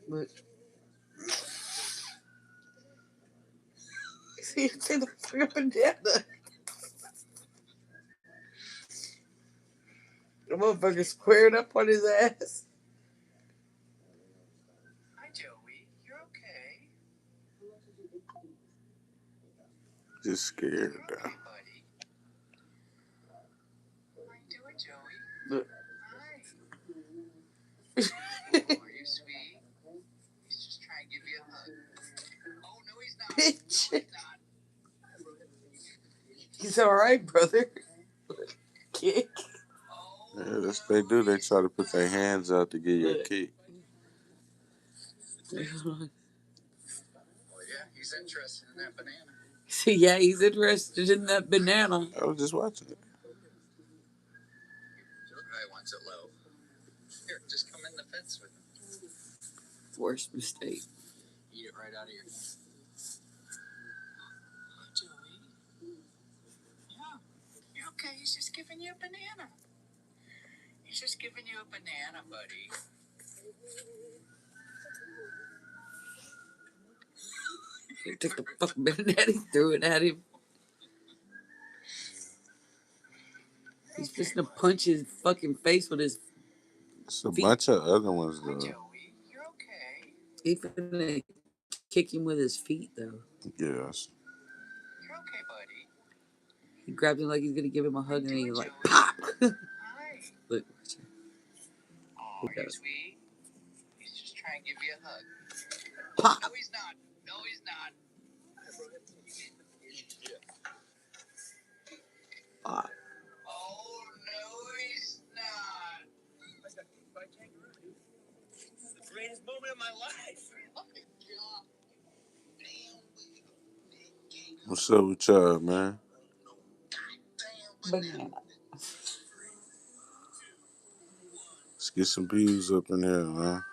Look. See the fucking banana. The motherfucker squared up on his ass. Hi, Joey. You're okay. Just scared Okay, now. buddy. How you doing, Joey? Look. Hi. Oh, are you sweet? He's just trying to give you a hug. Oh, no, he's not. Bitch. No, he's not. He's alright, brother. Kick. Oh, Yeah, that's what they do. They try to put their hands out to give you a Look. kick. oh, yeah, he's interested in that banana. See, yeah, he's interested in that banana. I was just watching it. Probably wants it low. Here, just come in the fence with him. Worst mistake. Eat it right out of your hand. Oh, Joey. Yeah, you're okay. He's just giving you a banana. He's just giving you a banana, buddy. He took the fucking banana, he threw it at him. He's just gonna punch his fucking face with his It's a feet. bunch of other ones Hi, though. Joey. You're okay. He's gonna kick him with his feet, though. Yes. You're okay, buddy. He grabbed him like he's gonna give him a hug, and he Doing, like Joey? pop. Hi. Look, Oh, Look at you're him. sweet. He's just trying to give you a hug. Pop. No, he's not. No, he's not. Pop. Oh, no, he's not. The greatest moment of my life. What's up with y'all, man? Banana. Let's get some views up in here, man.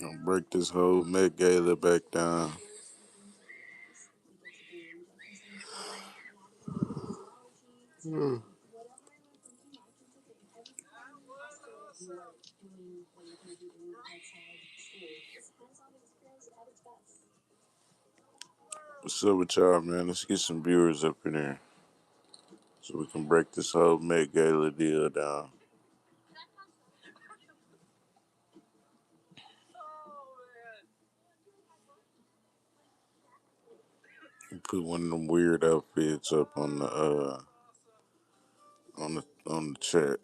Gonna break this whole Met Gala back down. What's up with y'all, man? Let's get some viewers up in here so we can break this whole Met Gala deal down. Put one of them weird outfits up on the chat.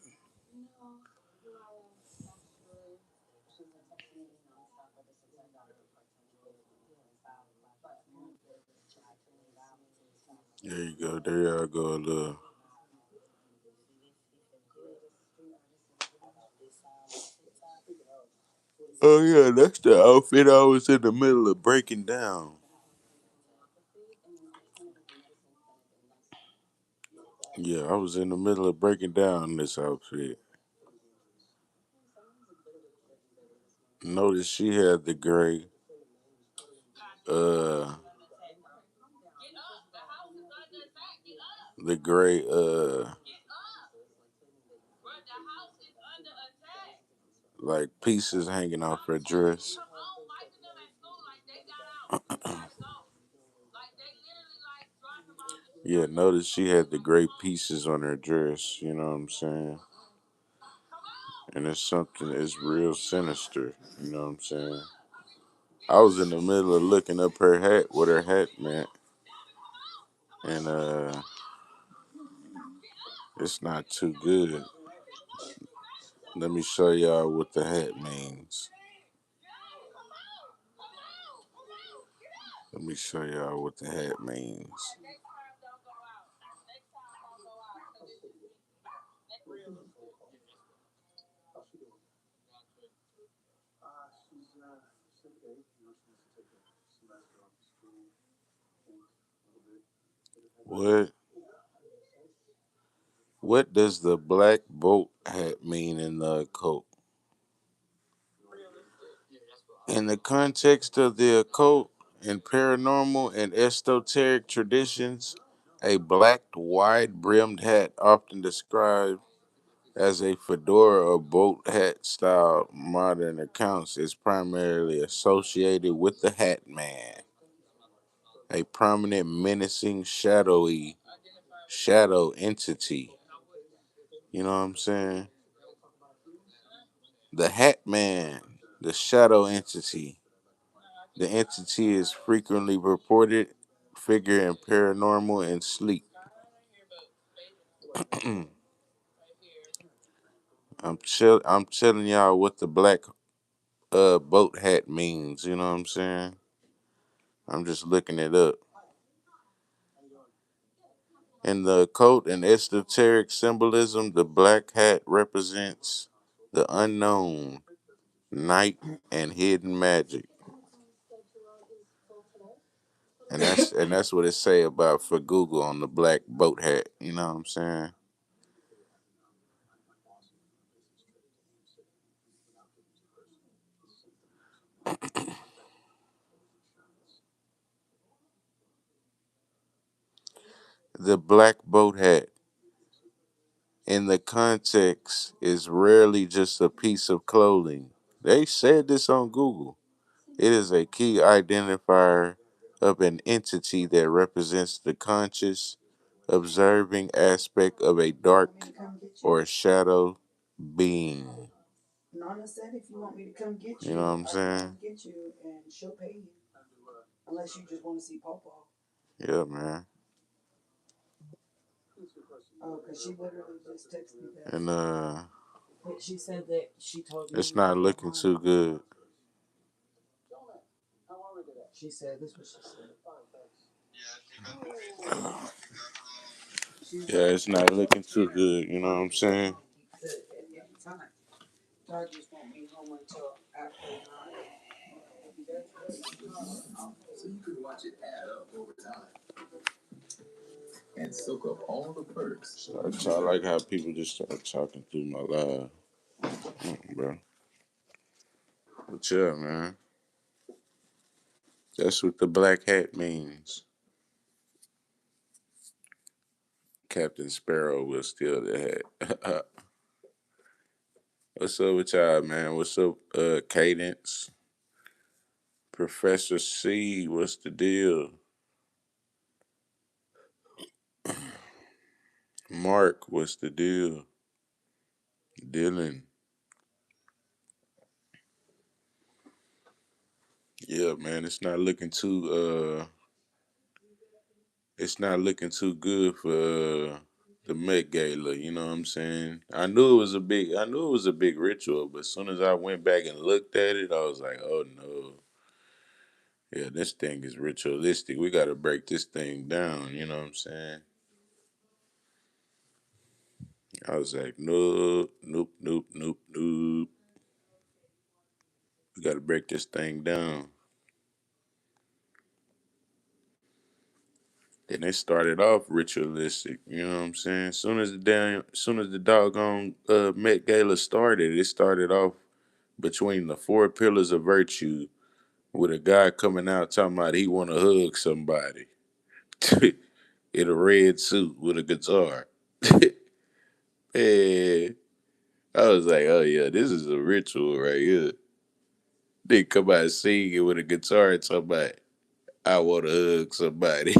There you go. There y'all go. Look. Oh yeah, that's the outfit I was in the middle of breaking down. Yeah, I was in the middle of breaking down this outfit. Notice she had uh, the gray, like pieces hanging off her dress. Yeah, notice she had the gray pieces on her dress. You know what I'm saying? And it's something. It's real sinister. You know what I'm saying? I was in the middle of looking up her hat, what her hat meant, and it's not too good. Let me show y'all what the hat means. Let me show y'all what the hat means. What? What does the black boat hat mean in the occult? In the context of the occult and paranormal and esoteric traditions, A black wide-brimmed hat, often described as a fedora or boat hat style, modern accounts is primarily associated with the Hat Man, a prominent, menacing, shadowy shadow entity. You know what I'm saying? The Hat Man, the shadow entity. The entity is frequently reported figure in paranormal and sleep. I'm telling y'all what the black boat hat means, you know what I'm saying? I'm just looking it up. In the occult and esoteric symbolism, the black hat represents the unknown, night, and hidden magic. And that's what it say about for Google on the black boat hat. You know what I'm saying? The black boat hat in the context is rarely just a piece of clothing. They said this on Google. It is a key identifier of an entity that represents the conscious, observing aspect of a dark or shadow being. Nana said if you want me to come get You know what I'm I can saying? come get you and she'll pay you. Unless you just want to see Pawpaw. Yeah, man. Oh, because she literally just texted me that. And But she said that she told me it's you were not going looking home. too good. She said, this is what she said. Yeah, it's not looking too good. You know what I'm saying? Anytime. I just won't be home until after 9. So you can watch it add up over time and soak up all the perks. So I like how people just start talking through my live, bro. But yeah, man, that's what the black hat means. Captain Sparrow will steal the hat. What's up with y'all, man? What's up, Cadence? Professor C, what's the deal? Mark, what's the deal? Dylan. Yeah, man, it's not looking too good for the Met Gala, you know what I'm saying? I knew it was a big ritual, but as soon as I went back and looked at it, I was like, oh no. Yeah, this thing is ritualistic. We gotta break this thing down, you know what I'm saying? I was like, nope, nope, nope, nope, nope. We gotta break this thing down. Then it started off ritualistic, you know what I'm saying? Soon as the doggone Met Gala started, it started off between the four pillars of virtue with a guy coming out talking about he want to hug somebody in a red suit with a guitar. Man, I was like, oh yeah, this is a ritual right here. They come out singing with a guitar and talking about I want to hug somebody.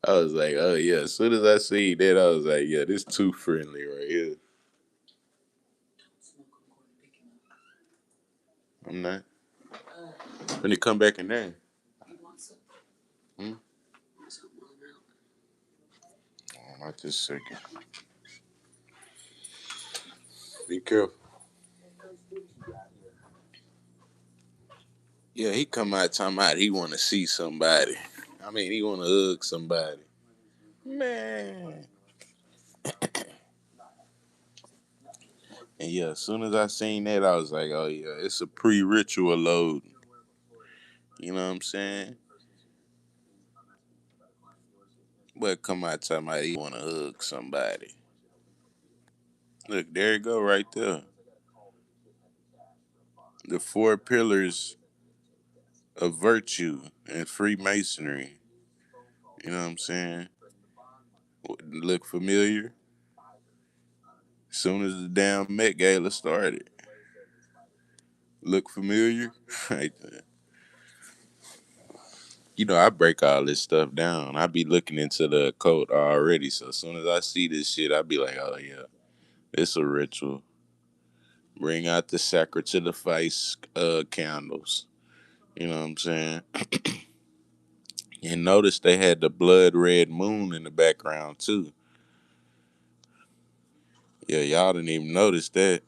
I was like, oh yeah. As soon as I seen that, I was like, yeah, this too friendly right here. I'm not. When they come back in there, hmm? Oh, not this second. Be careful. Yeah, he come out talking about he want to see somebody. I mean, he want to hug somebody. Man. And yeah, as soon as I seen that, I was like, oh yeah, it's a pre-ritual load. You know what I'm saying? But come out talking about he want to hug somebody. Look, there you go right there. The four pillars of virtue and Freemasonry. You know what I'm saying? Look familiar? Soon as the damn Met Gala started. Look familiar? Right there. You know, I break all this stuff down. I be looking into the occult already. So as soon as I see this shit, I be like, oh yeah, it's a ritual. Bring out the sacrifice candles. You know what I'm saying? And notice they had the blood red moon in the background too. Yeah, y'all didn't even notice that.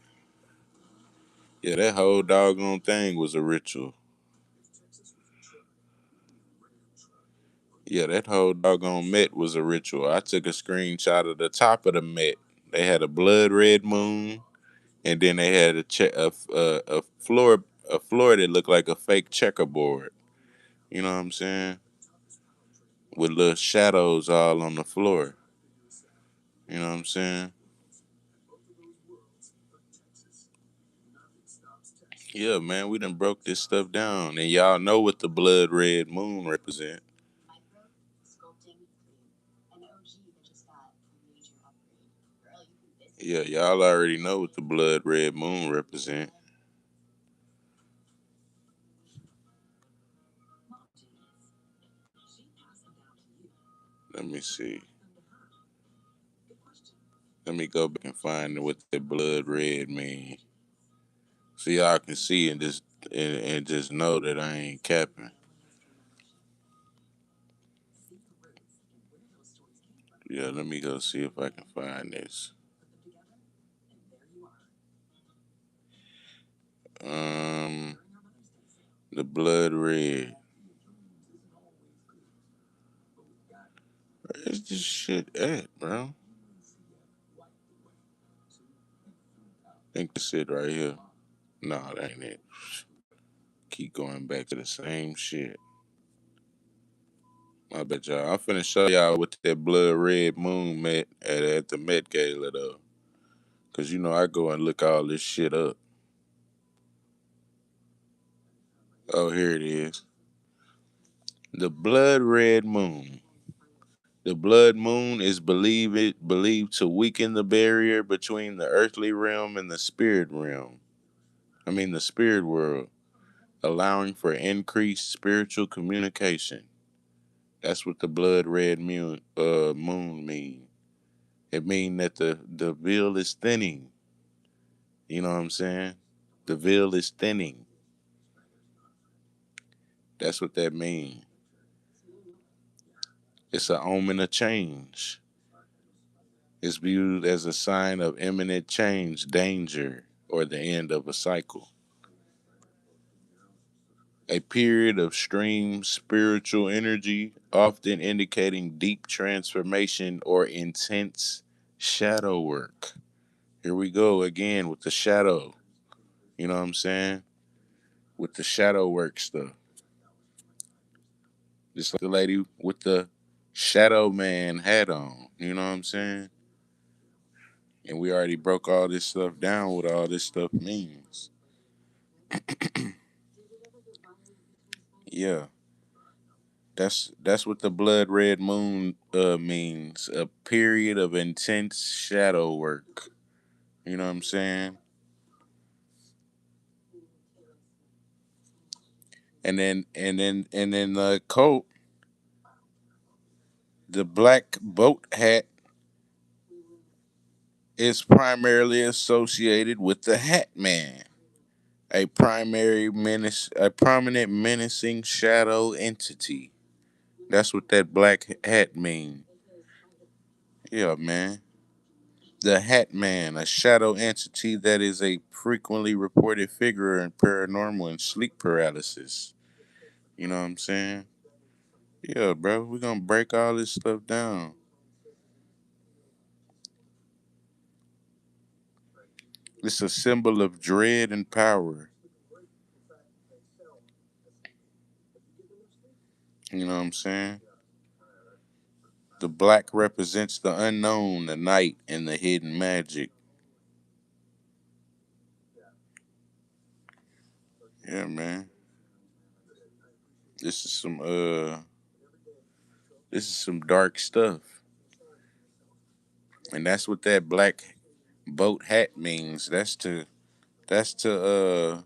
Yeah, that whole doggone thing was a ritual. Yeah, that whole doggone Met was a ritual. I took a screenshot of the top of the Met. They had a blood red moon, and then they had a floor that looked like a fake checkerboard. You know what I'm saying? With little shadows all on the floor. You know what I'm saying? Yeah, man, we done broke this stuff down, and y'all know what the blood red moon represent. Yeah, y'all already know what the blood red moon represent. Let me see. Let me go back and find what the blood red mean, so y'all can see and just know that I ain't capping. Yeah, let me go see if I can find this. Um, the blood red. Where's this shit at, bro? I think this it right here. No, that ain't it. Keep going back to the same shit. My bad, y'all. I'm finna show y'all what that blood red moon met at the Met Gala though. Cause you know I go and look all this shit up. Oh, here it is. The blood red moon. The blood moon is believed to weaken the barrier between the earthly realm and the spirit realm. I mean the spirit world, allowing for increased spiritual communication. That's what the blood red moon mean. It mean that the veil is thinning. You know what I'm saying? The veil is thinning. That's what that mean. It's an omen of change. It's viewed as a sign of imminent change, danger, or the end of a cycle. A period of stream spiritual energy, often indicating deep transformation or intense shadow work. Here we go again with the shadow. You know what I'm saying? With the shadow work stuff. Just like the lady with the shadow man hat on. You know what I'm saying? And we already broke all this stuff down, what all this stuff means. Yeah. That's what the blood red moon means. A period of intense shadow work. You know what I'm saying? And then the coat, the black boat hat is primarily associated with the Hat Man, a prominent menacing shadow entity. That's what that black hat mean. Yeah, man. The Hat Man, a shadow entity that is a frequently reported figure in paranormal and sleep paralysis. You know what I'm saying? Yeah, bro. We're gonna break all this stuff down. It's a symbol of dread and power. You know what I'm saying? The black represents the unknown, the night, and the hidden magic. Yeah, man. This is some This is some dark stuff, and that's what that black boat hat means. That's to that's to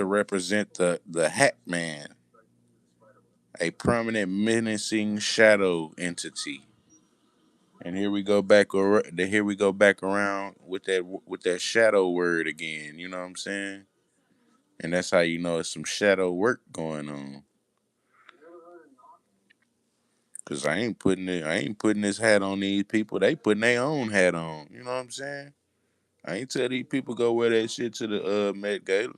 represent the Hat Man, a prominent menacing shadow entity. And here we go back. Here we go back around with that shadow word again. You know what I'm saying? And that's how you know it's some shadow work going on. Cause I ain't putting this hat on these people. They putting their own hat on. You know what I'm saying? I ain't tell these people go wear that shit to the Met Gala.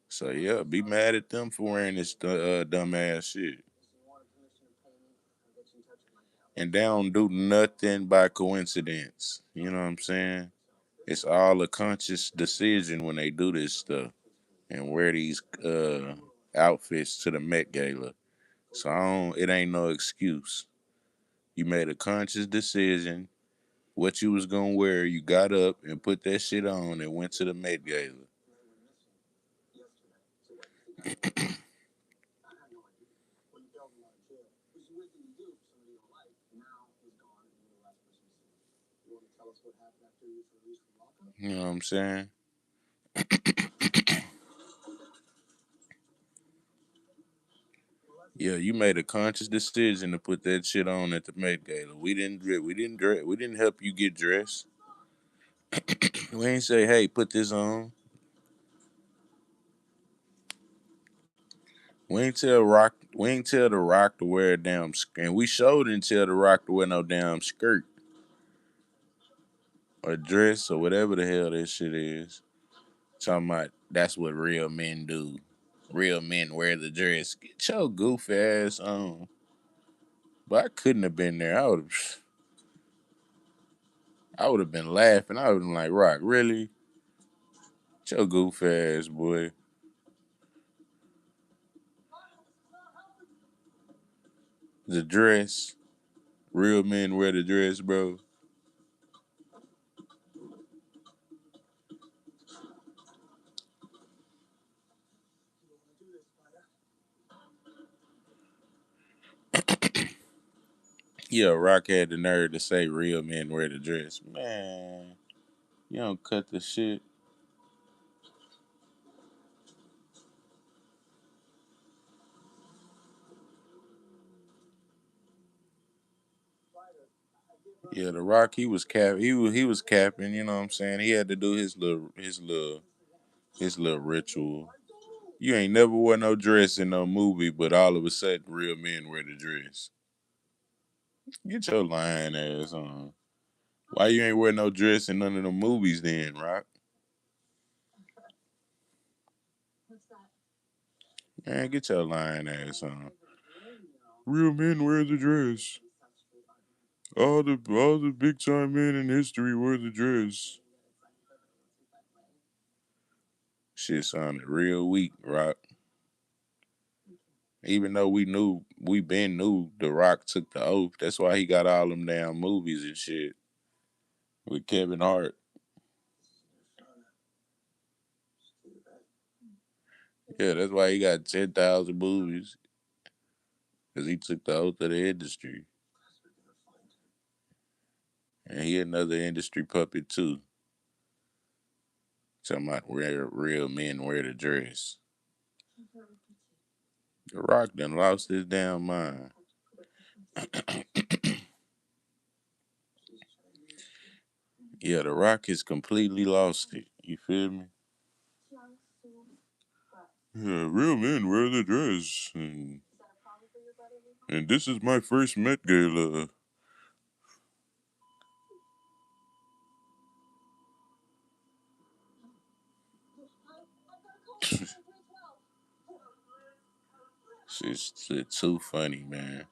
So yeah, be mad at them for wearing this dumbass shit. And they don't do nothing by coincidence. You know what I'm saying? It's all a conscious decision when they do this stuff and wear these outfits to the Met Gala. So it ain't no excuse. You made a conscious decision what you was gonna wear. You got up and put that shit on and went to the Met Gala. You know what I'm saying? Yeah, you made a conscious decision to put that shit on at the Met Gala. We didn't help you get dressed. We ain't say, hey, put this on. We ain't tell the Rock to wear a damn skirt. And we sure didn't tell the Rock to wear no damn skirt or dress or whatever the hell that shit is. Talking about that's what real men do. Real men wear the dress. Get your goofy ass on. But I couldn't have been there. I would have been laughing. I would have been like, Rock, really? Get your goofy ass, boy. The dress. Real men wear the dress, bro. Yeah, Rock had the nerve to say real men wear the dress. Man, you don't cut the shit. Yeah, the Rock, he was capping, you know what I'm saying? He had to do his little ritual. You ain't never wore no dress in no movie, but all of a sudden real men wear the dress. Get your lying ass on. Why you ain't wear no dress in none of the movies then, Rock? Man, get your lying ass on. Real men wear the dress. All the big time men in history wear the dress. Shit sounded real weak, Rock. Even though we been knew The Rock took the oath. That's why he got all them damn movies and shit with Kevin Hart. Yeah, that's why he got 10,000 movies. Because he took the oath of the industry. And he another industry puppet too. Talking about real men wear the dress. The Rock done lost his damn mind. Yeah, The Rock has completely lost it. You feel me? Yeah, real men wear the dress. And this is my first Met Gala. It's too funny, man.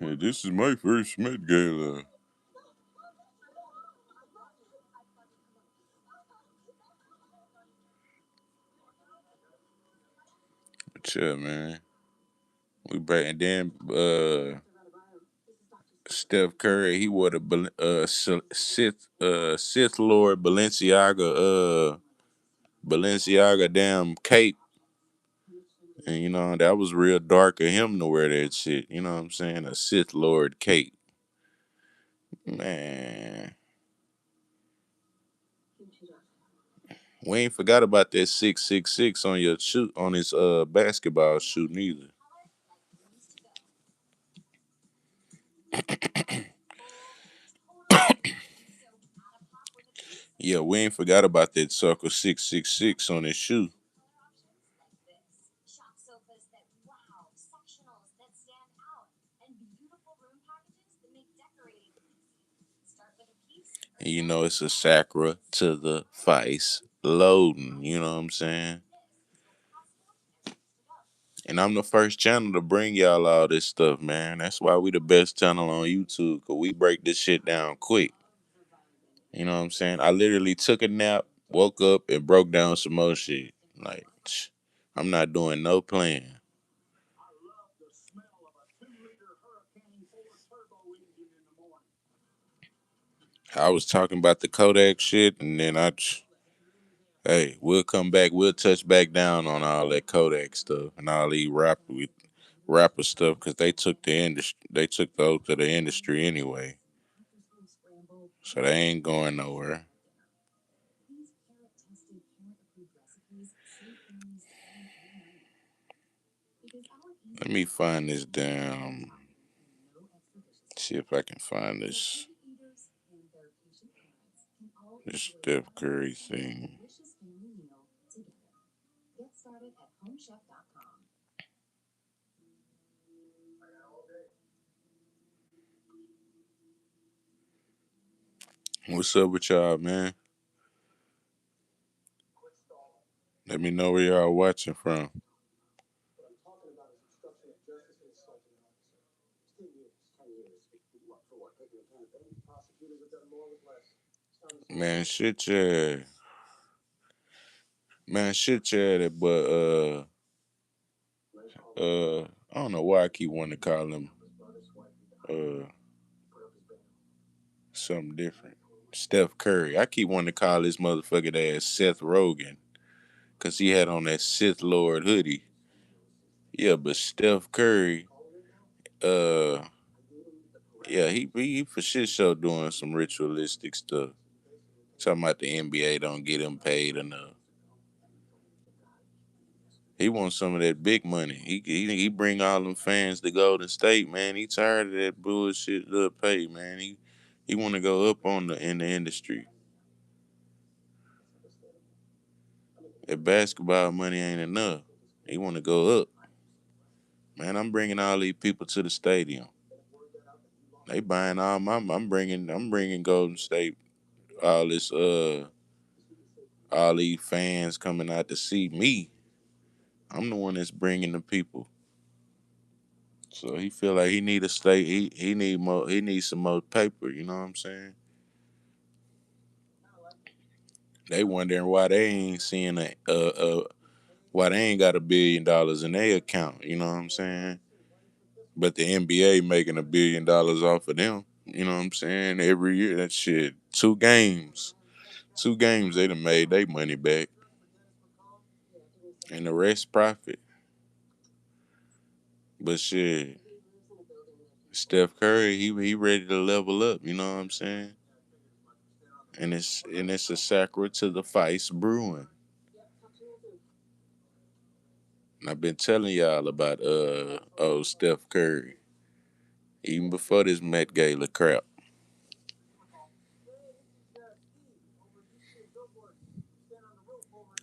Yeah, this is my first Met Gala. But yeah, man. We back and then Steph Curry, he wore the Sith Lord Balenciaga damn cape And that was real dark of him to wear that shit. You know what I'm saying? A Sith Lord cape. Man. We ain't forgot about that 666 on your shoot on his basketball shoe neither. Yeah, we ain't forgot about that sucker 666 on his shoe. And it's a sacra to the vice loading. You know what I'm saying? And I'm the first channel to bring y'all all this stuff, man. That's why we the best channel on YouTube, cause we break this shit down quick. You know what I'm saying? I literally took a nap, woke up, and broke down some more shit. Like, I'm not doing no playing. I was talking about the Kodak shit, and then hey, we'll come back. We'll touch back down on all that Kodak stuff and all these rapper stuff, because they took the industry. They took the oath of the industry anyway, so they ain't going nowhere. Let me find this damn. See if I can find this Steph Curry thing. What's up with y'all, man? Let me know where y'all watching from. Man, shit, yeah, but I don't know why I keep wanting to call him uh something different. Steph Curry. I keep wanting to call this motherfucker ass Seth Rogen, cause he had on that Sith Lord hoodie. Yeah, but Steph Curry, uh, yeah, he for shit show doing some ritualistic stuff. Talking about the NBA don't get him paid enough. He wants some of that big money. He bring all them fans to Golden State, man. He tired of that bullshit little pay, man. He want to go up in the industry. That basketball money ain't enough. He want to go up, man. I'm bringing all these people to the stadium. They buying all my. I'm bringing Golden State all this all these fans coming out to see me. I'm the one that's bringing the people. So he feel like he need to stay. He need more. He needs some more paper. You know what I'm saying? They wondering why they ain't seeing why they ain't got $1 billion in their account. You know what I'm saying? But the NBA making $1 billion off of them. You know what I'm saying? Every year, that shit. Two games, they done made their money back, and the rest profit. But shit, Steph Curry, he ready to level up. You know what I'm saying? And it's a sacred to the Vice Brewing. And I've been telling y'all about old Steph Curry even before this Met Gala crap.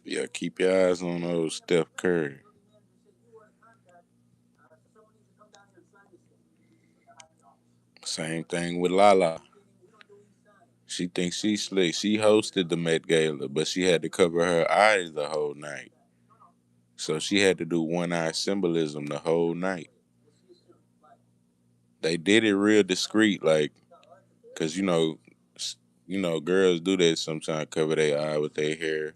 Yeah, keep your eyes on old Steph Curry. Same thing with Lala. She thinks she's slick. She hosted the Met Gala, but she had to cover her eyes the whole night. So she had to do one eye symbolism the whole night. They did it real discreet, like, cause girls do that sometimes, cover their eye with their hair,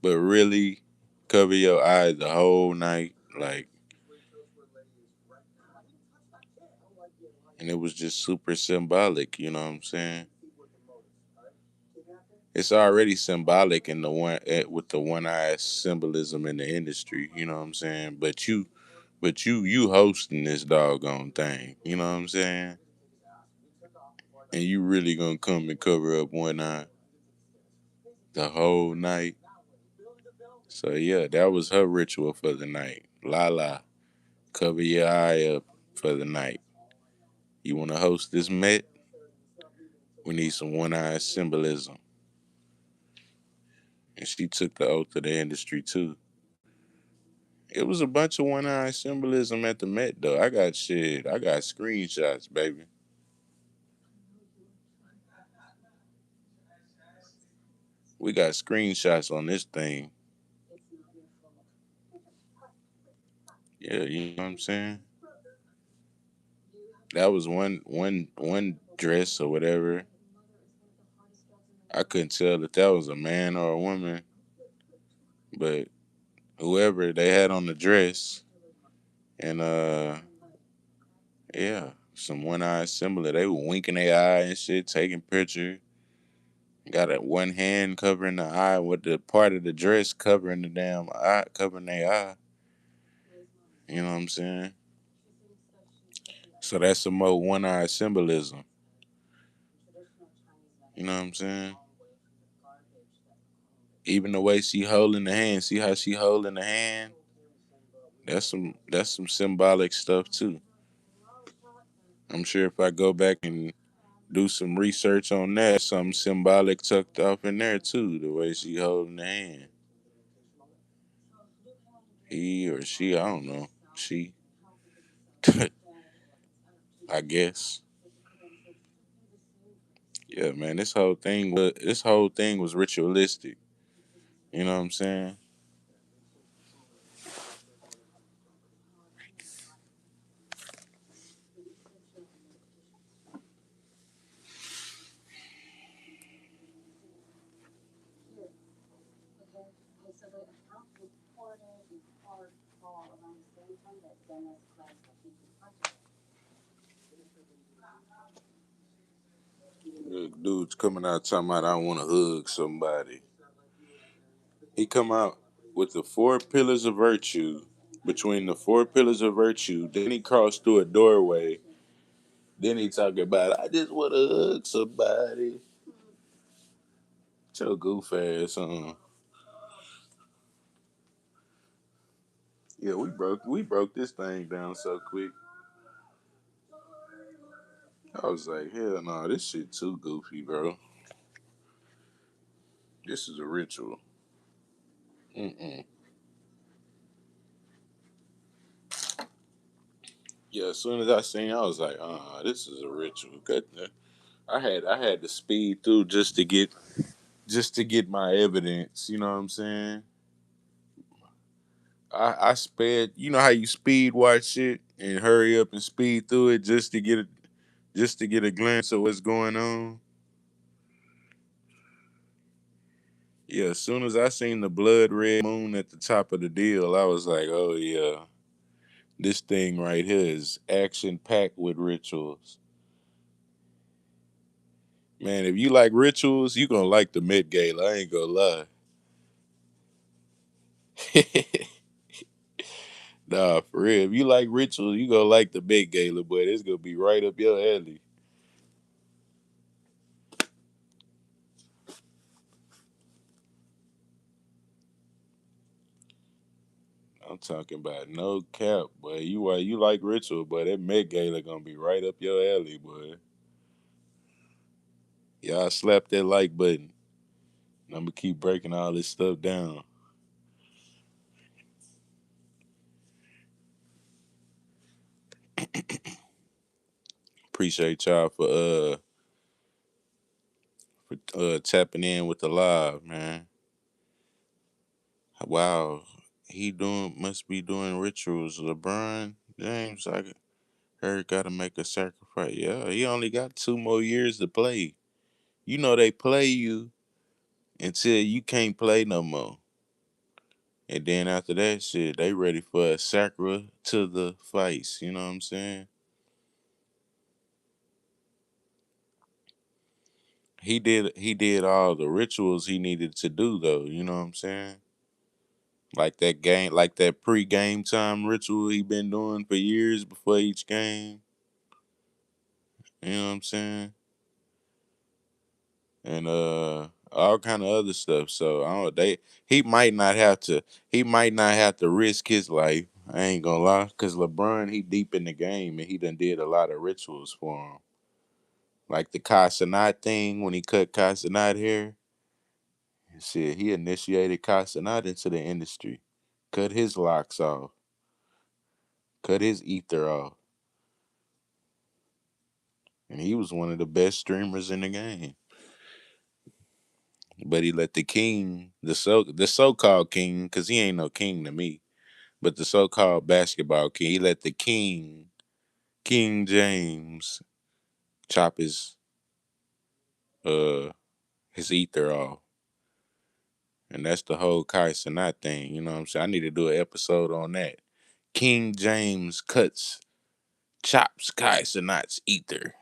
but really cover your eyes the whole night, like, and it was just super symbolic. You know what I'm saying? It's already symbolic in the one with the one eye symbolism in the industry. You know what I'm saying? But you hosting this doggone thing. You know what I'm saying? And you really gonna come and cover up one eye the whole night? So yeah, that was her ritual for the night. La, cover your eye up for the night. You want to host this Met? We need some one eye symbolism. And she took the oath of the industry too. It was a bunch of one eye symbolism at the Met though. I got shit. I got screenshots, baby. We got screenshots on this thing. Yeah, you know what I'm saying? That was one dress or whatever. I couldn't tell if that was a man or a woman, but whoever they had on the dress, and yeah, some one eye symbol. They were winking their eye and shit, taking picture. Got a one hand covering the eye with the part of the dress covering the damn eye, covering their eye. You know what I'm saying? So that's some more one eye symbolism. You know what I'm saying? Even the way she holding the hand, see how she holding the hand? That's some symbolic stuff too. I'm sure if I go back and do some research on that, something symbolic tucked off in there too, the way she holding the hand. He or she, I don't know. She, I guess. Yeah, man, this whole thing was ritualistic. You know what I'm saying? Look, dude's coming out talking about I want to hug somebody. He come out with the four pillars of virtue. Between the four pillars of virtue, then he crossed through a doorway. Then he talking about I just want to hug somebody. Your goof ass on. Yeah, we broke this thing down so quick. I was like, hell no, this shit too goofy, bro. This is a ritual. Mm-mm. Yeah, as soon as I seen, it, I was like, this is a ritual. I had to speed through just to get my evidence. You know what I'm saying? I sped. You know how you speed watch shit and hurry up and speed through it just to get a glance of what's going on. Yeah, as soon as I seen the blood red moon at the top of the deal, I was like, oh yeah, this thing right here is action packed with rituals. Man, if you like rituals, you gonna like the Met Gala. I ain't gonna lie. Nah, for real. If you like rituals, you gonna like the Met Gala, but it's gonna be right up your alley. I'm talking about no cap, boy. You like ritual, but that Met Gala gonna be right up your alley, boy. Y'all slap that like button. I'm gonna keep breaking all this stuff down. Appreciate y'all for tapping in with the live, man. Wow, he doing must be doing rituals. LeBron James, I heard, gotta make a sacrifice. Yeah, he only got 2 more years to play. You know they play you until you can't play no more. And then after that shit, they ready for a sacra to the face. You know what I'm saying? he did all the rituals he needed to do though, you know what I'm saying? Like that pre-game time ritual he been doing for years before each game. You know what I'm saying? And all kind of other stuff. So I don't they he might not have to risk his life. I ain't gonna lie, cause LeBron he deep in the game and he done did a lot of rituals for him. Like the Casanat thing when he cut Casanat hair. Shit, he initiated Casanat into the industry. Cut his locks off. Cut his ether off. And he was one of the best streamers in the game. But he let the king, the so called king, because he ain't no king to me, but the so called basketball king, he let the king, King James, chop uh his ether off. And that's the whole Kai Cenat thing, you know what I'm saying? I need to do an episode on that. King James chops Kai Cenat's ether.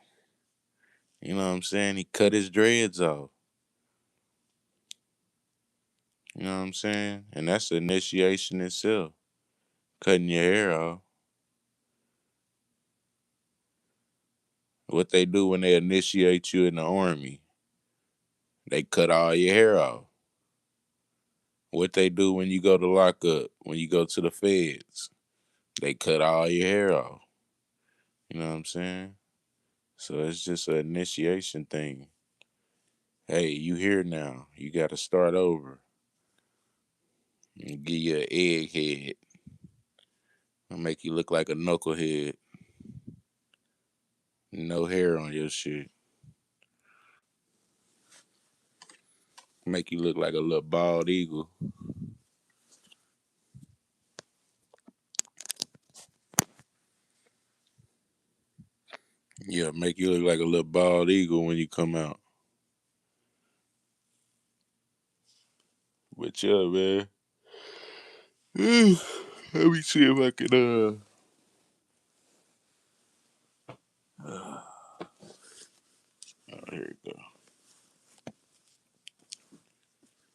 You know what I'm saying? He cut his dreads off. You know what I'm saying? And that's the initiation itself. Cutting your hair off. What they do when they initiate you in the army, they cut all your hair off. What they do when you go to lockup, when you go to the feds, they cut all your hair off. You know what I'm saying? So it's just an initiation thing. Hey, you here now. You got to start over. And give you an egghead. I'll make you look like a knucklehead. No hair on your shit. Make you look like a little bald eagle. Yeah, make you look like a little bald eagle when you come out. But yeah, man. Let me see if I can oh, here we go.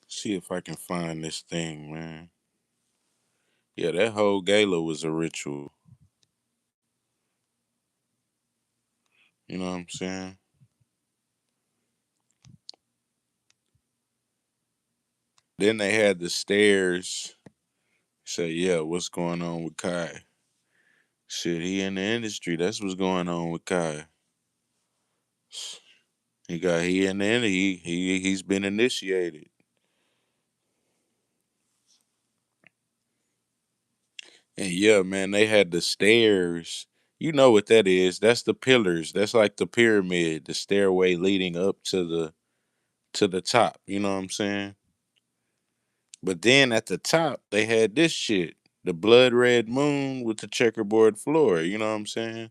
See if I can find this thing, man. Yeah, that whole gala was a ritual. You know what I'm saying? Then they had the stairs. Say, yeah, what's going on with Kai? Shit, he in the industry. That's what's going on with Kai. He in the he's been initiated. And yeah, man, they had the stairs. You know what that is? That's the pillars. That's like the pyramid, the stairway leading up to the top. You know what I'm saying? But then at the top, they had this shit, the blood red moon with the checkerboard floor. You know what I'm saying?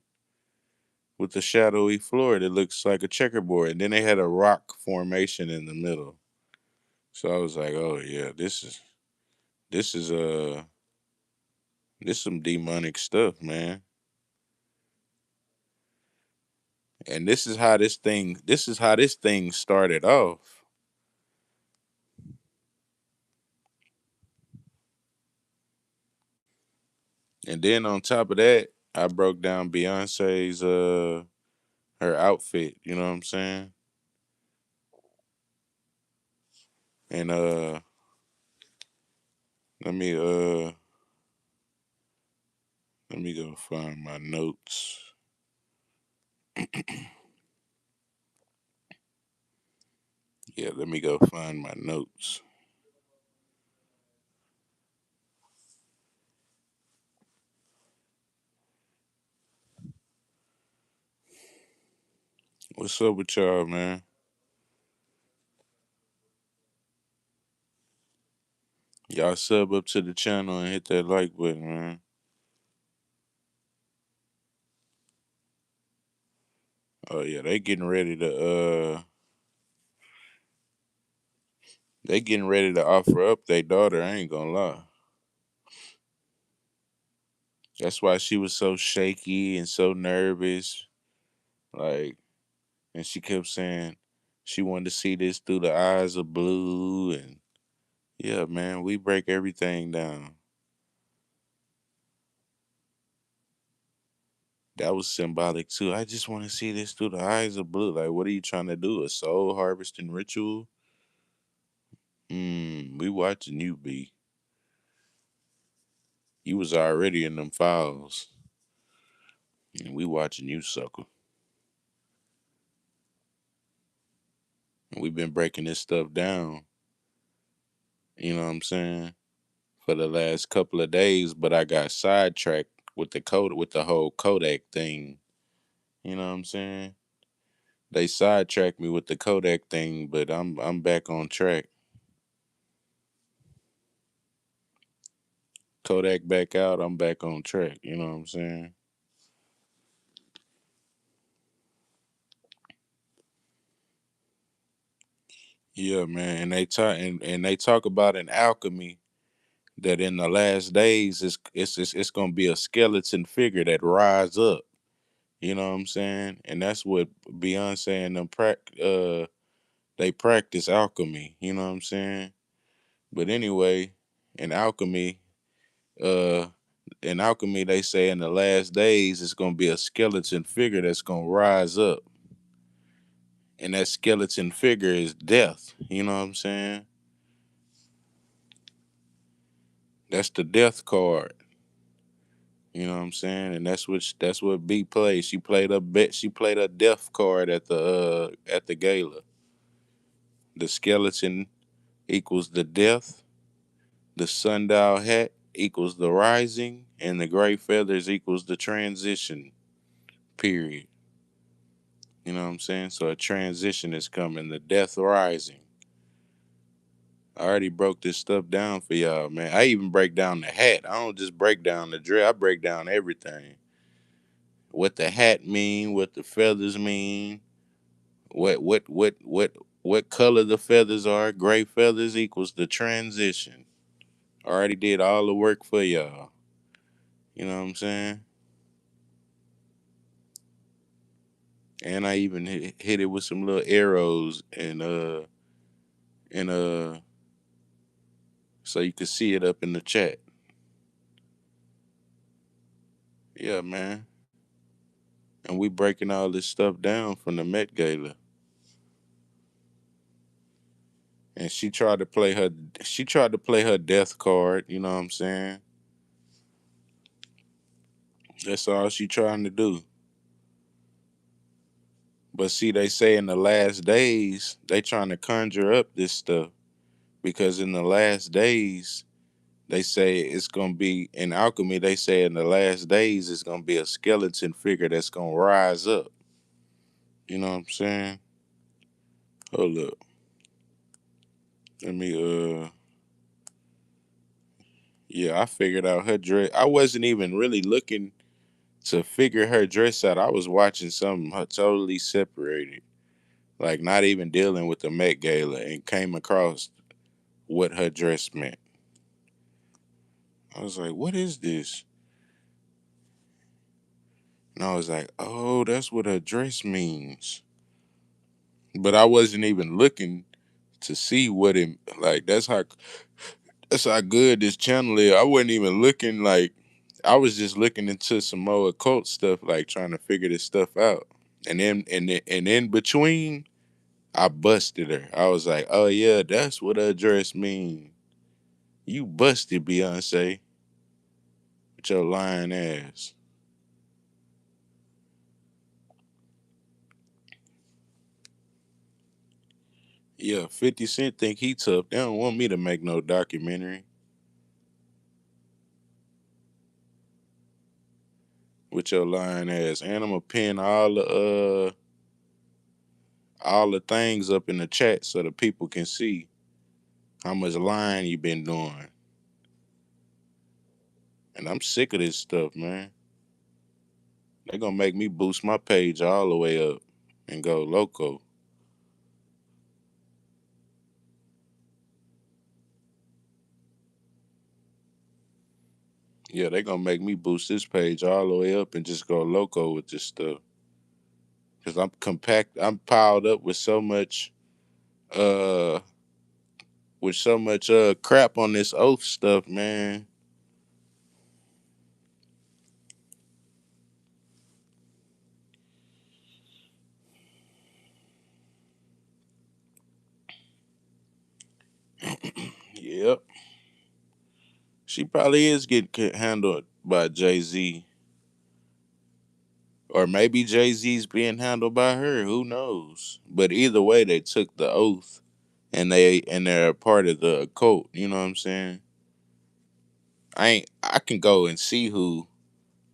With the shadowy floor that looks like a checkerboard. And then they had a rock formation in the middle. So I was like, oh yeah, this is this some demonic stuff, man. And this is how this thing started off. And then on top of that, I broke down Beyonce's her outfit, you know what I'm saying? And let me uh let me go find my notes. Yeah, let me go find my notes. What's up with y'all, man? Y'all sub up to the channel and hit that like button, man. Oh yeah, they getting ready to offer up their daughter, I ain't gonna lie. That's why she was so shaky and so nervous. Like, and she kept saying, She wanted to see this through the eyes of blue, and yeah, man, we break everything down. That was symbolic too. I just want to see this through the eyes of blue. Like, what are you trying to do? A soul harvesting ritual? We watching you, B. You was already in them files, and we watching you, sucker. And we've been breaking this stuff down. You know what I'm saying? For the last couple of days, but I got sidetracked with the code with the whole Kodak thing. You know what I'm saying? They sidetracked me with the Kodak thing, but I'm back on track. Kodak back out, I'm back on track. You know what I'm saying? Yeah, man. And they talk about in alchemy that in the last days it's gonna be a skeleton figure that rise up. You know what I'm saying? And that's what Beyonce and them they practice alchemy. You know what I'm saying? But anyway, in alchemy, uh, they say in the last days it's gonna be a skeleton figure that's gonna rise up, and that skeleton figure is death. You know what I'm saying? That's the death card. You know what I'm saying? And that's what B played. She played a death card at the gala. The skeleton equals the death, the sundial hat equals the rising, and the gray feathers equals the transition period. You know what I'm saying? So a transition is coming, the death rising. I already broke this stuff down for y'all, man. I even break down the hat. I don't just break down the dress. I break down everything. What the hat mean, what the feathers mean, what color the feathers are. Gray feathers equals the transition. I already did all the work for y'all. You know what I'm saying? And I even hit it with some little arrows and so you can see it up in the chat. Yeah, man. And we breaking all this stuff down from the Met Gala. And she tried to play her death card, you know what I'm saying? That's all she trying to do. But see, they say in the last days, they trying to conjure up this stuff because in the last days, they say it's gonna be in alchemy. They say in the last days it's gonna be a skeleton figure that's gonna rise up. You know what I'm saying? Hold up, let me. Yeah, I figured out her dress. I wasn't even really looking to figure her dress out. I was watching something totally separated, like not even dealing with the Met Gala, and came across what her dress meant. I was like, "What is this?" And I was like, "Oh, that's what her dress means." But I wasn't even looking to see what it like. That's how good this channel is. I wasn't even looking like I was just looking into some more occult stuff, like trying to figure this stuff out. And in between, I busted her. I was like, "Oh yeah, that's what her dress mean. You busted Beyonce with your lying ass." Yeah, 50 Cent think he tough. They don't want me to make no documentary with your lying ass. And I'ma pin all the things up in the chat so the people can see how much lying you been doing. And I'm sick of this stuff, man. They gonna make me boost my page all the way up and go loco. Yeah, they gonna make me boost this page all the way up and just go loco with this stuff. Cause I'm piled up with so much uh with so much crap on this oath stuff, man. Yep. She probably is getting handled by Jay-Z. Or maybe Jay-Z's being handled by her. Who knows? But either way, they took the oath and they're a part of the occult. You know what I'm saying? I can go and see who,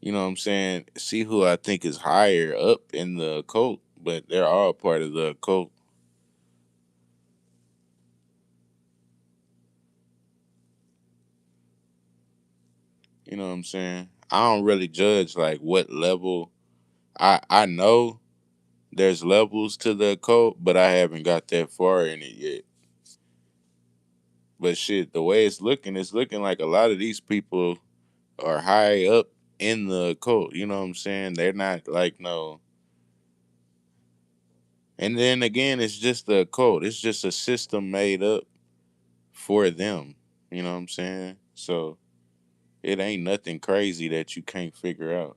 you know what I'm saying, see who I think is higher up in the occult, but they're all part of the occult. You know what I'm saying? I don't really judge like what level. I know there's levels to the occult, but I haven't got that far in it yet. But shit, the way it's looking like a lot of these people are high up in the occult. You know what I'm saying? They're not like no. And then again, it's just the occult. It's just a system made up for them. You know what I'm saying? So it ain't nothing crazy that you can't figure out.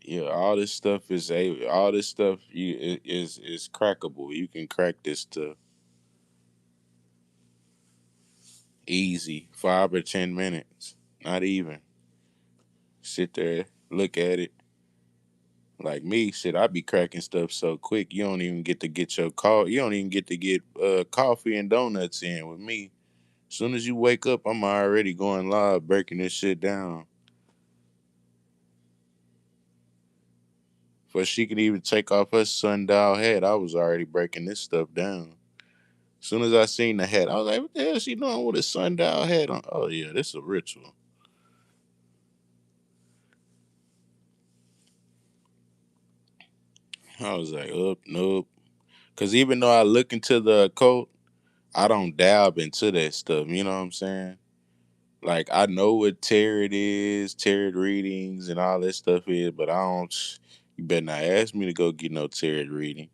Yeah, all this stuff is crackable. You can crack this stuff easy, 5 or 10 minutes, not even. Sit there, look at it. Like me, shit, I be cracking stuff so quick. You don't even get to get your call. You don't even get to get coffee and donuts in with me. As soon as you wake up, I'm already going live, breaking this shit down. Before she could even take off her sundial hat, I was already breaking this stuff down. As soon as I seen the hat, I was like, "What the hell is she doing with a sundial hat on?" Oh yeah, this is a ritual. I was like, "Up, nope." Because even though I look into the occult, I don't dab into that stuff. You know what I'm saying? Like I know what tarot is, tarot readings, and all that stuff is, but I don't. You better not ask me to go get no tarot reading.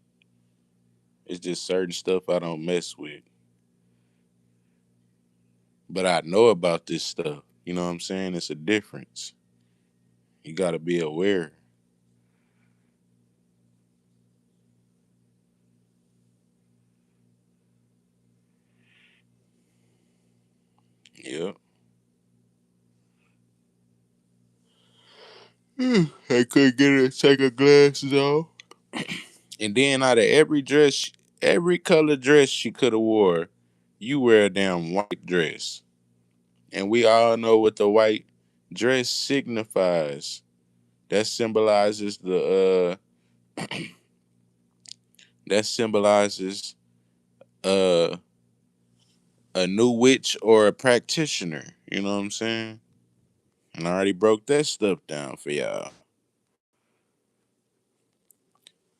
It's just certain stuff I don't mess with. But I know about this stuff. You know what I'm saying? It's a difference. You got to be aware. Yep. I couldn't get her to take her glasses off. And then out of every dress, every color dress she could have wore, you wear a damn white dress. And we all know what the white dress signifies. That symbolizes that symbolizes uh a new witch or a practitioner. You know what I'm saying? And I already broke that stuff down for y'all.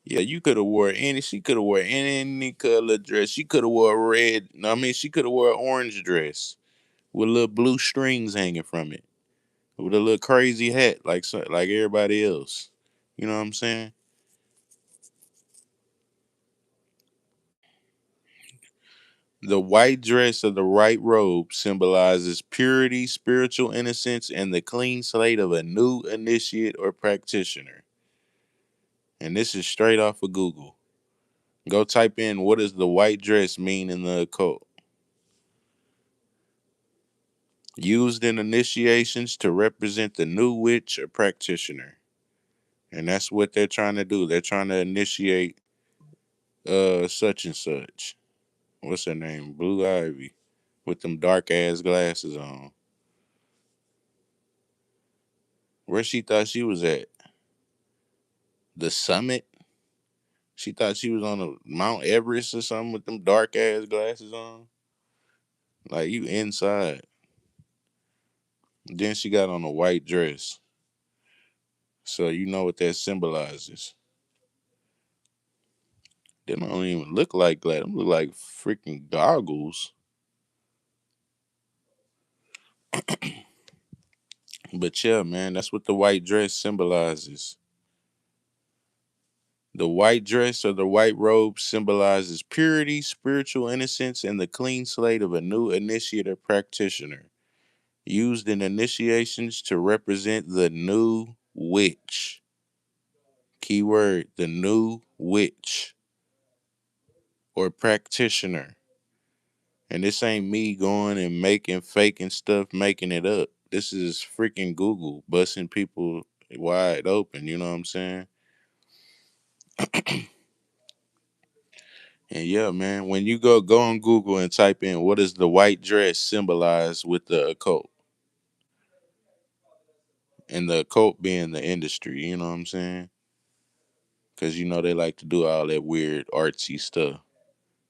Yeah, you could have wore any. She could have wore any color dress. She could have wore a red. No, I mean she could have wore an orange dress with little blue strings hanging from it, with a little crazy hat like everybody else. You know what I'm saying? The white dress of the white robe symbolizes purity, spiritual innocence, and the clean slate of a new initiate or practitioner. And this is straight off of Google. Go type in what does the white dress mean in the occult? Used in initiations to represent the new witch or practitioner. And that's what they're trying to do. They're trying to initiate such and such. What's her name? Blue Ivy with them dark ass glasses on. Where she thought she was at? The summit? She thought she was on a Mount Everest or something with them dark ass glasses on. Like you inside. Then she got on a white dress. So you know what that symbolizes. They don't even look like that. Them look like freaking goggles. But yeah, man, that's what the white dress symbolizes. The white dress or the white robe symbolizes purity, spiritual innocence, and the clean slate of a new initiate or practitioner, used in initiations to represent the new witch. Keyword, the new witch or practitioner. And this ain't me going and making faking stuff, making it up. This is freaking Google busting people wide open, you know what I'm saying? And yeah, man, when you go on Google and type in what does the white dress symbolize with the occult, and the occult being the industry, you know what I'm saying? Because you know they like to do all that weird artsy stuff.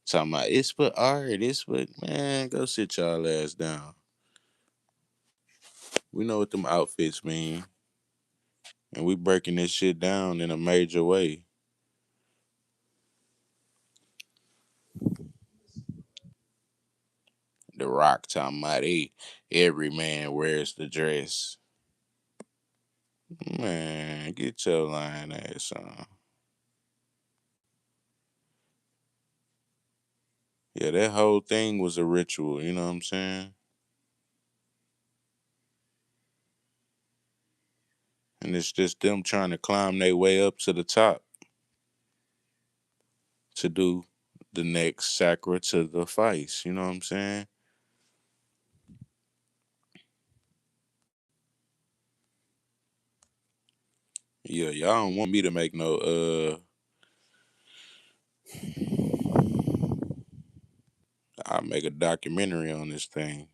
Talking about it's for art, it's for man, go sit y'all ass down. We know what them outfits mean, and we breaking this shit down in a major way. The Rock talking about every man wears the dress. Man, get your lying ass on. Yeah, that whole thing was a ritual, you know what I'm saying? And it's just them trying to climb their way up to the top to do the next sacra to the vice, you know what I'm saying? Yeah, y'all don't want me to make no I'll make a documentary on this thing.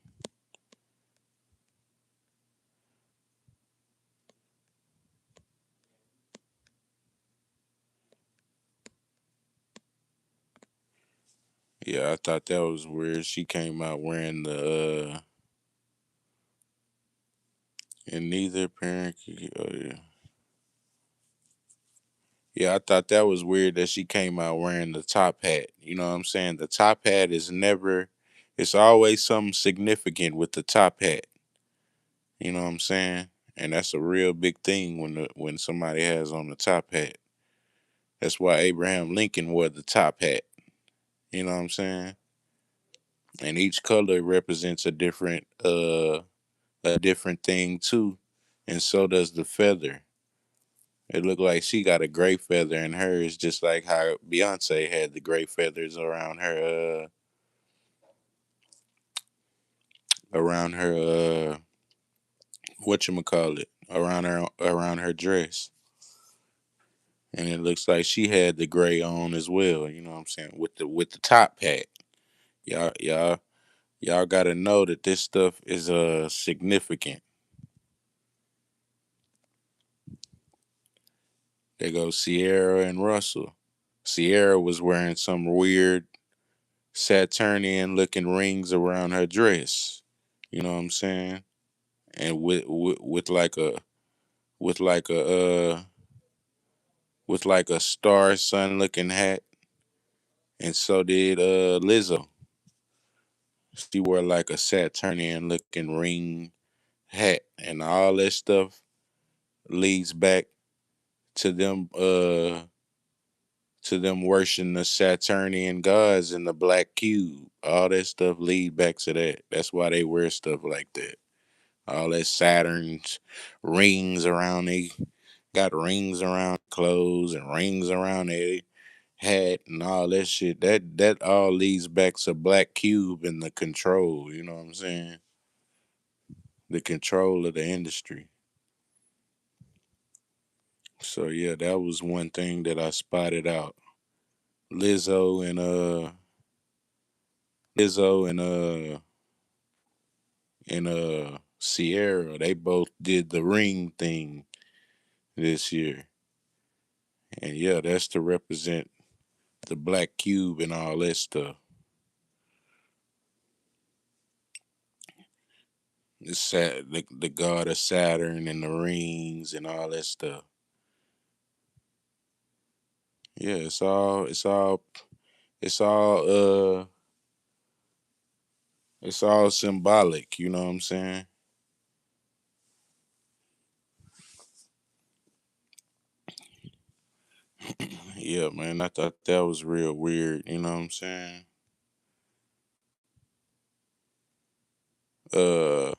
Yeah, I thought that was weird. She came out wearing the and neither parent could, oh yeah. Yeah, I thought that was weird that she came out wearing the top hat. You know what I'm saying? The top hat is never, it's always something significant with the top hat. You know what I'm saying? And that's a real big thing when somebody has on the top hat. That's why Abraham Lincoln wore the top hat. You know what I'm saying? And each color represents a different thing too. And so does the feather. It looked like she got a gray feather in hers, just like how Beyonce had the gray feathers around her whatchamacallit, around her dress. And it looks like she had the gray on as well, you know what I'm saying, with the top hat. Y'all gotta know that this stuff is significant. There goes Sierra and Russell. Sierra was wearing some weird Saturnian looking rings around her dress. You know what I'm saying? And with like a with like a with like a star sun looking hat. And so did Lizzo. She wore like a Saturnian looking ring hat, and all that stuff leads back to them worshiping the Saturnian gods in the black cube. All that stuff lead back to that. That's why they wear stuff like that. All that Saturn's rings around they got rings around clothes and rings around their hat and all that shit. That all leads back to Black Cube and the control, you know what I'm saying? The control of the industry. So yeah, that was one thing that I spotted out. Lizzo and Lizzo and Sierra, they both did the ring thing this year. And yeah, that's to represent the black cube and all that stuff. The god of Saturn and the rings and all that stuff. Yeah, it's all it's all symbolic, you know what I'm saying? Yeah, man, I thought that was real weird. You know what I'm saying? Uh,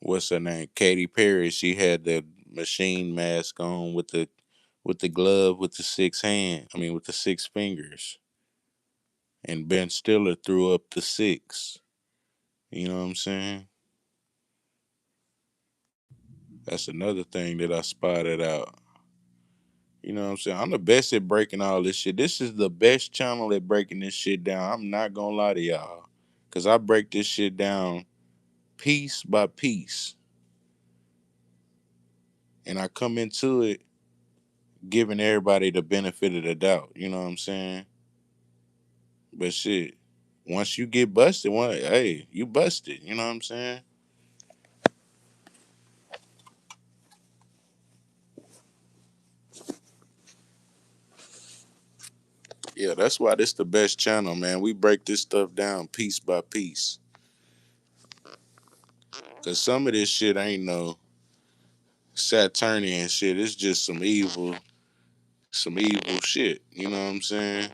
what's her name? Katy Perry. She had the machine mask on with the glove with the six hand. I mean, with the six fingers. And Ben Stiller threw up the six. You know what I'm saying? That's another thing that I spotted out. You know what I'm saying? I'm the best at breaking all this shit. This is the best channel at breaking this shit down. I'm not gonna lie to y'all. Cause I break this shit down piece by piece. And I come into it giving everybody the benefit of the doubt. You know what I'm saying? But shit, once you get busted, hey, you busted. You know what I'm saying? Yeah, that's why this the best channel, man. We break this stuff down piece by piece. Cause some of this shit ain't no Saturnian shit. It's just some evil shit. You know what I'm saying?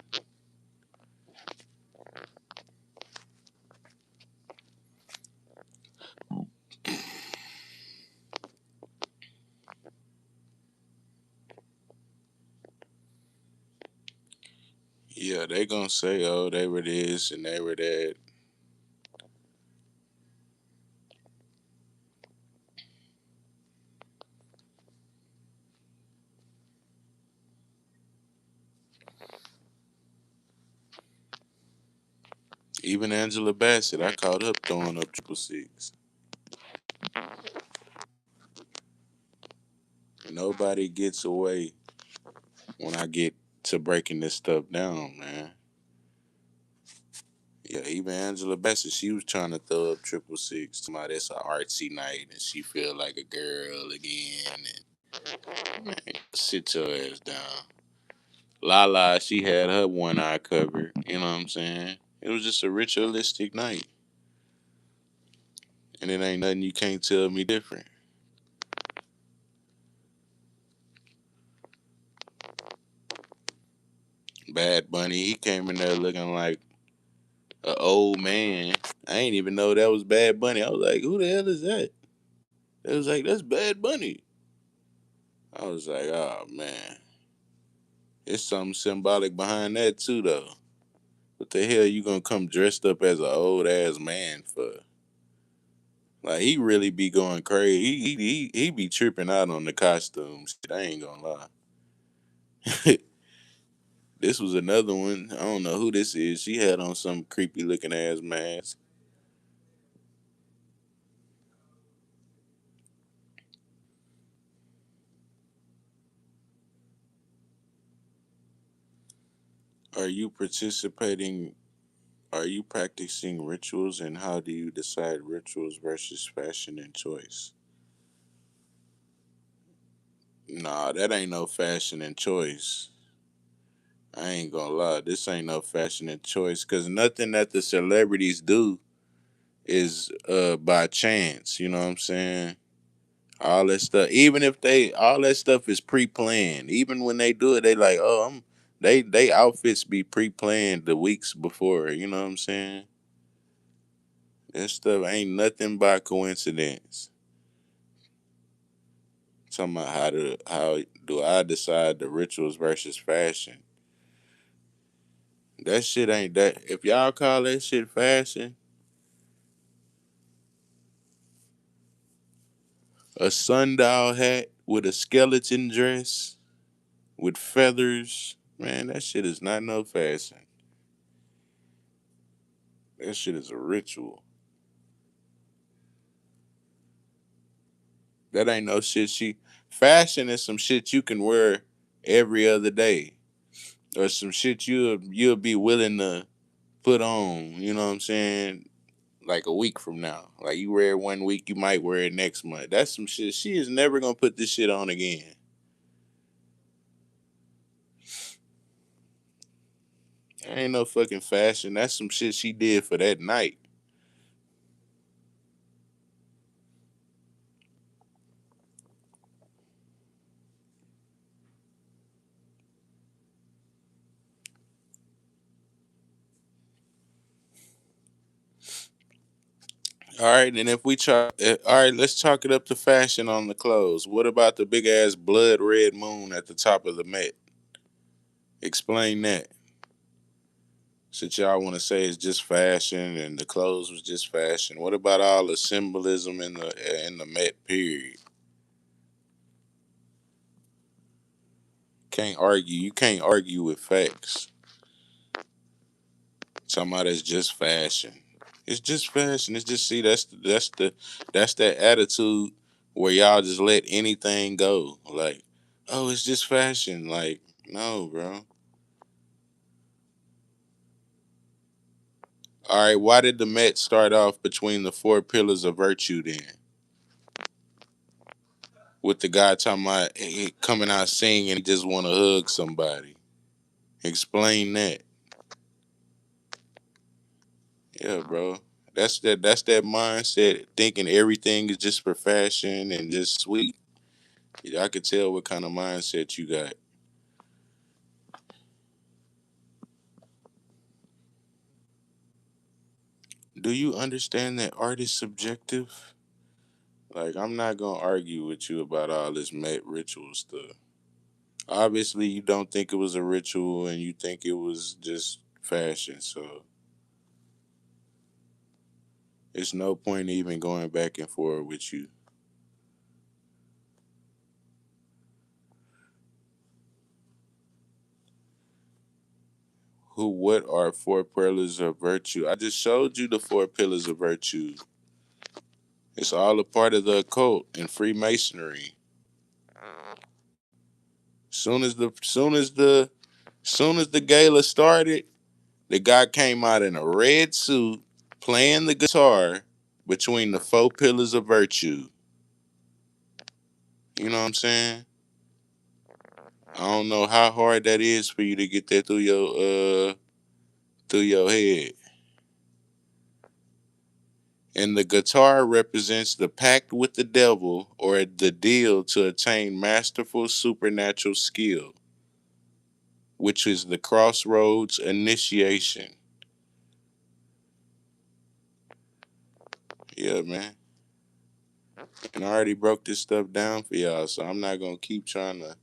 Yeah, they gonna say, oh, they were this and they were that. Even Angela Bassett, I caught up throwing up triple six. Nobody gets away when I get to breaking this stuff down, man. Yeah, even Angela Bassett, she was trying to throw up triple six. Somebody that's an artsy night and she feel like a girl again. And man, sit your ass down. Lala, she had her one eye covered. You know what I'm saying? It was just a ritualistic night. And it ain't nothing you can't tell me different. Bad Bunny, he came in there looking like an old man. I ain't even know that was Bad Bunny. I was like, who the hell is that? It was like, that's Bad Bunny. I was like, oh man. It's something symbolic behind that too though. What the hell you gonna come dressed up as an old ass man for? Like he really be going crazy. He be tripping out on the costumes. I ain't gonna lie. This was another one. I don't know who this is. She had on some creepy looking ass mask. Are you participating? Are you practicing rituals, and how do you decide rituals versus fashion and choice? Nah, that ain't no fashion and choice. I ain't gonna lie, this ain't no fashion and choice because nothing that the celebrities do is by chance. You know what I'm saying? All that stuff, even if all that stuff is pre-planned. Even when they do it, they like, oh, they outfits be pre-planned the weeks before. You know what I'm saying? That stuff ain't nothing by coincidence. Talking about how do I decide the rituals versus fashion? That shit ain't that. If y'all call that shit fashion, a sundial hat with a skeleton dress with feathers, man, that shit is not no fashion. That shit is a ritual. That ain't no shit. Fashion is some shit you can wear every other day, or some shit you'll be willing to put on. You know what I'm saying? Like a week from now. Like you wear it one week, you might wear it next month. That's some shit. She is never gonna put this shit on again. That ain't no fucking fashion. That's some shit she did for that night. All right, and if we all right, let's chalk it up to fashion on the clothes. What about the big ass blood red moon at the top of the Met? Explain that. Since y'all want to say it's just fashion and the clothes was just fashion, what about all the symbolism in the Met period? Can't argue. You can't argue with facts. Talking about it's just fashion. It's just fashion. It's just see that's that attitude where y'all just let anything go. Like, oh, it's just fashion. Like, no, bro. All right, why did the Met start off between the four pillars of virtue then? With the guy talking about coming out singing, he just want to hug somebody. Explain that. Yeah, bro. That's that mindset, thinking everything is just for fashion and just sweet. Yeah, I could tell what kind of mindset you got. Do you understand that art is subjective? Like, I'm not gonna argue with you about all this Met ritual stuff. Obviously, you don't think it was a ritual and you think it was just fashion, so it's no point even going back and forth with you. What are four pillars of virtue? I just showed you the four pillars of virtue. It's all a part of the occult and Freemasonry. Soon as the gala started, the guy came out in a red suit playing the guitar between the four pillars of virtue. You know what I'm saying? I don't know how hard that is for you to get that through your head. And the guitar represents the pact with the devil or the deal to attain masterful supernatural skill, which is the crossroads initiation. Yeah, man. And I already broke this stuff down for y'all, so I'm not gonna keep trying to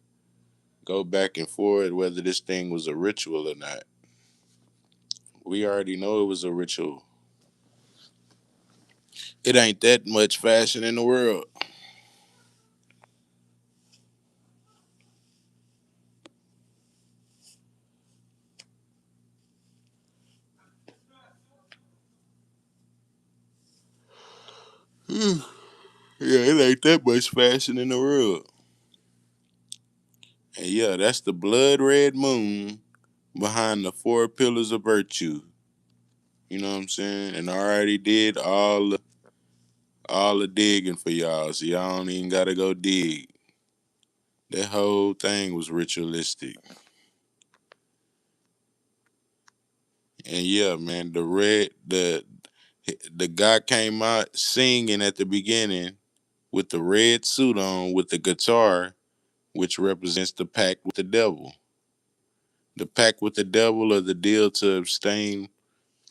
go back and forth whether this thing was a ritual or not. We already know it was a ritual. It ain't that much fashion in the world. Yeah, it ain't that much fashion in the world. And yeah, that's the blood red moon behind the four pillars of virtue. You know what I'm saying? And I already did all the digging for y'all, so y'all don't even gotta go dig. That whole thing was ritualistic. And yeah, man, the guy came out singing at the beginning with the red suit on with the guitar, which represents the pact with the devil. The pact with the devil or the deal to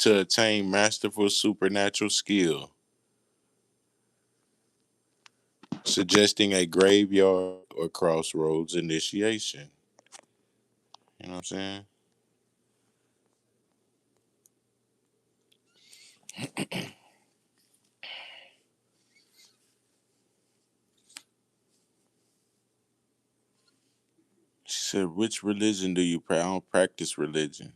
attain masterful supernatural skill, suggesting a graveyard or crossroads initiation. You know what I'm saying? She said, "Which religion do you practice?" I don't practice religion.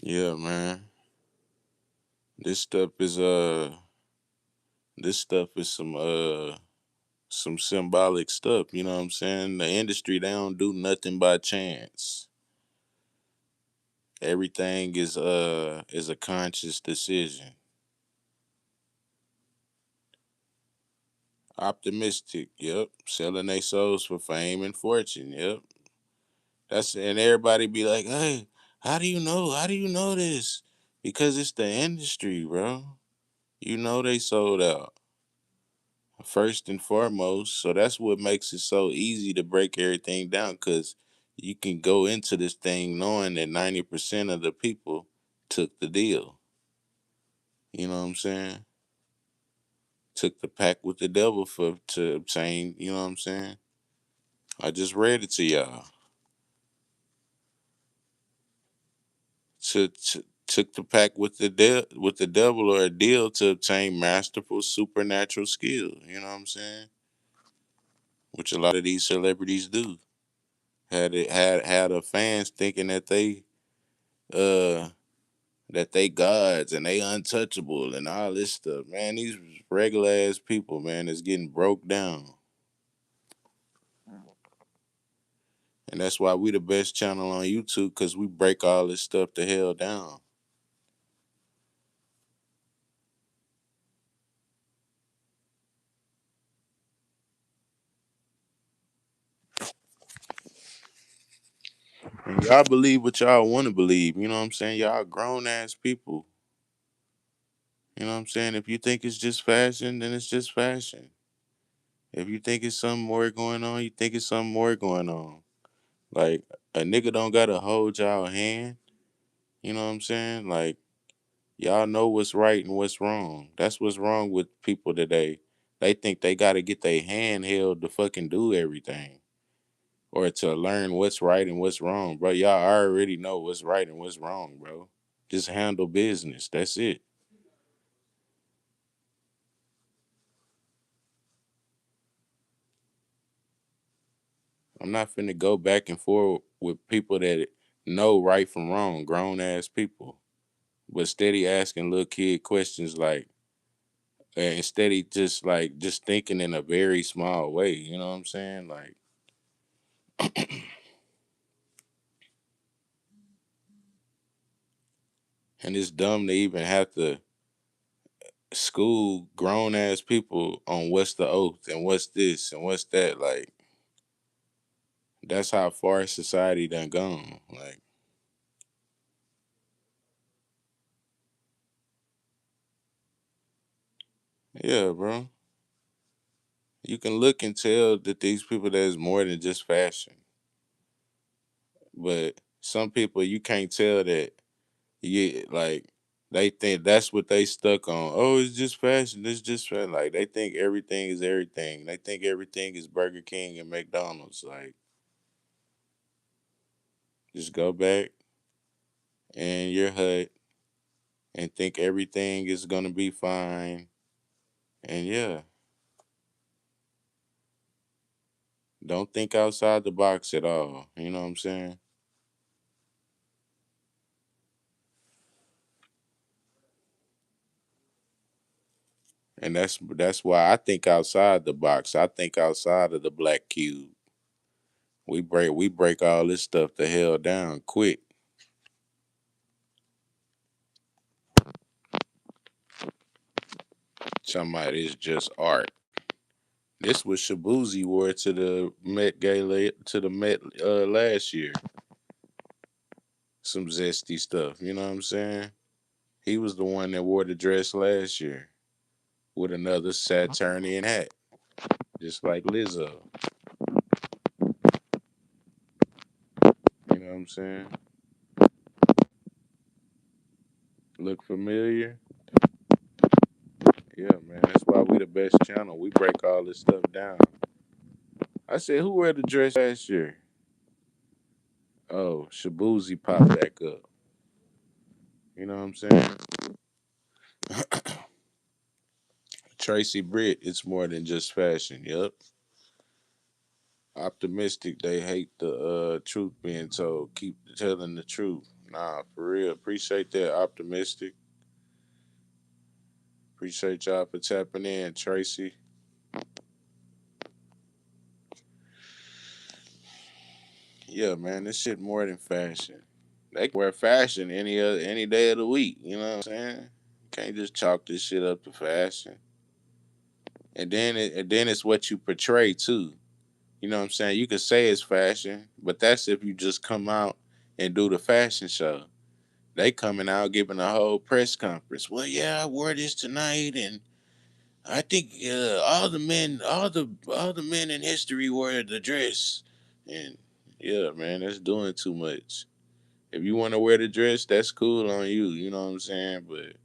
Yeah, man. This stuff is this stuff is some symbolic stuff. You know what I'm saying? The industry, they don't do nothing by chance. Everything is a conscious decision. Optimistic, yep. Selling their souls for fame and fortune, yep. And everybody be like, hey, how do you know? How do you know this? Because it's the industry, bro. You know they sold out. first and foremost. So that's what makes it so easy to break everything down, because you can go into this thing knowing that 90% of the people took the deal. You know what I'm saying? Took the pact with the devil for to obtain, you know what I'm saying? I just read it to y'all. Took the pact with with the devil, or a deal to obtain masterful supernatural skill. You know what I'm saying? Which a lot of these celebrities do. Had the fans thinking uh that they gods and they untouchable and all this stuff. Man, these regular ass people, man, is getting broke down. And that's why we the best channel on YouTube, because we break all this stuff the hell down. And y'all believe what y'all want to believe. You know what I'm saying? Y'all grown ass people. You know what I'm saying? If you think it's just fashion, then it's just fashion. If you think it's something more going on, you think it's something more going on. Like, a nigga don't gotta hold y'all hand. You know what I'm saying? Like, y'all know what's right and what's wrong. That's what's wrong with people today. They think they gotta get their hand held to fucking do everything, or to learn what's right and what's wrong, bro. Y'all already know what's right and what's wrong, bro. Just handle business. That's it. I'm not finna go back and forth with people that know right from wrong, grown ass people, but steady asking little kid questions, like, and steady just like just thinking in a very small way. You know what I'm saying? Like, and it's dumb to even have to school grown ass people on what's the oath and what's this and what's that. Like, that's how far society done gone. Like, yeah, bro. You can look and tell that these people, there's more than just fashion. But some people, you can't tell that. Yeah, like, they think that's what they stuck on. Oh, it's just fashion. It's just fashion. Like, they think everything is everything. They think everything is Burger King and McDonald's. Like, just go back in your hut and think everything is gonna be fine. And yeah, don't think outside the box at all. You know what I'm saying? And that's why I think outside the box. I think outside of the black cube. We break all this stuff the hell down quick. Somebody is just art. This was Shabuzi wore to the Met Gala, to the Met last year. Some zesty stuff. You know what I'm saying? He was the one that wore the dress last year with another Saturnian hat, just like Lizzo. You know what I'm saying? Look familiar? Yeah, man. That's why we the best channel. We break all this stuff down. I said, who wore the dress last year? Oh, Shabuzi popped back up. You know what I'm saying? Tracy Britt, it's more than just fashion. Yup. Optimistic, they hate the truth being told. Keep telling the truth. Nah, for real. Appreciate that, optimistic. Appreciate y'all for tapping in, Tracy. Yeah, man, this shit more than fashion. They can wear fashion any day of the week. You know what I'm saying? Can't just chalk this shit up to fashion. And then it's what you portray too. You know what I'm saying? You could say it's fashion, but that's if you just come out and do the fashion show. They coming out giving a whole press conference. Well, yeah, I wore this tonight, and I think all the men in history wore the dress, and yeah, man, that's doing too much. If you want to wear the dress, that's cool on you. You know what I'm saying? But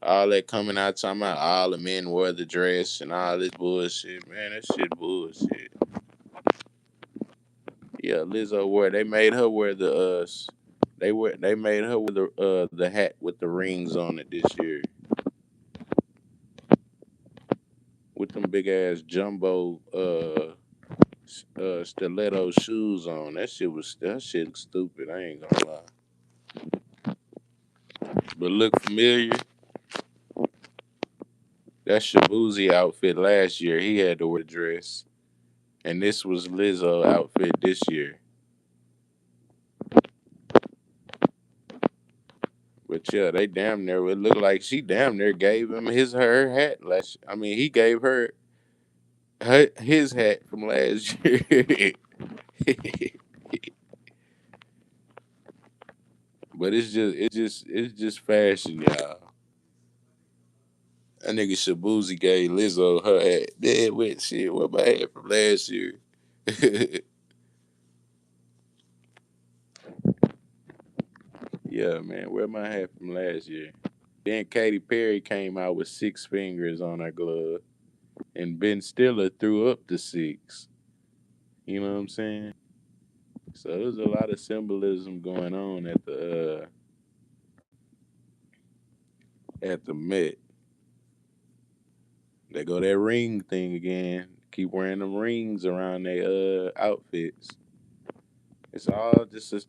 all that coming out talking about all the men wore the dress and all this bullshit, man, that shit bullshit. Yeah, Lizzo wore. They made her wear they made her wear the hat with the rings on it this year with them big ass jumbo stiletto shoes on. That shit look stupid. I ain't gonna lie. But look familiar. That Shabuzi outfit last year, he had to wear the dress, and this was Lizzo outfit this year. But yeah, they damn near. It looked like she damn near gave him her hat last. I mean, he gave his hat from last year. But it's just fashion, y'all. That nigga Shabuzi gave Lizzo her hat. Dead with shit. What my hat from last year? Yeah, man. Where my hat from last year? Then Katy Perry came out with six fingers on her glove, and Ben Stiller threw up the six. You know what I'm saying? So there's a lot of symbolism going on at the Met. They go that ring thing again. Keep wearing them rings around their outfits. It's all just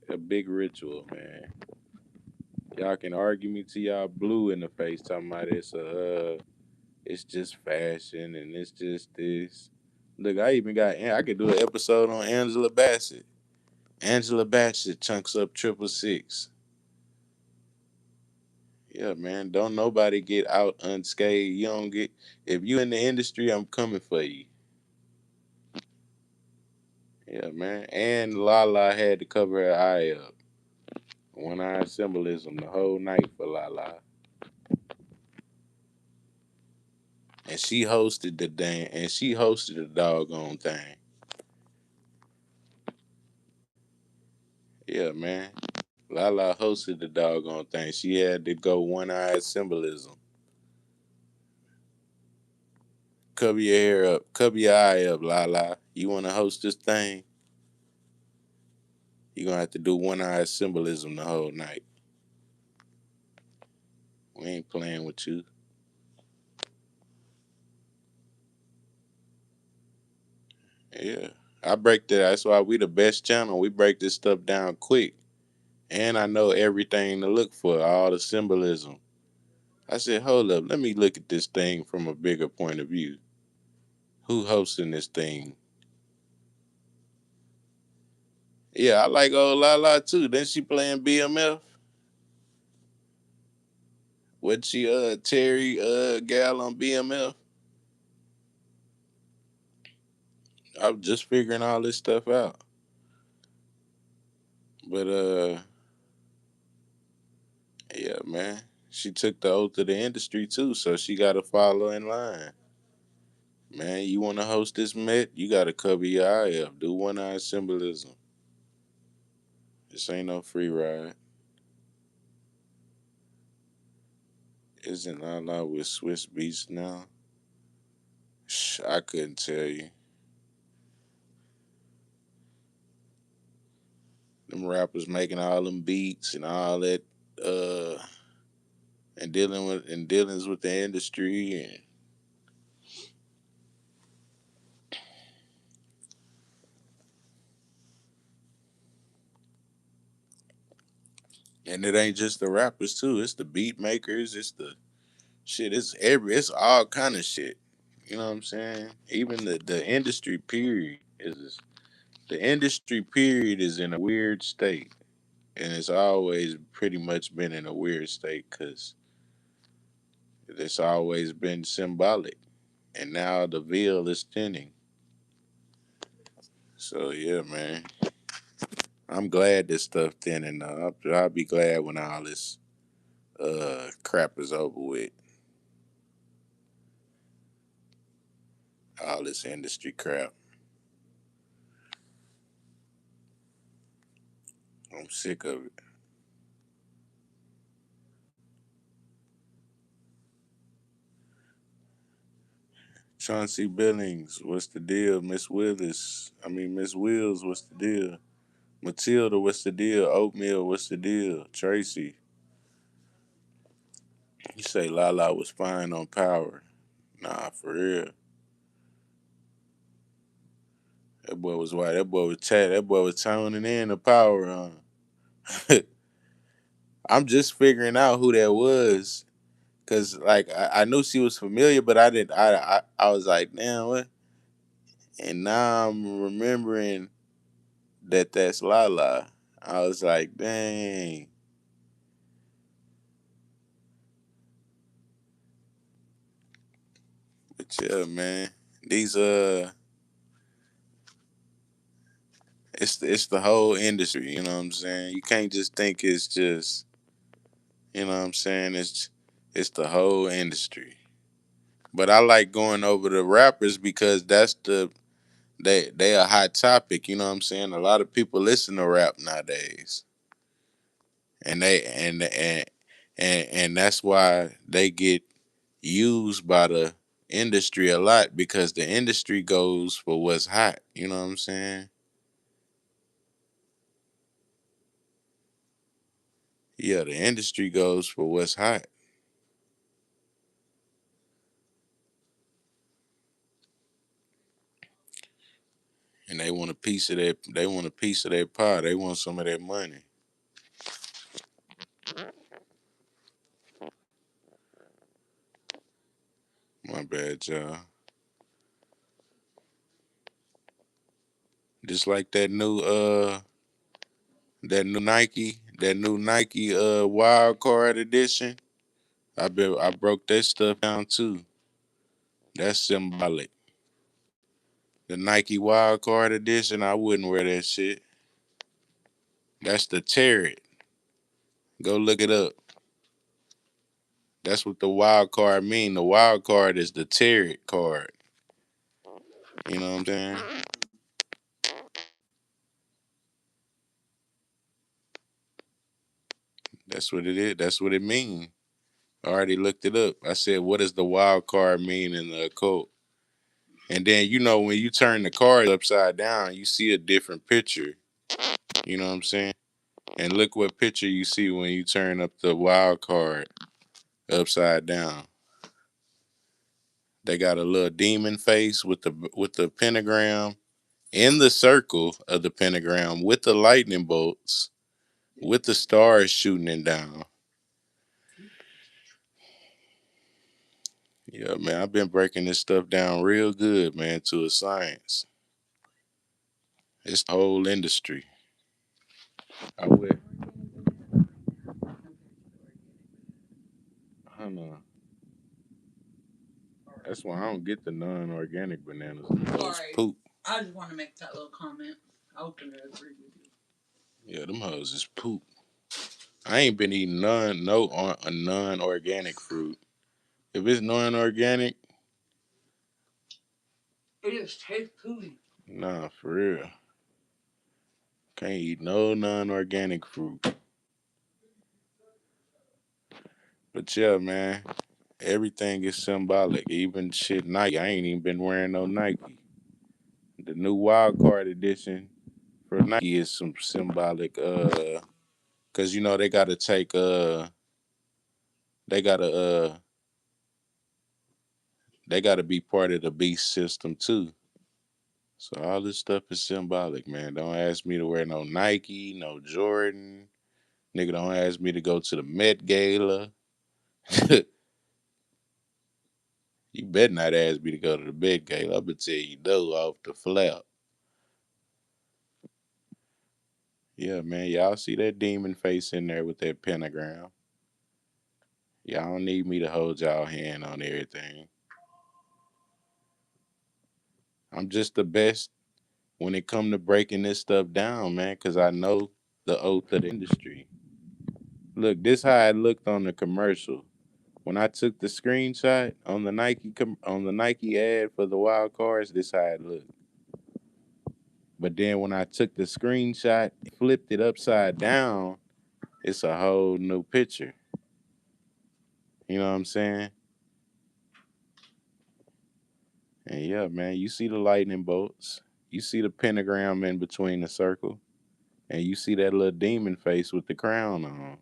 a big ritual, man. Y'all can argue me to y'all blue in the face talking about it's just fashion and it's just this. Look, I could do an episode on Angela Bassett. Angela Bassett chunks up 666. Yeah, man. Don't nobody get out unscathed. You don't get if you in the industry, I'm coming for you. Yeah, man. And Lala had to cover her eye up. One eye symbolism the whole night for Lala. And she hosted the doggone thing. Yeah, man. Lala hosted the doggone thing. She had to go one eye symbolism. Cover your hair up. Cover your eye up, Lala. You wanna host this thing? You're gonna have to do one eye symbolism the whole night. We ain't playing with you. Yeah. I break that. That's why we the best channel. We break this stuff down quick. And I know everything to look for, all the symbolism. I said, hold up, let me look at this thing from a bigger point of view. Who hosting this thing? Yeah, I like old Lala too. Then she playing BMF. What she Terry gal on BMF? I was just figuring all this stuff out. But yeah, man. She took the oath of the industry too, so she gotta follow in line. Man, you wanna host this Met, you gotta cover your eye up. Do one eye symbolism. This ain't no free ride. Isn't Lala with Swiss Beats now? I couldn't tell you. Them rappers making all them beats and all that, uh, and dealings with the industry, and it ain't just the rappers too. It's the beat makers. It's the shit. It's all kind of shit. You know what I'm saying? Even the industry period is in a weird state, and it's always pretty much been in a weird state because it's always been symbolic, and now the veil is thinning. So yeah, man, I'm glad this stuff thinning. I'll be glad when all this crap is over with. all this industry crap. I'm sick of it. Chauncey Billings, what's the deal? Miss Wills, what's the deal? Matilda, what's the deal? Oatmeal, what's the deal? Tracy, you say Lala was fine on Power. Nah, for real. That boy was white. That boy was chat. That boy was toning in the Power on. I'm just figuring out who that was. Cause like I knew she was familiar, but I didn't. I was like, damn, what? And now I'm remembering that that's Lala. I was like, dang. But yeah, man, these it's the whole industry. You know what I'm saying? You can't just think it's just, you know what I'm saying? It's the whole industry. But I like going over the rappers because they a hot topic. You know what I'm saying? A lot of people listen to rap nowadays, and and that's why they get used by the industry a lot because the industry goes for what's hot. You know what I'm saying? Yeah, the industry goes for what's hot, and they want a piece of that. They want a piece of that pie. They want some of that money. My bad, y'all. Just like that new Nike wild card edition. I broke that stuff down too. That's symbolic. The Nike wild card edition, I wouldn't wear that shit. That's the tear it. Go look it up. That's what the wild card mean. The wild card is the tear it card. You know what I'm saying? That's what it is. That's what it mean. I already looked it up. I said, what does the wild card mean in the occult? And then when you turn the cards upside down, you see a different picture. You know what I'm saying? And look what picture you see when you turn up the wild card upside down. They got a little demon face with the pentagram in the circle of the pentagram with the lightning bolts with the stars shooting it down. Yeah, man, I've been breaking this stuff down real good, man, to a science. It's the whole industry. I would, I don't know. That's why I don't get the non-organic bananas. Those poop. I just want to make that little comment. I hope I agree with you. Yeah, them hoes is poop. I ain't been eating none, no a non-organic fruit. If it's non-organic, It just tastes pooey. nah, for real. Can't eat no non-organic fruit. But yeah, man, everything is symbolic. Even shit Nike. I ain't even been wearing no Nike. The new wild card edition for Nike is some symbolic cause they gotta take they gotta they gotta be part of the beast system too. So all this stuff is symbolic, man. Don't ask me to wear no Nike, no Jordan. Nigga, don't ask me to go to the Met Gala. You better not ask me to go to the Met Gala. I'm gonna tell you no off the flap. Yeah, man, y'all see that demon face in there with that pentagram. Y'all don't need me to hold y'all hand on everything. I'm just the best when it come to breaking this stuff down, man, because I know the oath of the industry. Look, this how it looked on the commercial When I took the screenshot on the on the Nike ad for the wild cards, this how it looked. But then when I took the screenshot, flipped it upside down, it's a whole new picture. You know what I'm saying? And yeah, man, you see the lightning bolts, you see the pentagram in between the circle, and you see that little demon face with the crown on,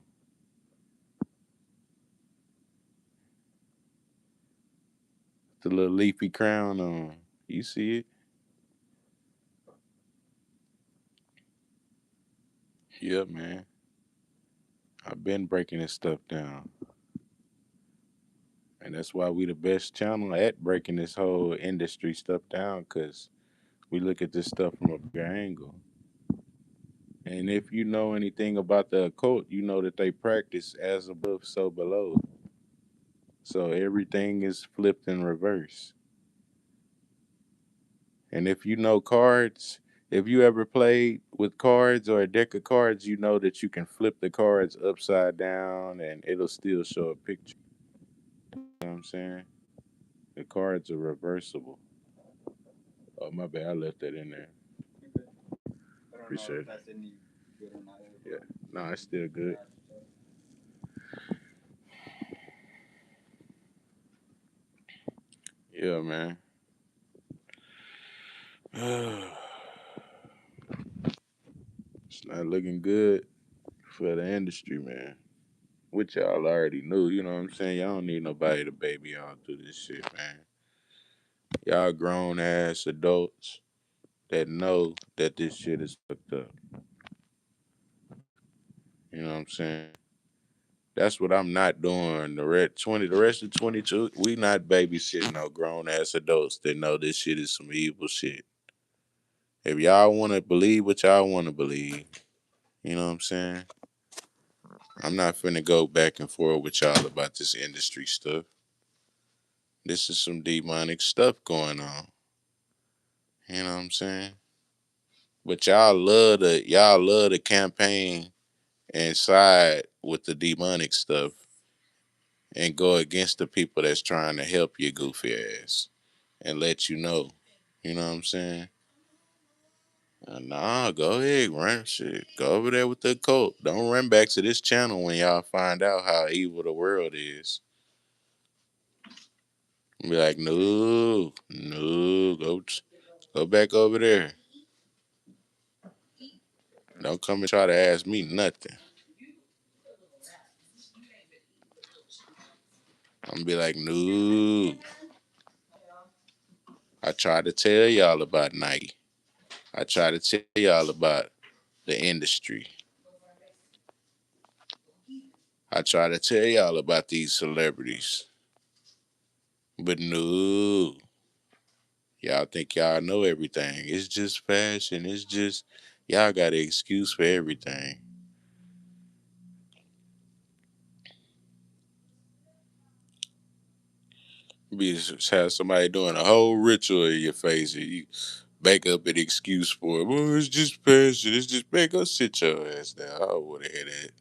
the little leafy crown on. You see it? Yeah, man. I've been breaking this stuff down. And that's why we the best channel at breaking this whole industry stuff down, because we look at this stuff from a bigger angle. And if you know anything about the occult, you know that they practice as above, so below. So everything is flipped in reverse. And if you know cards, if you ever played with cards or a deck of cards, you know that you can flip the cards upside down and it'll still show a picture. You know what I'm saying? The cards are reversible. Oh, my bad. I left that in there. Appreciate it. Yeah. No, it's still good. Yeah, man. It's not looking good for the industry, man. Which y'all already knew, you know what I'm saying? Y'all don't need nobody to baby y'all through this shit, man. Y'all grown ass adults that know that this shit is fucked up. You know what I'm saying? That's what I'm not doing. The rest of 22, we not babysitting no grown ass adults that know this shit is some evil shit. If y'all want to believe what y'all want to believe, you know what I'm saying? I'm not finna go back and forth with y'all about this industry stuff. This is some demonic stuff going on. You know what I'm saying? But y'all love the campaign and side with the demonic stuff and go against the people that's trying to help your goofy ass and let you know. You know what I'm saying? Nah, go ahead, run shit. Go over there with the cult. Don't run back to this channel when y'all find out how evil the world is. Be like, no, no, go back over there. Don't come and try to ask me nothing. I'm gonna be like, no. I try to tell y'all about Nike. I try to tell y'all about the industry. I try to tell y'all about these celebrities. But no. Y'all think y'all know everything. It's just fashion. It's just y'all got an excuse for everything. Be just have somebody doing a whole ritual in your face and you make up an excuse for it. Well, it's just fashion. It's just man, go sit your ass down. I don't want to hear that.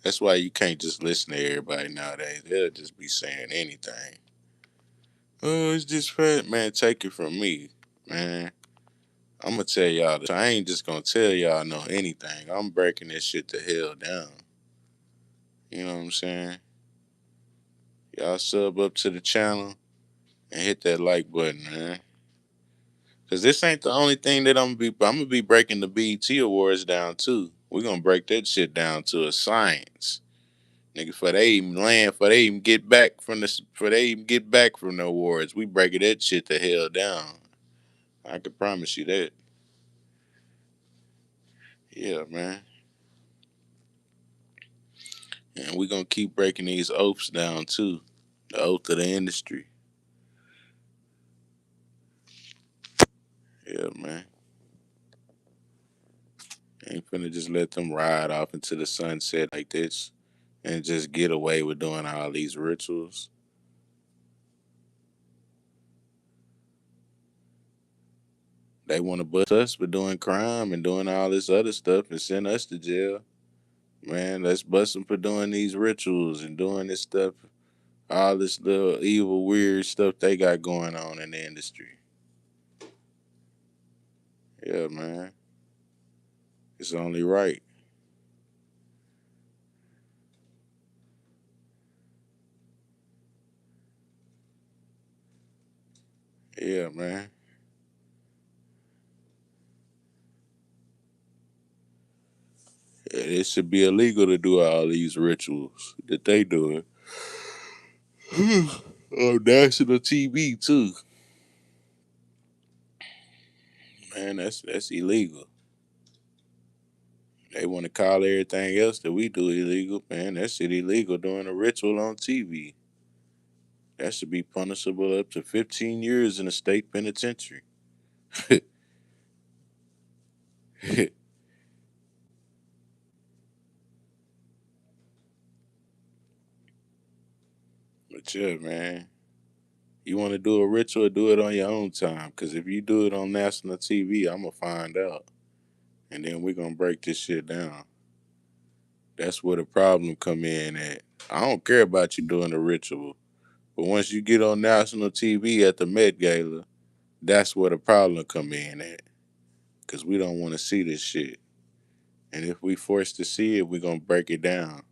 That's why you can't just listen to everybody nowadays. They'll just be saying anything. Oh, it's just fat. Man, take it from me, man. I'm gonna tell y'all this. I ain't just gonna tell y'all no anything. I'm breaking this shit to hell down. You know what I'm saying? Y'all sub up to the channel and hit that like button, man. Cause this ain't the only thing that I'm gonna be breaking the BET Awards down too. We're gonna break that shit down to a science. Nigga, for they even get back from the awards, we breaking that shit the hell down. I can promise you that. Yeah, man. And we gonna keep breaking these oaths down too. The oath of the industry. Yeah, man. Ain't finna just let them ride off into the sunset like this and just get away with doing all these rituals. They wanna bust us for doing crime and doing all this other stuff and send us to jail. Man, let's bust them for doing these rituals and doing this stuff, all this little evil, weird stuff they got going on in the industry. Yeah, man. It's only right. Yeah, man. It should be illegal to do all these rituals that they doing on national TV too. Man, that's illegal. They want to call everything else that we do illegal. Man, that shit illegal doing a ritual on TV. That should be punishable up to 15 years in a state penitentiary. But yeah, man, you want to do a ritual, do it on your own time. Because if you do it on national TV, I'm going to find out. And then we're going to break this shit down. That's where the problem come in at. I don't care about you doing a ritual. But once you get on national TV at the Met Gala, that's where the problem come in at. Because we don't want to see this shit. And if we forced to see it, we're going to break it down.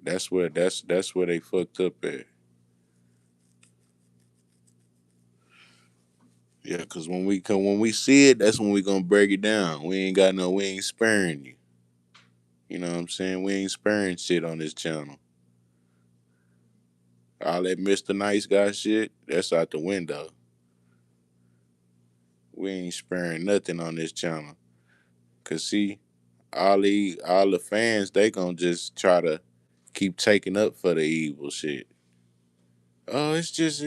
That's where they fucked up at. Yeah, cause when we see it, that's when we gonna break it down. We ain't sparing you. You know what I'm saying? We ain't sparing shit on this channel. All that Mr. Nice Guy shit, that's out the window. We ain't sparing nothing on this channel. Cause see, all the fans, they gonna just try to keep taking up for the evil shit. Oh, it's just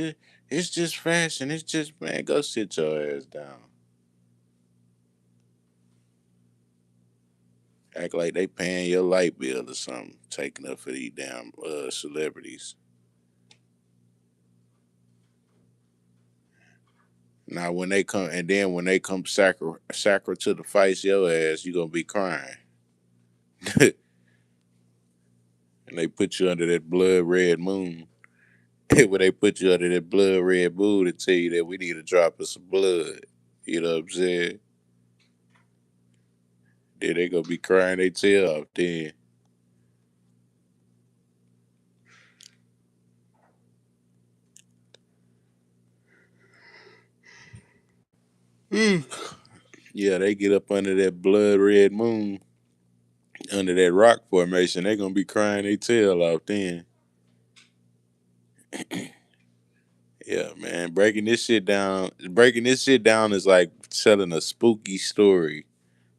fashion. It's just man, go sit your ass down. Act like they paying your light bill or something, taking up for these damn celebrities. Now when they come and then when they come sacra to the fight your ass, you gonna be crying. And they put you under that blood red moon. When they put you under that blood red moon and tell you that we need a drop of some blood. You know what I'm saying? Then they gonna be crying they tail off then. Yeah, they get up under that blood red moon, under that rock formation, they gonna be crying they tail off then. Yeah, man. Breaking this shit down is like telling a spooky story.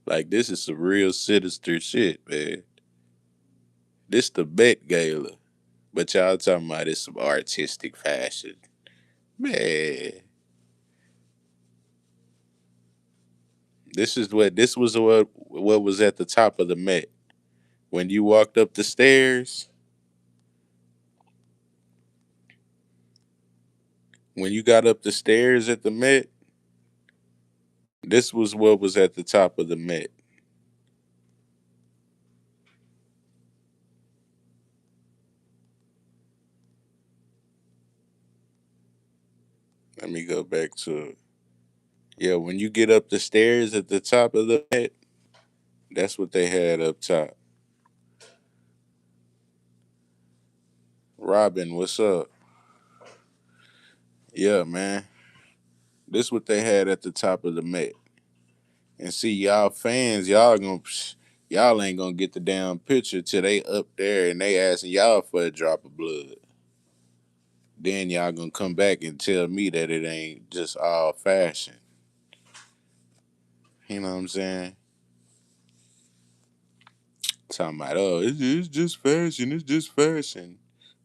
Like this is some real sinister shit, man. This the Met Gala. But y'all talking about it's some artistic fashion. Man. This was what was at the top of the Met. When you walked up the stairs, when you got up the stairs at the Met, this was what was at the top of the Met. Let me go back to it. Yeah, when you get up the stairs at the top of the Met, that's what they had up top. Robin, what's up? Yeah, man. This what they had at the top of the Met. And see, y'all fans, y'all ain't gonna get the damn picture till they up there and they asking y'all for a drop of blood. Then y'all gonna come back and tell me that it ain't just all fashion. You know what I'm saying? Talking about, oh, it's just fashion. It's just fashion.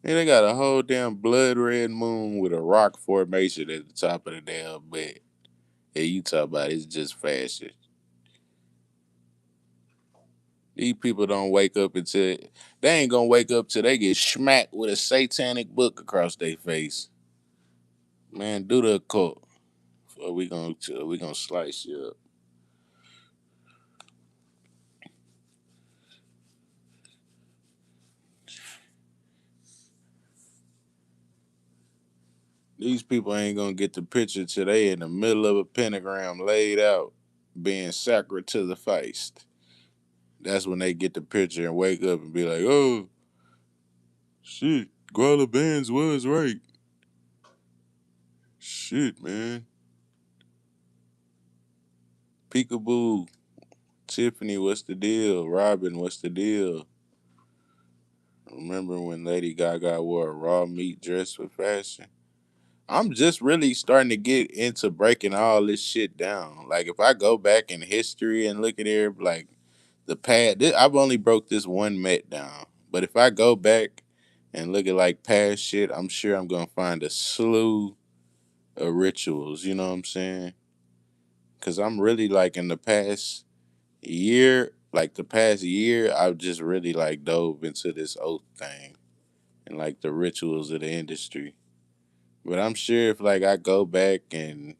And they got a whole damn blood red moon with a rock formation at the top of the damn bed. And you talk about it's just fashion. These people don't wake up until they ain't gonna wake up till they get smacked with a satanic book across their face. Man, do the occult. Or we gonna slice you up. These people ain't gonna get the picture till they in the middle of a pentagram laid out, being sacred to the feist. That's when they get the picture and wake up and be like, oh, shit, Guala Bands was right. Shit, man. Peekaboo, Tiffany, what's the deal? Robin, what's the deal? Remember when Lady Gaga wore a raw meat dress for fashion? I'm just really starting to get into breaking all this shit down. Like if I go back in history and look at it, like the past, I've only broke this one Met down. But if I go back and look at like past shit, I'm sure I'm gonna find a slew of rituals. You know what I'm saying? Because I'm really like in the past year, like the past year, I've just really like dove into this oath thing and like the rituals of the industry. But I'm sure if like I go back and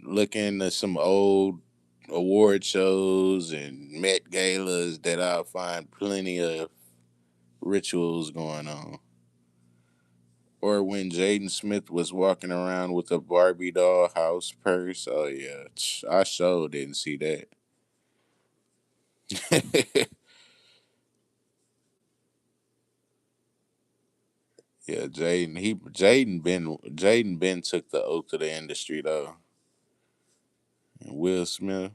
look into some old award shows and Met Galas that I'll find plenty of rituals going on. Or when Jaden Smith was walking around with a Barbie doll house purse. Oh yeah, I sure didn't see that. Yeah, Jaden Ben took the oath to the industry though. And Will Smith,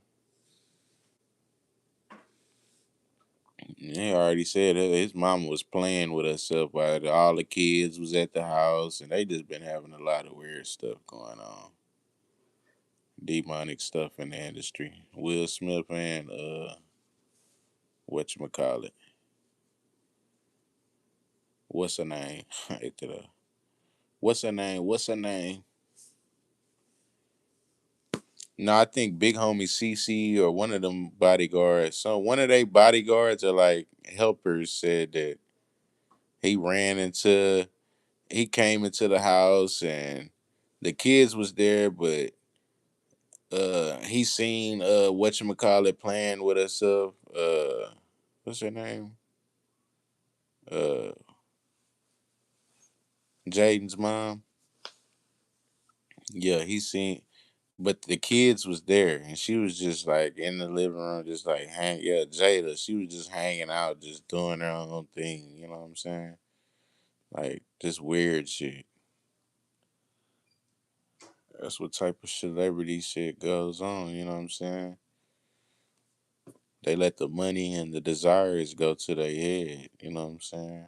he already said that his mama was playing with herself while all the kids was at the house, and they just been having a lot of weird stuff going on, demonic stuff in the industry. Will Smith and what you call it? What's her name? What's her name? What's her name? No, I think Big Homie CC or one of them bodyguards. So one of they bodyguards or like helpers said that he ran into he came into the house and the kids was there, but he seen whatchamacallit playing with herself. What's her name? Uh Jaden's mom. Yeah, he seen but the kids was there and she was just like in the living room just like Jada, she was just hanging out, just doing her own thing, you know what I'm saying? Like just weird shit. That's what type of celebrity shit goes on, you know what I'm saying? They let the money and the desires go to their head, you know what I'm saying?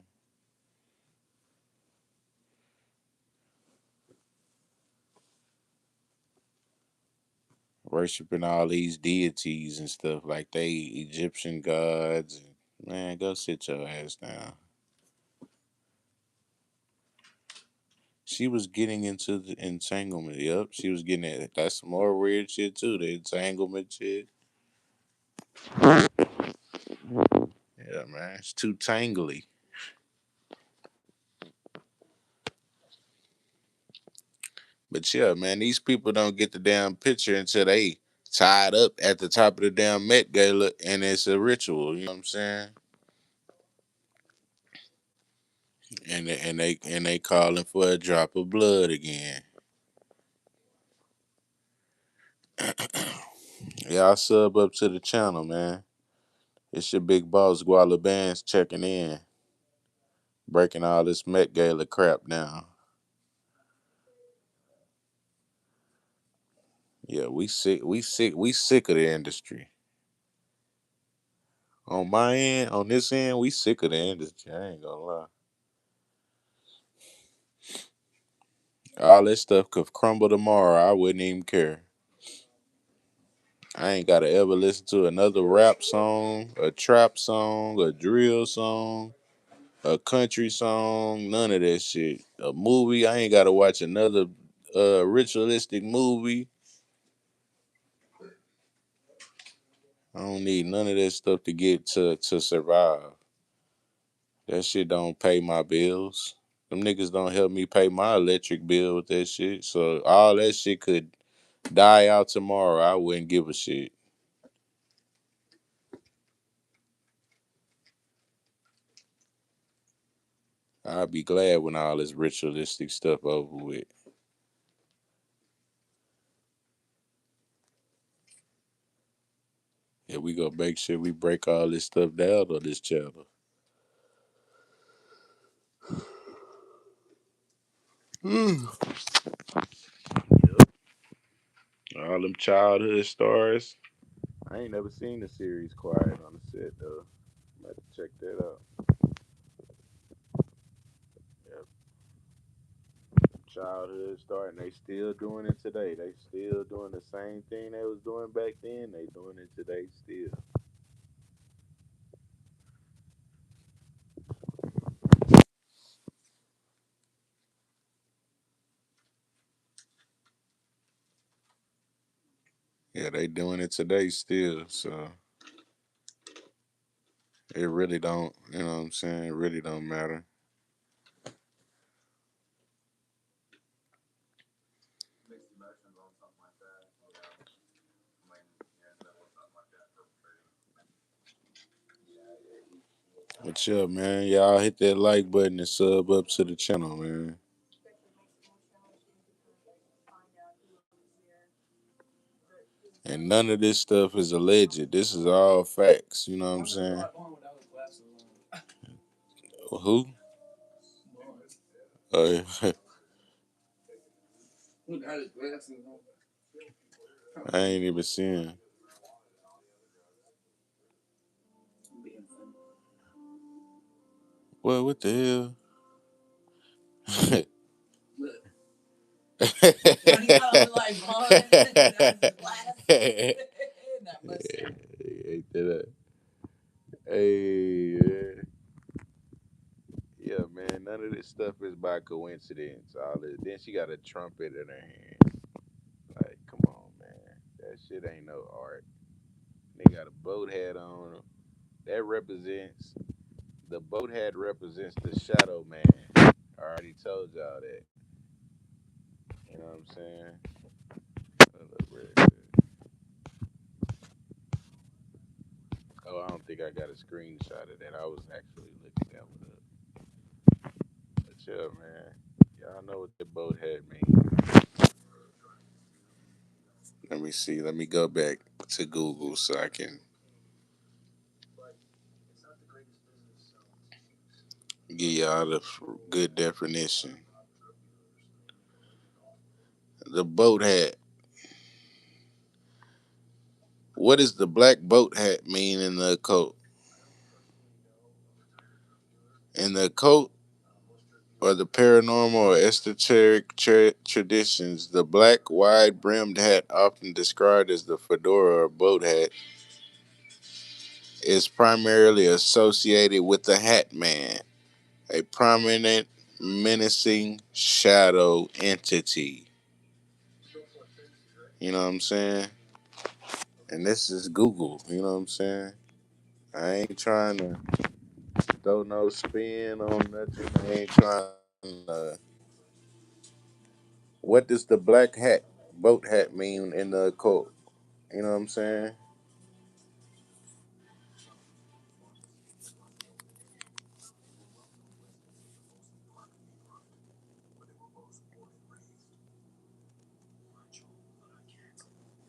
Worshiping all these deities and stuff like they Egyptian gods. Man, go sit your ass down. She was getting into the entanglement. Yep, she was getting it. That's some more weird shit too. The entanglement shit. Yeah, man, it's too tangly. But yeah, man, these people don't get the damn picture until they tied up at the top of the damn Met Gala, and it's a ritual. You know what I'm saying? And they calling for a drop of blood again. Y'all sub up to the channel, man. It's your big boss Guala Bands checking in, breaking all this Met Gala crap down. Yeah, we sick. We sick. We sick of the industry. On my end, on this end, we sick of the industry. I ain't gonna lie. All this stuff could crumble tomorrow. I wouldn't even care. I ain't gotta ever listen to another rap song, a trap song, a drill song, a country song, none of that shit. A movie, I ain't gotta watch another ritualistic movie. I don't need none of that stuff to get to survive. That shit don't pay my bills. Them niggas don't help me pay my electric bill with that shit. So all that shit could die out tomorrow. I wouldn't give a shit. I'll be glad when all this ritualistic stuff over with. Yeah, we gonna make sure we break all this stuff down on this channel. All them childhood stars. I ain't never seen the series Quiet on the Set though. Might have to check that out. Yeah, childhood star, and they still doing it today. They still doing the same thing they was doing back then. They doing it today still. Yeah, they doing it today still. So it really don't. You know what I'm saying? It really don't matter. What's up, man? Y'all hit that like button and sub up to the channel, man. And none of this stuff is alleged. This is all facts. You know what I'm saying? Who? Uh, I ain't even seen. Well, what the hell? Ain't that hey, yeah, man. None of this stuff is by coincidence. All this. Then she got a trumpet in her hand. Like, come on, man. That shit ain't no art. They got a boat hat on. That represents the boat hat represents the shadow man. I already told y'all that. You know what I'm saying? Hold up, real quick. Oh, I don't think I got a screenshot of that. I was actually looking that one up. But yeah, man. Y'all know what the boat hat means. Let me see. Let me go back to Google so I can give y'all the good definition. The boat hat. What does the black boat hat mean in the occult? In the occult or the paranormal or esoteric traditions, the black wide brimmed hat, often described as the fedora or boat hat, is primarily associated with the Hat Man, a prominent, menacing shadow entity. You know what I'm saying? And this is Google. You know what I'm saying? I ain't trying to throw no spin on nothing. I ain't trying to. What does the black hat, boat hat, mean in the occult? You know what I'm saying?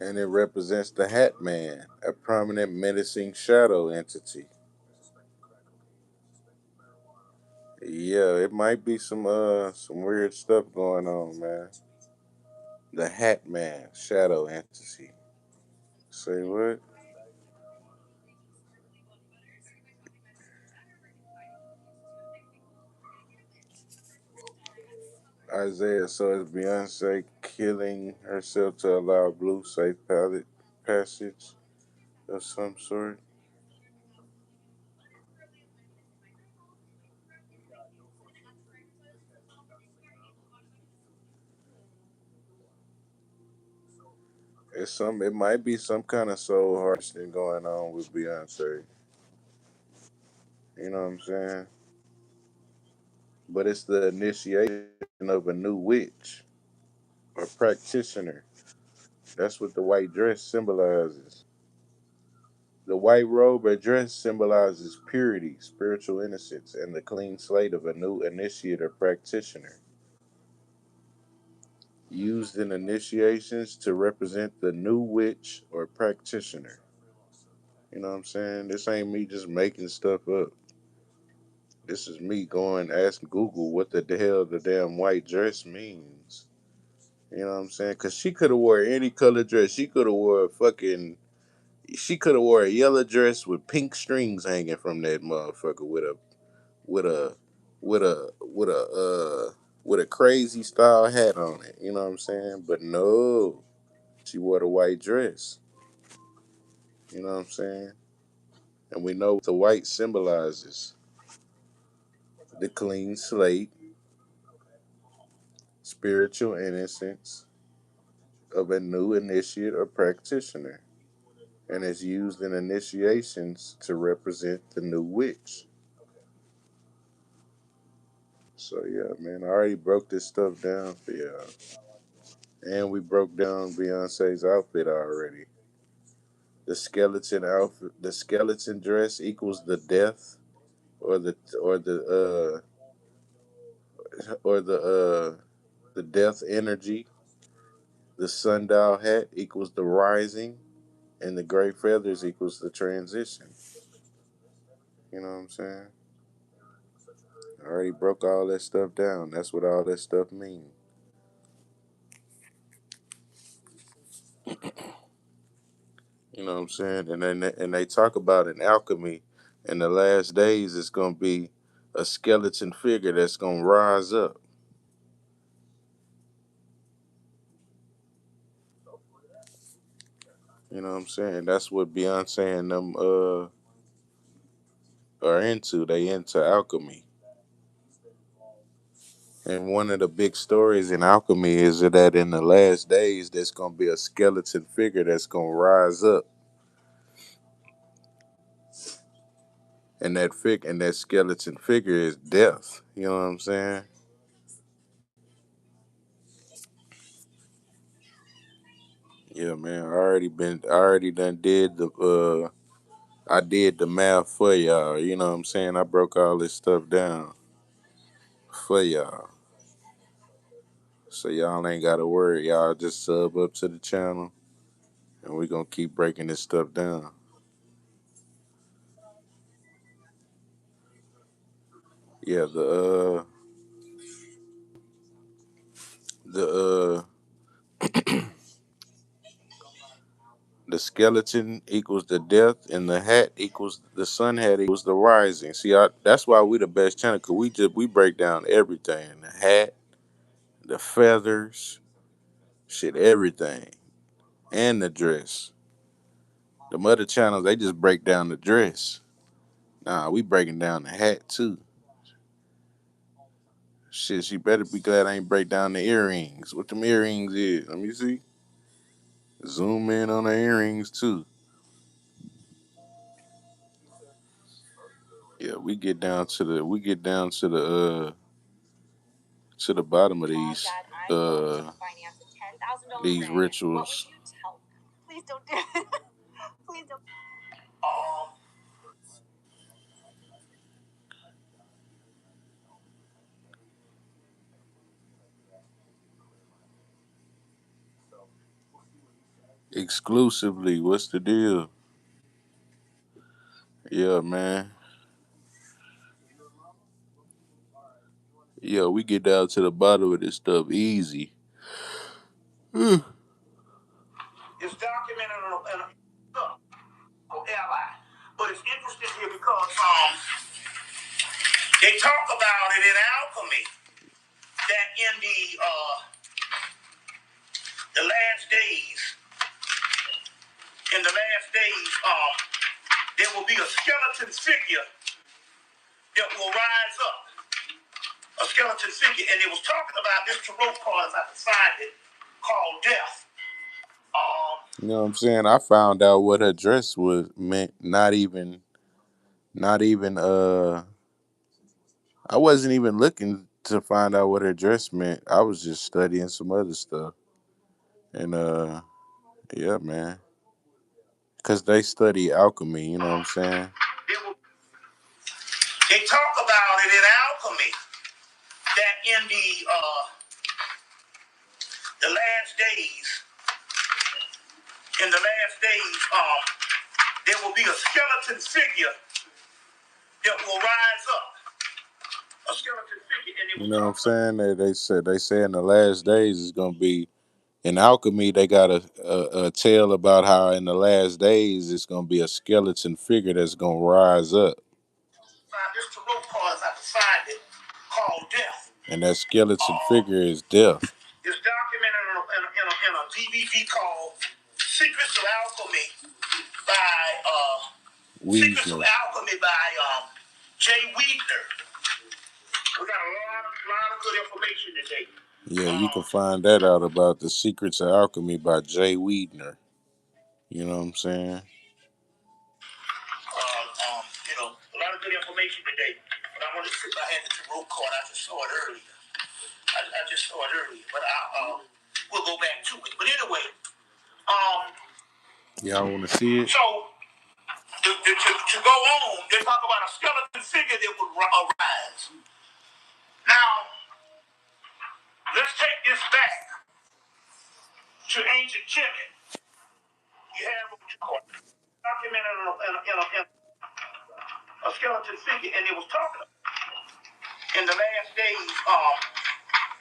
And it represents the Hat Man, a prominent menacing shadow entity. Yeah, it might be some weird stuff going on, man. The Hat Man, shadow entity. Say what? Isaiah, so is Beyonce killing herself to allow blue safe passage of some sort? It might be some kind of soul harvesting going on with Beyonce. You know what I'm saying? But it's the initiation of a new witch or practitioner. That's what the white dress symbolizes. The white robe or dress symbolizes purity, spiritual innocence, and the clean slate of a new initiate or practitioner. Used in initiations to represent the new witch or practitioner. You know what I'm saying? This ain't me just making stuff up. This is me going ask Google what the hell the damn white dress means. You know what I'm saying? Cause she could have wore any color dress. She could have wore a fucking. She could have wore a yellow dress with pink strings hanging from that motherfucker with a with a crazy style hat on it. You know what I'm saying? But no, she wore the white dress. You know what I'm saying? And we know what the white symbolizes: the clean slate, spiritual innocence of a new initiate or practitioner, and is used in initiations to represent the new witch. So yeah, man, I already broke this stuff down for y'all, and we broke down Beyonce's outfit already. The skeleton dress equals the death, or the or the or the death energy. The sundial hat equals the rising, and the gray feathers equals the transition. You know what I'm saying? I already broke all that stuff down. That's what all that stuff means. You know what I'm saying? And they talk about in alchemy, in the last days, it's gonna be a skeleton figure that's gonna rise up. You know what I'm saying? That's what Beyonce and them are into. They into alchemy. And one of the big stories in alchemy is that in the last days, there's gonna be a skeleton figure that's gonna rise up, and that skeleton figure is death. You know what I'm saying? Yeah, man. I already done did I did the math for y'all. You know what I'm saying? I broke all this stuff down for y'all. So y'all ain't gotta worry. Y'all just sub up to the channel, and we gonna keep breaking this stuff down. Yeah, the the skeleton equals the death, and the hat equals the sun hat equals the rising. See, that's why we the best channel, cause we break down everything: the hat, the feathers, shit, everything, and the dress. The other channels they just break down the dress. Nah, we breaking down the hat too. Shit, she better be glad I ain't break down the earrings. What them earrings is? Let me see. Zoom in on the earrings too. Yeah, we get down to the bottom of these rituals. Please don't do it. Please don't. Exclusively, what's the deal? Yeah, man. Yeah, we get down to the bottom of this stuff easy. It's documented in a book called Ally. But it's interesting here because they talk about it in alchemy that the last days, in the last days, there will be a skeleton figure that will rise up. A skeleton figure. And it was talking about this tarot card, if I can find it, called Death. You know what I'm saying? I found out what her dress was meant. Not even. I wasn't even looking to find out what her dress meant. I was just studying some other stuff. And yeah, man. Because they study alchemy, you know what I'm saying? They talk about it in alchemy that the last days, there will be a skeleton figure that will rise up. A skeleton figure, and it will, You know what I'm saying? They say in the last days it's gonna be in alchemy. They got a tale about how in the last days it's gonna be a skeleton figure that's gonna rise up. This tarot card, if I can find it, called Death. And that skeleton figure is death. It's documented in a DVD called Secrets of Alchemy by Secrets of Alchemy by Jay Weidner. We got a lot of good information today. Yeah, you can find that out about the Secrets of Alchemy by Jay Weidner. You know what I'm saying? A lot of good information today. But I want to see if I had the tarot card. I just saw it earlier. But we'll go back to it. But anyway, Y'all want to see it? so to go on, they talk about a skeleton figure that would arise. Now, let's take this back to ancient Kemet. You have documented in a skeleton figure, and it was talking about in the last days,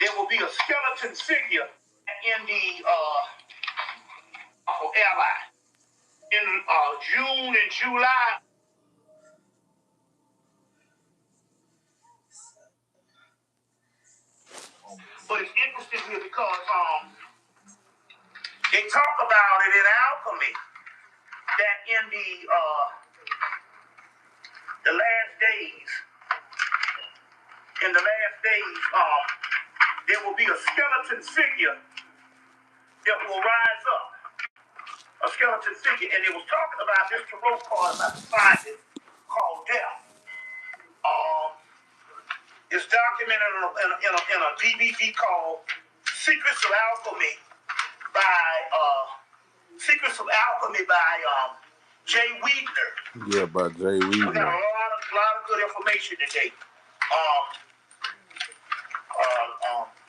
there will be a skeleton figure in the ally in June and July. But it's interesting here because they talk about it in alchemy that in the last days, there will be a skeleton figure that will rise up. A skeleton figure, and it was talking about this tarot card, if I can find it, called Death. It's documented in a DVD called Secrets of Alchemy by Jay Weidner. Yeah, by Jay Weidner. We got a lot of good information today.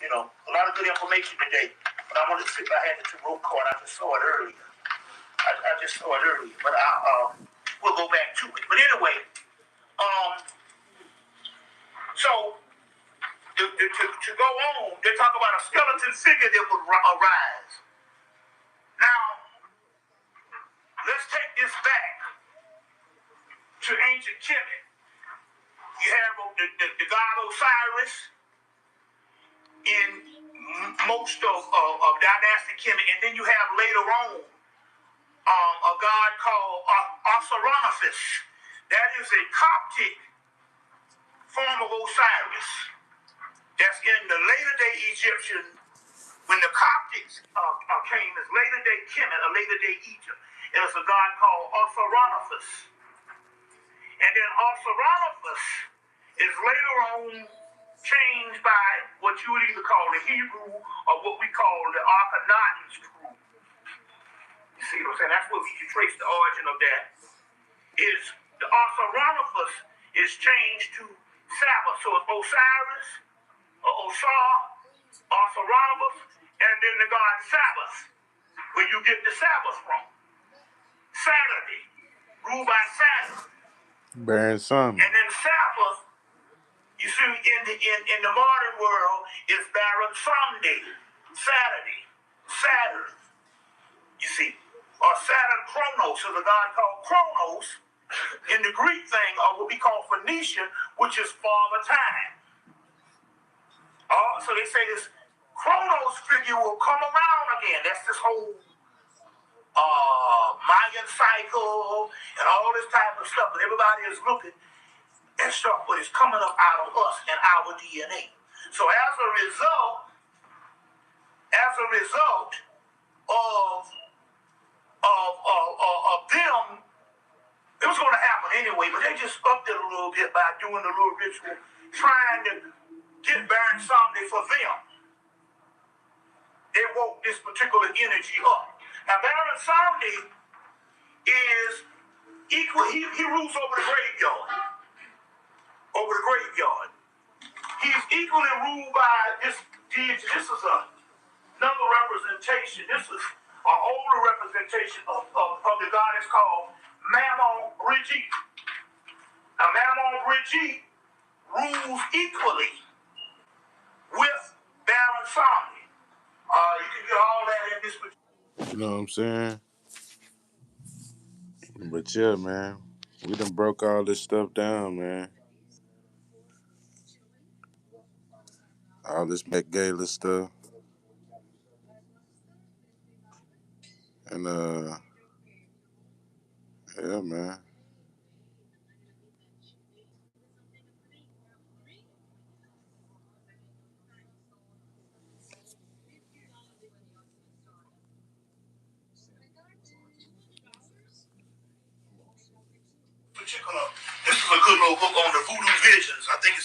A lot of good information today. But I wanted to see if I had the tarot card. I just saw it earlier. But we'll go back to it. But anyway, so to go on, they talk about a skeleton figure that would arise. Now, let's take this back to ancient Kemet. You have the god Osiris in most of dynastic Kemet, and then you have later on a god called Osiris. That is a Coptic form of Osiris. That's in the later day Egyptian. When the Coptics came as later day Kemet, or later day Egypt, it was a god called Osiris. And then Osiris is later on changed by what you would either call the Hebrew or what we call the Akhenaten's crew. You see what I'm saying? That's where we can trace the origin of that. Is the Osiris is changed to Sabbath. So it's Osiris, or Osar, Osiris, and then the god Sabbath, where you get the Sabbath from. Saturday, ruled by Saturn. Baron Sun. And then Sabbath, you see, in the modern world, is Baron Sunday, Saturday, Saturn. You see, or Saturn Chronos is a god called Chronos. In the Greek thing, or what we call Phoenician, which is Father Time. So they say this Chronos figure will come around again. That's this whole Mayan cycle and all this type of stuff. But everybody is looking at stuff, but it's coming up out of us and our DNA. So as a result of them, it was going to happen anyway, but they just upped it a little bit by doing a little ritual, trying to get Baron Samedi for them. They woke this particular energy up. Now, Baron Samedi is equal. He rules over the graveyard. Over the graveyard. He's equally ruled by this deity. This is another representation. This is an older representation of the goddess called Mammon Brigitte. Now, Mammon Brigitte rules equally with Baron Samedi. You can get all that in this. You know what I'm saying? But yeah, man, we done broke all this stuff down, man. All this Met Gala stuff, and yeah, man. Particular. This is a good little book on the voodoo visions. I think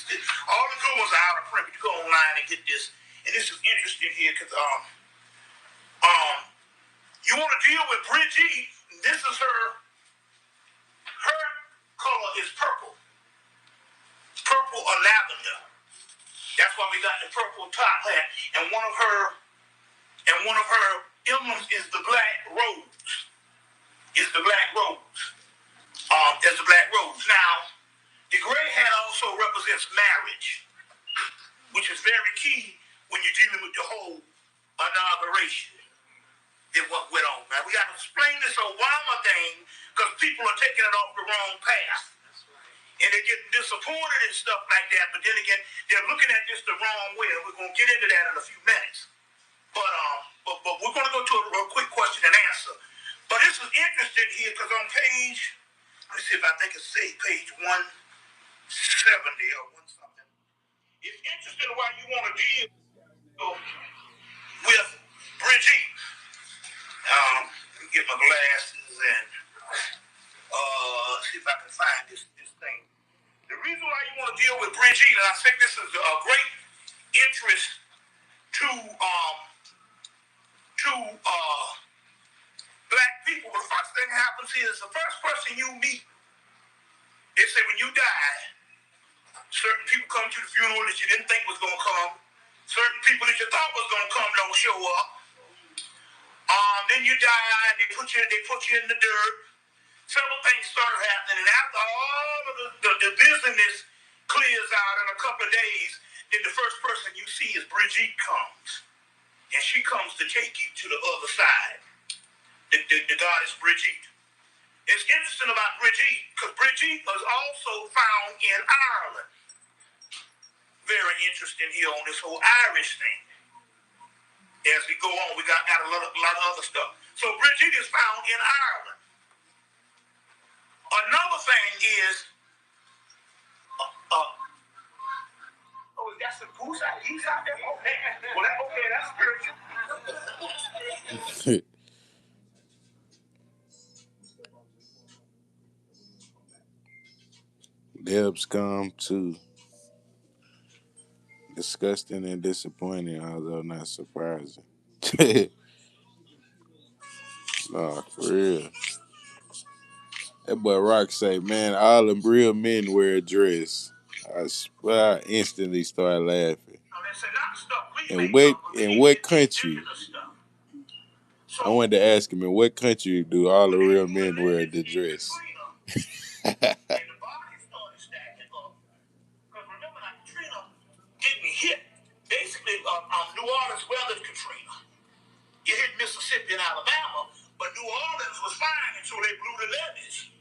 all the good ones are out of print. You go online and get this, and this is interesting here because you want to deal with Brigitte. This is her color is purple or lavender. That's why we got the purple top hat, and one of her emblems is the black rose. Is the black rose. There's the black rose. Now, the gray hat also represents marriage, which is very key when you're dealing with the whole inauguration. Then what went on? Now, we got to explain this Obama thing because people are taking it off the wrong path. And they're getting disappointed and stuff like that. But then again, they're looking at this the wrong way. And we're going to get into that in a few minutes. But we're going to go to a quick question and answer. But this is interesting here because on page, let's see if I think it's page 170 or one something. It's interesting why you want to deal with Brigitte. Let me get my glasses and see if I can find this thing. The reason why you want to deal with Brigitte, and I think this is a great interest to black people. The first thing that happens is the first person you meet, they say when you die, certain people come to the funeral that you didn't think was going to come. Certain people that you thought was going to come don't show up. Then you die, they put you in the dirt. Several things started happening, and after all of the business clears out in a couple of days, then the first person you see is Brigitte comes. And she comes to take you to the other side. The goddess Brigitte. It's interesting about Brigitte, because Brigitte was also found in Ireland. Very interesting here on this whole Irish thing. As we go on, we got a lot of other stuff. So Brigitte is found in Ireland. Another thing is, is that some goose out? He's out there? Okay. Well, okay, that's spiritual. Debs come too. Disgusting and disappointing, although not surprising. Nah, for real. That boy Rock say, man, all them real men wear a dress. I swear I instantly started laughing. In what country? I wanted to ask him, in what country do all the real men wear the dress? Getting hit, basically, New Orleans weathered Katrina. It hit Mississippi and Alabama, but New Orleans was fine until they blew the levees.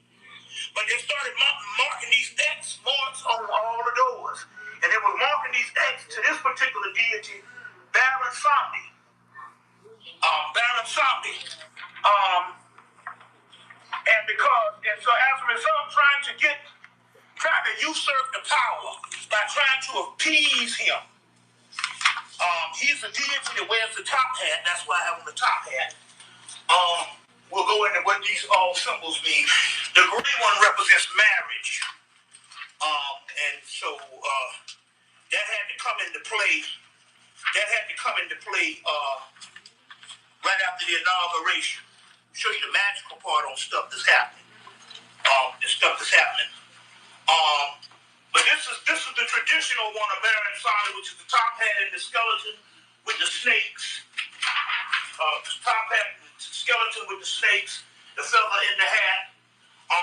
But they started marking these X marks on all the doors. And they were marking these X to this particular deity, Baron Samedi. Baron Samedi. And so as a result, trying to usurp the power by trying to appease him. He's a deity that wears the top hat. That's why I have on the top hat. We'll go into what these all symbols mean. The gray one represents marriage. And so that had to come into play. Right after the inauguration. show you the magical part on stuff that's happening. The stuff that's happening. But this is the traditional one of Baron Samedi, which is the top hat and the skeleton with the snakes. Top hat, skeleton with the snakes, the feather in the hat.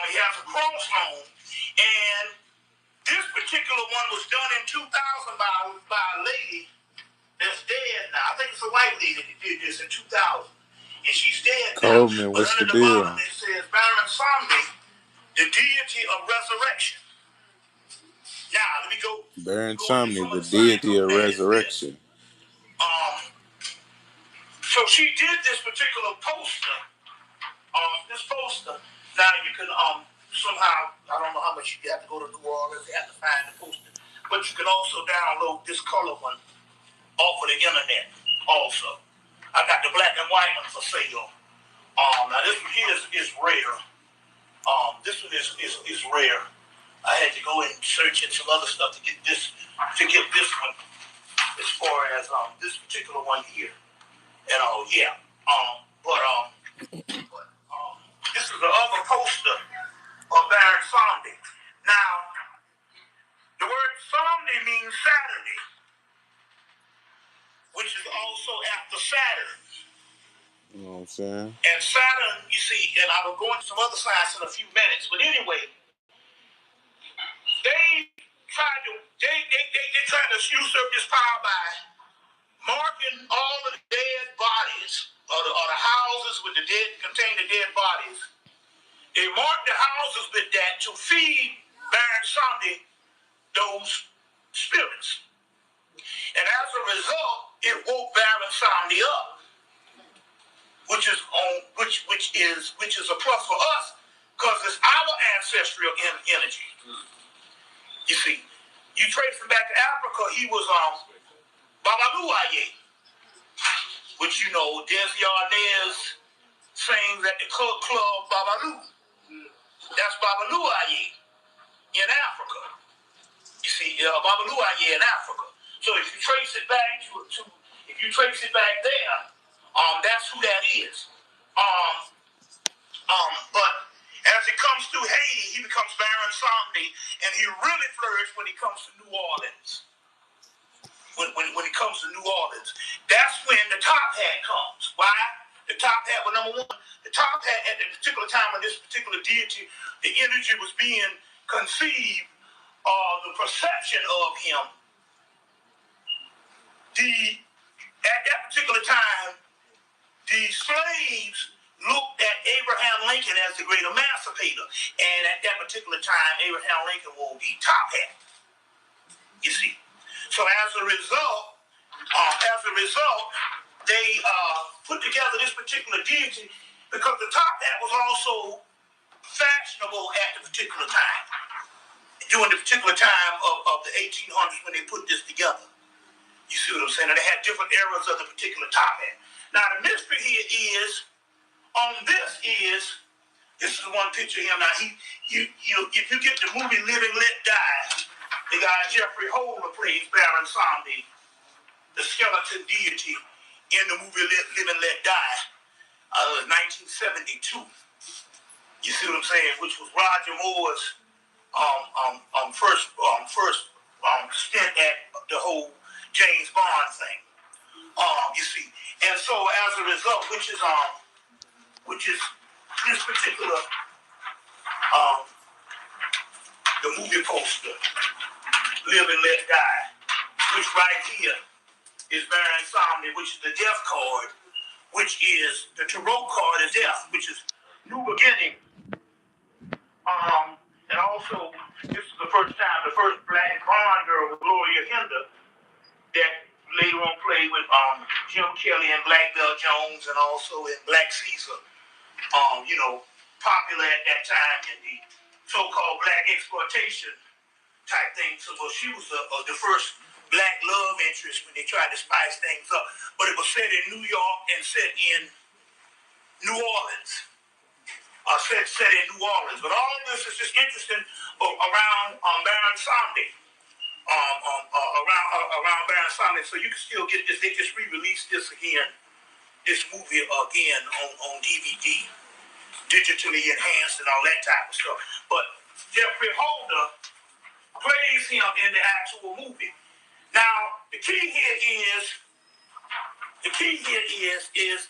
He has a cross on, and this particular one was done in 2000 by a lady that's dead now. I think it's a white lady that did this in 2000, and she's dead now. Coleman, But what's the under the deal? bottom it says Baron Samedi, the deity of resurrection. Now let me go. Baron Go into Samedi, some the of the science deity of of that is this. resurrection. So she did this particular poster. This poster. Now you can somehow, I don't know how much you have to go to New Orleans, you have to find the poster, but you can also download this color one off of the internet. Also, I got the black and white one for sale. Now this one here is rare. This one is rare. I had to go and search in some other stuff to get this one. As far as this particular one here, and yeah. This is the other poster of Baron Samedi. Now, the word Samedi means Saturday, which is also after Saturn. You know what I'm saying? And Saturn, you see, and I will go into some other science in a few minutes, but anyway, they tried to usurp this power by marking all of the dead bodies, or the houses with the dead, contain the dead bodies. They marked the houses with that to feed Baron Samedi those spirits. And as a result, it woke Baron Samedi up, which is a plus for us, because it's our ancestral energy. You see, you trace him back to Africa, he was Babalu Aye, which you know, Desi Arnaz sings at the club Babalu. That's Babalu Aye in Africa. You see, Babalu Aye in Africa. So if you trace it back there, that's who that is. But as it comes through Haiti, he becomes Baron Samedi, and he really flourished when he comes to New Orleans. When it comes to New Orleans, that's when the top hat comes. Why? The top hat, well, number one, the top hat at the particular time of this particular deity, the energy was being conceived, the perception of him. At that particular time, the slaves looked at Abraham Lincoln as the great emancipator, and at that particular time, Abraham Lincoln wore the top hat. You see. So as a result, they put together this particular deity because the top hat was also fashionable at the particular time, during the particular time of the 1800s when they put this together. You see what I'm saying? And they had different eras of the particular top hat. Now the mystery here is, this is one picture of him. Now if you get the movie Live and Let Die, the guy Jeffrey Holder plays Baron Samedi, the skeleton deity in the movie Live and Let Die, 1972. You see what I'm saying? Which was Roger Moore's first stint at the whole James Bond thing. You see, and so as a result, which is this particular the movie poster, Live and Let Die, which right here is Baron Samedi, which is the death card, which is the tarot card of death, which is new beginning. And also, this is the first black blonde girl with Gloria Hinder that later on played with Jim Kelly and Black Belle Jones, and also in Black Caesar. Popular at that time in the so-called black exploitation type thing. So she was the first black love interest when they tried to spice things up. But it was set in New York and set in New Orleans. Set in New Orleans. But all of this is just interesting around Baron Samedi. Around Baron Samedi. So you can still get this. They just re-released this movie again on DVD. digitally enhanced and all that type of stuff. But Jeffrey Holder plays him in the actual movie. Now, the key here is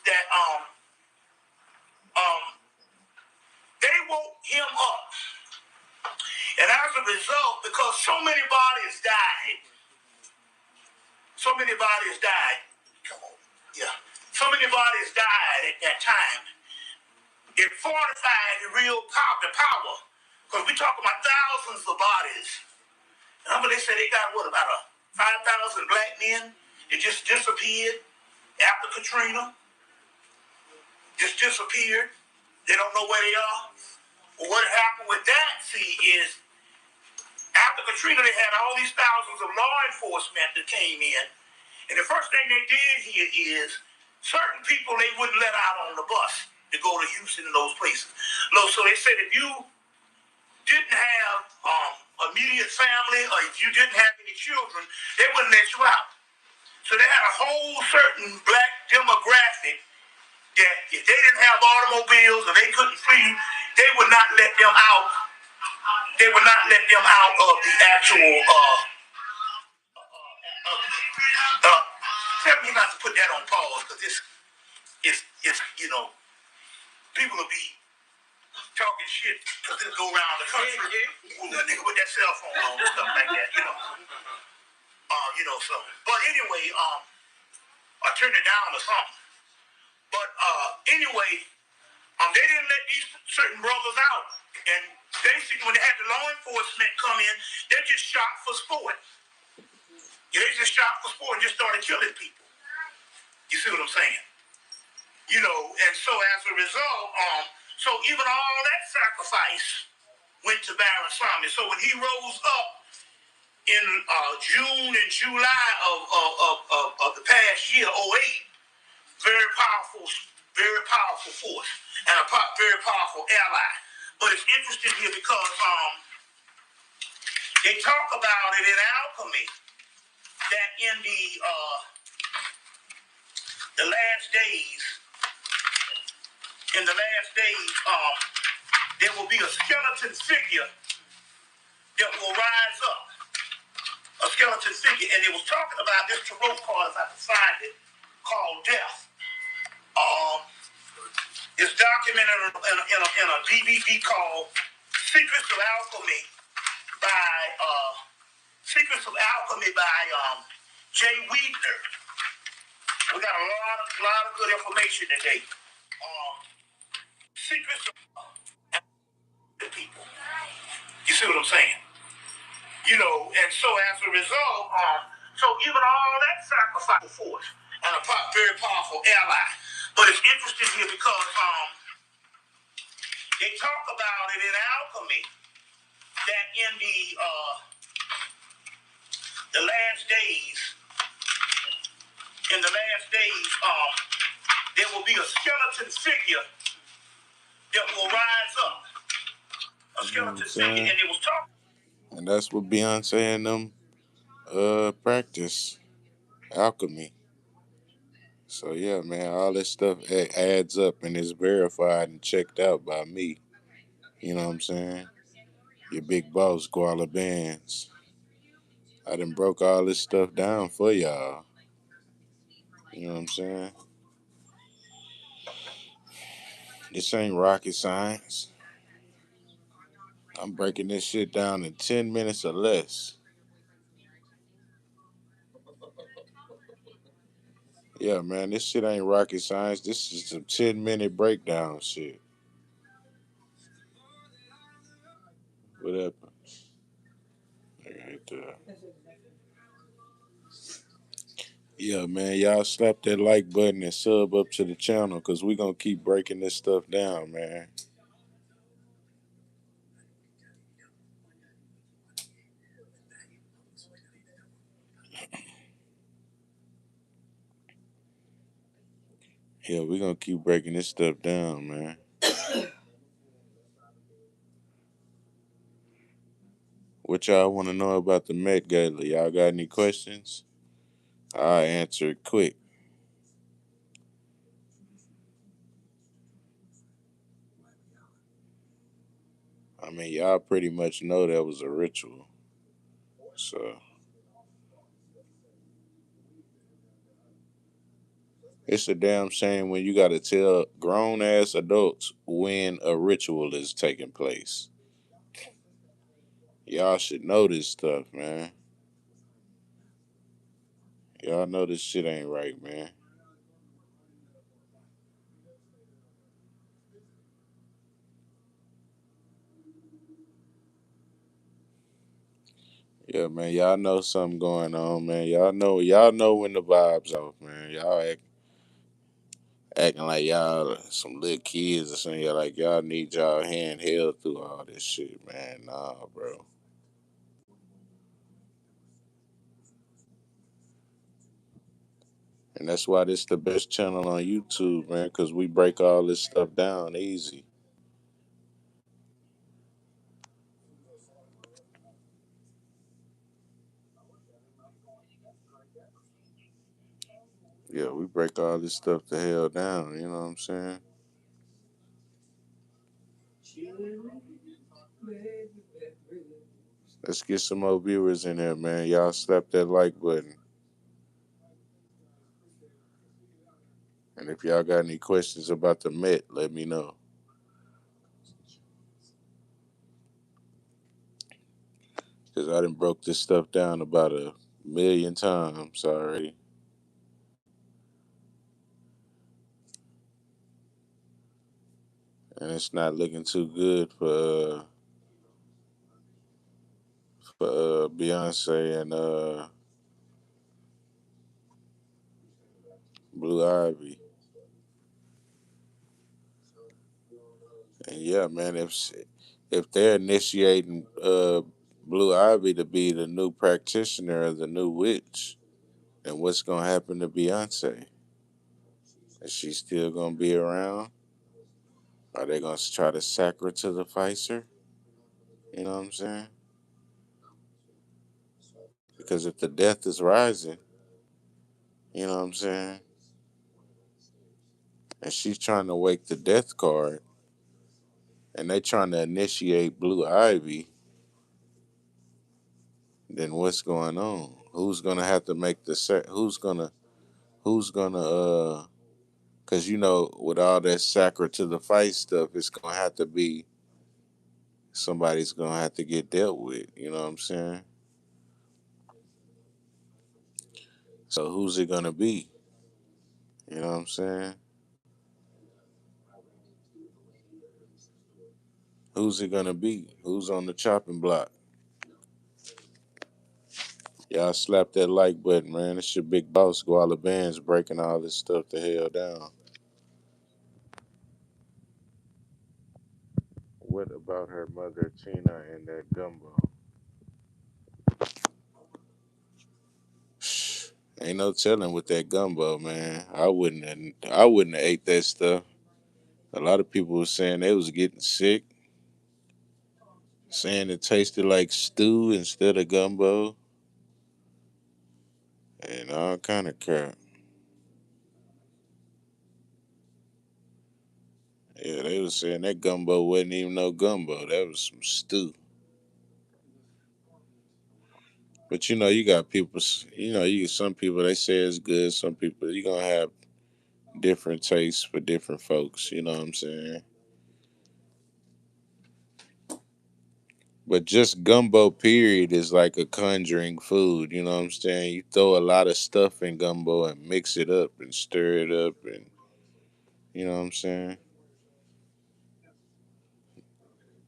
that they woke him up, and as a result, because so many bodies died, Come on, yeah, so many bodies died at that time. It fortified the power, because we talk about thousands of bodies. Remember, they said they got about 5,000 black men that just disappeared after Katrina. Just disappeared. They don't know where they are. Well, what happened with that, is after Katrina, they had all these thousands of law enforcement that came in. And the first thing they did here is certain people they wouldn't let out on the bus to go to Houston and those places. So they said if you didn't have immediate family or if you didn't have any children, they wouldn't let you out. So they had a whole certain black demographic that if they didn't have automobiles or they couldn't flee, they would not let them out. They would not let them out of the actual. Tell me not to put that on pause because it's people will be talking shit because it'll go around the country. Who's that nigga with that cell phone on and stuff like that, So. But anyway, I turned it down or something. But anyway, they didn't let these certain brothers out. And basically, when they had the law enforcement come in, they just shot for sport. Yeah, they just shot for sport and just started killing people. You see what I'm saying? And so as a result, so even all that sacrifice went to Baron Sammy. So when he rose up in June and July of the past year, '08, very powerful force and a very powerful ally. But it's interesting here because they talk about it in alchemy that in the last days, there will be a skeleton figure that will rise up. A skeleton figure, and it was talking about this tarot card, if I can find it, called Death. It's documented in a DVD called Secrets of Alchemy by Jay Weidner. We got a lot of good information today. Secrets of the people. You see what I'm saying? And so as a result, so even all that sacrifice force and a very powerful ally. But it's interesting here because they talk about it in alchemy that in the last days, there will be a skeleton figure that will rise up. A skeleton figure, and it was talking. And that's what Beyonce and them practice, alchemy. So yeah, man, all this stuff adds up and is verified and checked out by me. You know what I'm saying? Your big boss, Guala Bands. I done broke all this stuff down for y'all. You know what I'm saying? This ain't rocket science. I'm breaking this shit down in 10 minutes or less. Yeah, man, this shit ain't rocket science. This is some 10-minute breakdown shit. What happened? Right there. Yeah, man, y'all slap that like button and sub up to the channel because we going to keep breaking this stuff down, man. Yeah, we going to keep breaking this stuff down, man. What y'all want to know about the Met Gala? Y'all got any questions? I'll answer it quick. I mean, y'all pretty much know that was a ritual. So it's a damn shame when you got to tell grown ass adults when a ritual is taking place. Y'all should know this stuff, man. Y'all know this shit ain't right, man. Yeah, man. Y'all know something going on, man. Y'all know when the vibes off, man. Acting like y'all some little kids or something. Y'all like y'all need y'all hand held through all this shit, man. Nah, bro. And that's why this the best channel on YouTube, man, because we break all this stuff down easy. Yeah, we break all this stuff the hell down, you know what I'm saying? Let's get some more viewers in there, man. Y'all slap that like button. And if y'all got any questions about the Met, let me know. Because I done broke this stuff down about a million times already. And it's not looking too good for Beyonce and Blue Ivy. And yeah, man, if they're initiating Blue Ivy to be the new practitioner or the new witch, then what's gonna happen to Beyonce? Is she still gonna be around? Are they gonna try to sacrifice her? You know what I'm saying? Because if the death is rising, you know what I'm saying, and she's trying to wake the death card, and they trying to initiate Blue Ivy, then what's going on? Who's gonna have to make the set? Who's gonna because with all that sacred to the fight stuff, it's gonna have to be somebody's gonna have to get dealt with. You know what I'm saying? So who's it gonna be? You know what I'm saying? Who's it gonna be? Who's on the chopping block? Y'all slap that like button, man. It's your big boss, Guala Bands, breaking all this stuff the hell down. What about her mother, Tina, and that gumbo? Ain't no telling with that gumbo, man. I wouldn't have ate that stuff. A lot of people were saying they was getting sick, saying it tasted like stew instead of gumbo, and all kind of crap. Yeah, they was saying that gumbo wasn't even no gumbo. That was some stew. But you got people. You some people they say it's good. Some people you gonna have different tastes for different folks. You know what I'm saying? But just gumbo, period, is like a conjuring food. You know what I'm saying? You throw a lot of stuff in gumbo and mix it up and stir it up, and you know what I'm saying?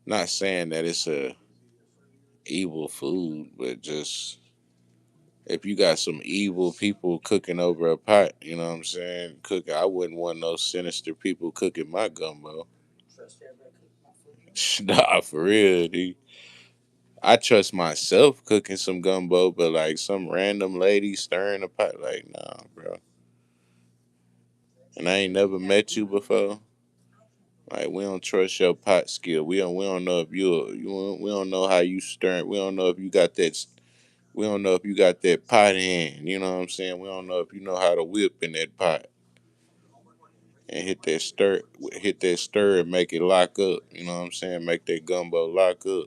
Not saying that it's a evil food, but just if you got some evil people cooking over a pot, you know what I'm saying? Cooking, I wouldn't want no sinister people cooking my gumbo. Nah, for real, dude. I trust myself cooking some gumbo, but like some random lady stirring a pot, like nah, bro. And I ain't never met you before. Like we don't trust your pot skill. We don't know if we don't know how you stir. We don't know if you got that. We don't know if you got that pot hand. You know what I'm saying? We don't know if you know how to whip in that pot. and hit that stir and make it lock up. You know what I'm saying? Make that gumbo lock up.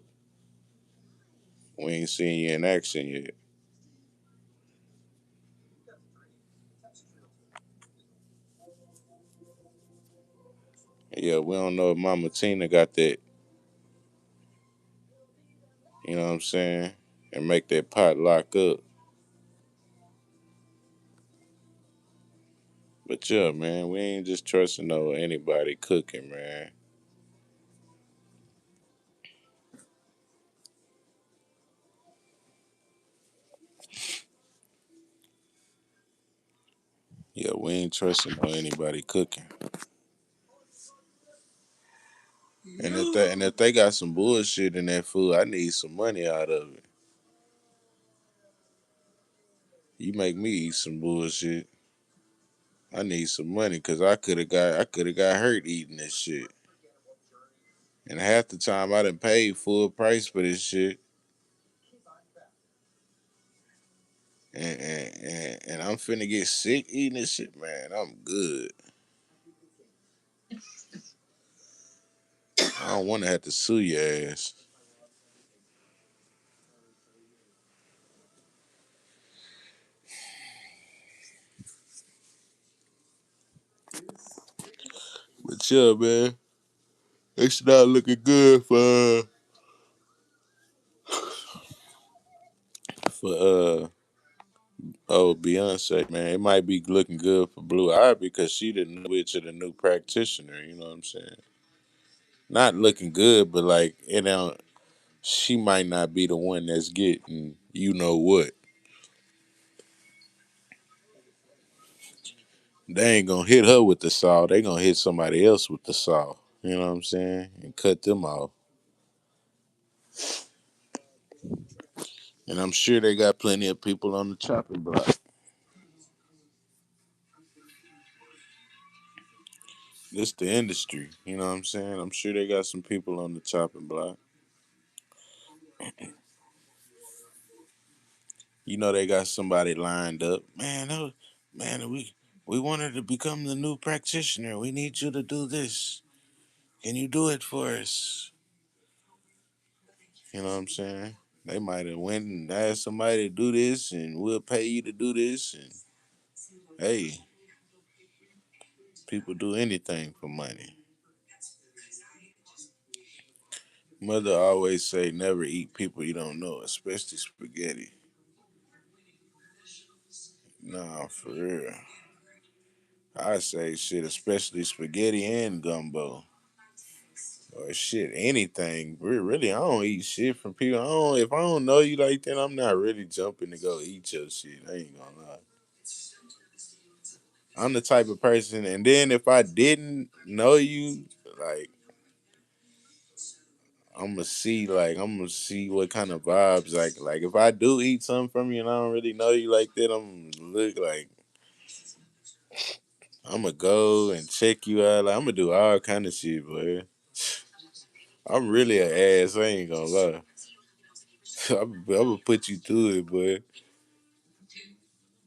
We ain't seen you in action yet. Yeah, we don't know if Mama Tina got that. You know what I'm saying? And make that pot lock up. But yeah, man, we ain't just trusting no anybody cooking, man. Yeah, we ain't trusting no anybody cooking. And if they got some bullshit in that food, I need some money out of it. You make me eat some bullshit. I need some money because I could have got hurt eating this shit. And half the time I done paid full price for this shit. And I'm finna get sick eating this shit, man. I'm good. I don't wanna have to sue your ass. But yeah, man. It's not looking good for Beyonce, man. It might be looking good for Blue Eye because she the new witch of the new practitioner, you know what I'm saying? Not looking good, but like, she might not be the one that's getting you know what. They ain't gonna hit her with the saw. They gonna hit somebody else with the saw. You know what I'm saying? And cut them off. And I'm sure they got plenty of people on the chopping block. This the industry. You know what I'm saying? I'm sure they got some people on the chopping block. You know they got somebody lined up. Man, we want her to become the new practitioner. We need you to do this. Can you do it for us? You know what I'm saying? They might have went and asked somebody to do this, and we'll pay you to do this. And hey, people do anything for money. Mother always say, never eat people you don't know, especially spaghetti. Nah, for real. I say shit, especially spaghetti and gumbo. Or shit, anything. Really, I don't eat shit from people. If I don't know you like that, I'm not really jumping to go eat your shit. I ain't gonna lie. I'm the type of person, and then if I didn't know you, like I'm gonna see what kind of vibes like if I do eat something from you and I don't really know you like that, I'm gonna look like I'm gonna go and check you out. Like, I'm gonna do all kind of shit, boy. I'm really an ass. I ain't gonna lie. I'm gonna put you through it, boy.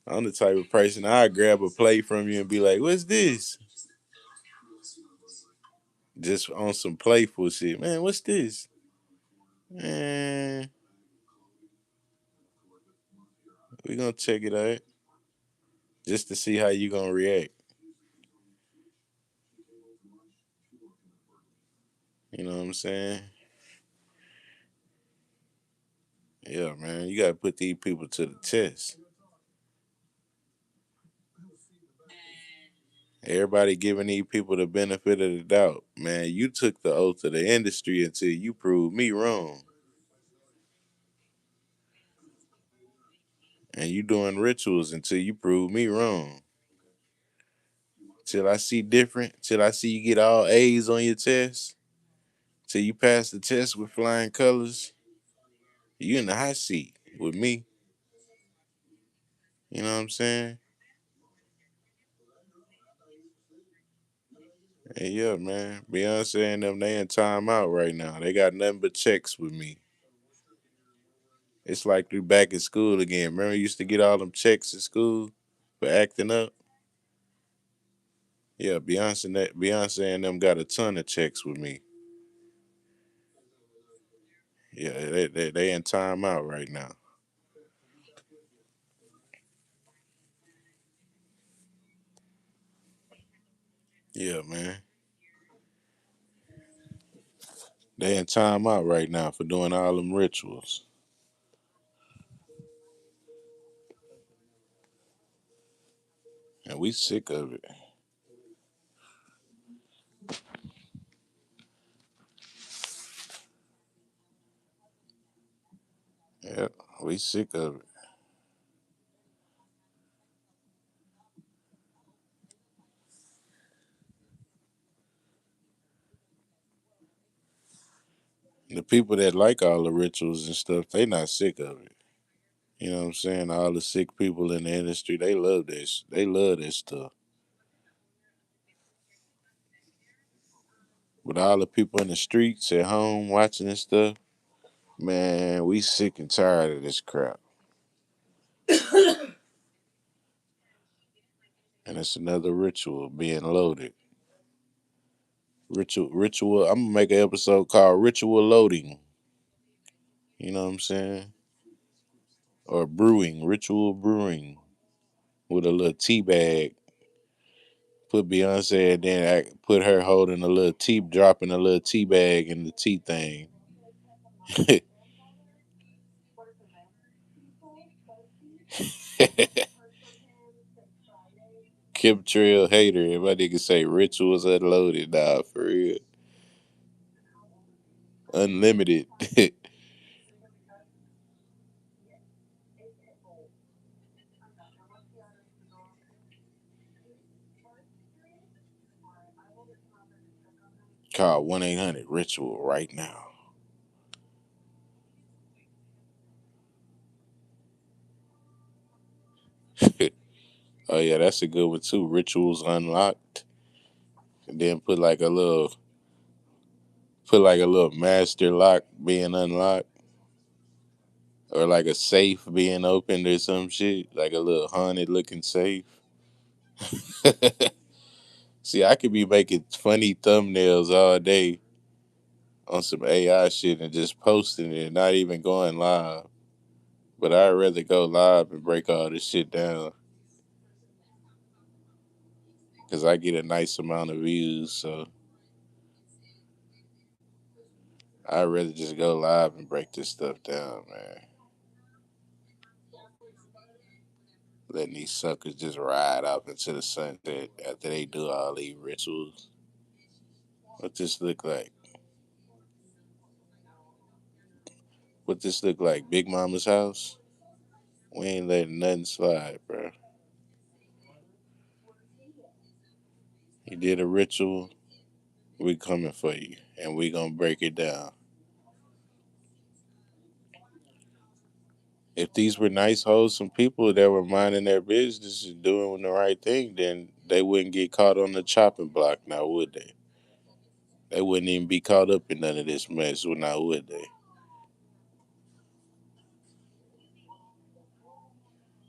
I'm the type of person I grab a plate from you and be like, "What's this?" Just on some playful shit, man. What's this? Man, we gonna check it out just to see how you gonna react. You know what I'm saying? Yeah, man. You gotta put these people to the test. Everybody giving these people the benefit of the doubt. Man, you took the oath of the industry until you proved me wrong. And you doing rituals until you prove me wrong. Till I see different, till I see you get all A's on your test, till you pass the test with flying colors, you in the hot seat with me. You know what I'm saying? Hey, yeah, man. Beyonce and them, they in timeout right now. They got nothing but checks with me. It's like they're back in school again. Remember, you used to get all them checks in school for acting up? Yeah, Beyonce and them got a ton of checks with me. Yeah, they in timeout right now. Yeah, man. They in timeout right now for doing all them rituals. And we sick of it. Yeah, we sick of it. The people that like all the rituals and stuff, they not sick of it. You know what I'm saying? All the sick people in the industry, they love this. They love this stuff. But all the people in the streets at home watching this stuff, man, we sick and tired of this crap. And it's another ritual being loaded. Ritual. I'm gonna make an episode called Ritual Loading. You know what I'm saying? Or brewing, ritual brewing with a little tea bag. Put Beyonce and then put her holding a little tea, dropping a little tea bag in the tea thing. Kim Trail hater. If my nigga say rituals unloaded, nah, for real. Unlimited. Call 1-800 Ritual right now. Oh yeah, that's a good one too. Rituals unlocked. And then put like a little master lock being unlocked. Or like a safe being opened or some shit. Like a little haunted looking safe. See, I could be making funny thumbnails all day on some AI shit and just posting it, not even going live. But I'd rather go live and break all this shit down because I get a nice amount of views. So I'd rather just go live and break this stuff down, man. Letting these suckers just ride off into the sunset after they do all these rituals. What this look like? What this look like? Big Mama's house? We ain't letting nothing slide, bro. He did a ritual. We coming for you, and we gonna break it down. If these were nice, wholesome people that were minding their business and doing the right thing, then they wouldn't get caught on the chopping block, now would they? They wouldn't even be caught up in none of this mess, now would they?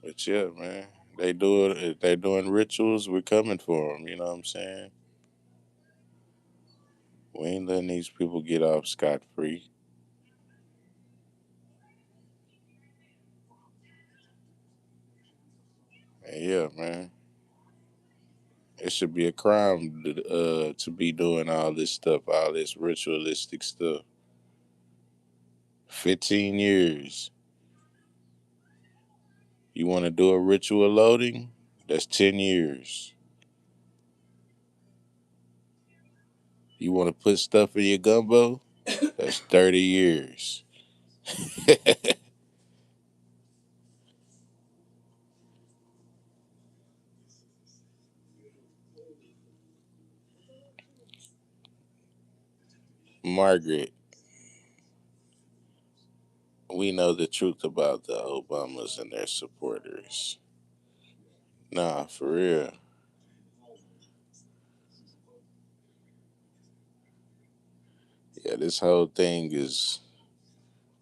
But yeah, man, they do it. If they're doing rituals, we're coming for them. You know what I'm saying? We ain't letting these people get off scot free. And yeah, man, it should be a crime to be doing all this stuff, all this ritualistic stuff. 15 years. You want to do a ritual loading? That's 10 years. You want to put stuff in your gumbo? That's 30 years. Margaret, we know the truth about the Obamas and their supporters. Nah, for real. Yeah, this whole thing is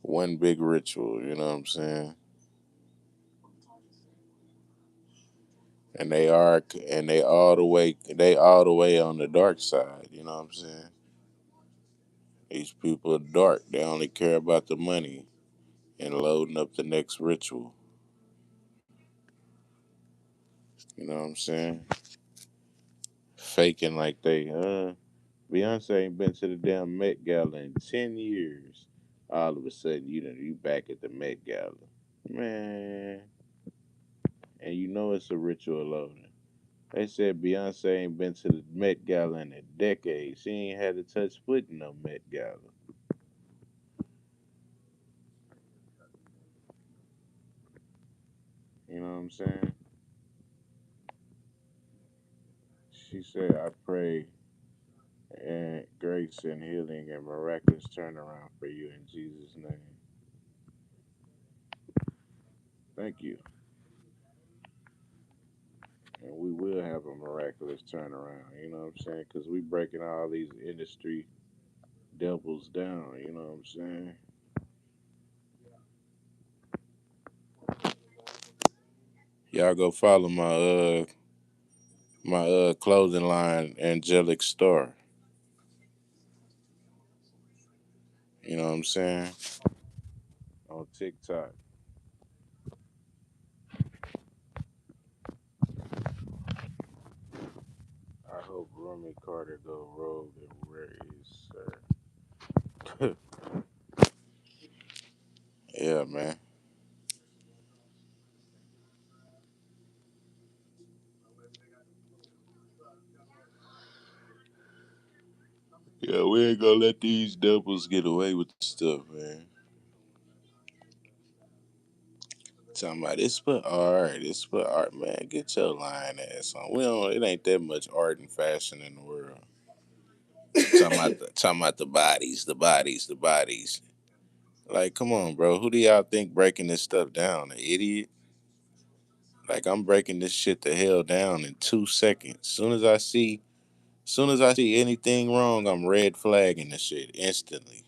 one big ritual, you know what I'm saying? and they all the way on the dark side. You know what I'm saying? These people are dark. They only care about the money and loading up the next ritual. You know what I'm saying? Faking like Beyonce ain't been to the damn Met Gala in 10 years. All of a sudden, you back at the Met Gala, man. And you know it's a ritual loading. They said Beyonce ain't been to the Met Gala in a decade. She ain't had to touch foot in no Met Gala. You know what I'm saying? She said, "I pray and grace and healing and miraculous turnaround for you in Jesus' name. Thank you." And we will have a miraculous turnaround. You know what I'm saying? Because we breaking all these industry devils down. You know what I'm saying? Y'all go follow my clothing line, Angelic Star. You know what I'm saying? On TikTok. I hope Romy Carter go rogue and where is sir? Yeah, man. Yeah, we ain't gonna let these devils get away with this stuff, man. Talking about this for art, this for art, man. Get your lying ass on. We don't. It ain't that much art and fashion in the world. Talking about the bodies, the bodies, the bodies. Like, come on, bro. Who do y'all think breaking this stuff down? An idiot? Like, I'm breaking this shit the hell down in 2 seconds. Soon as I see anything wrong, I'm red flagging the shit instantly.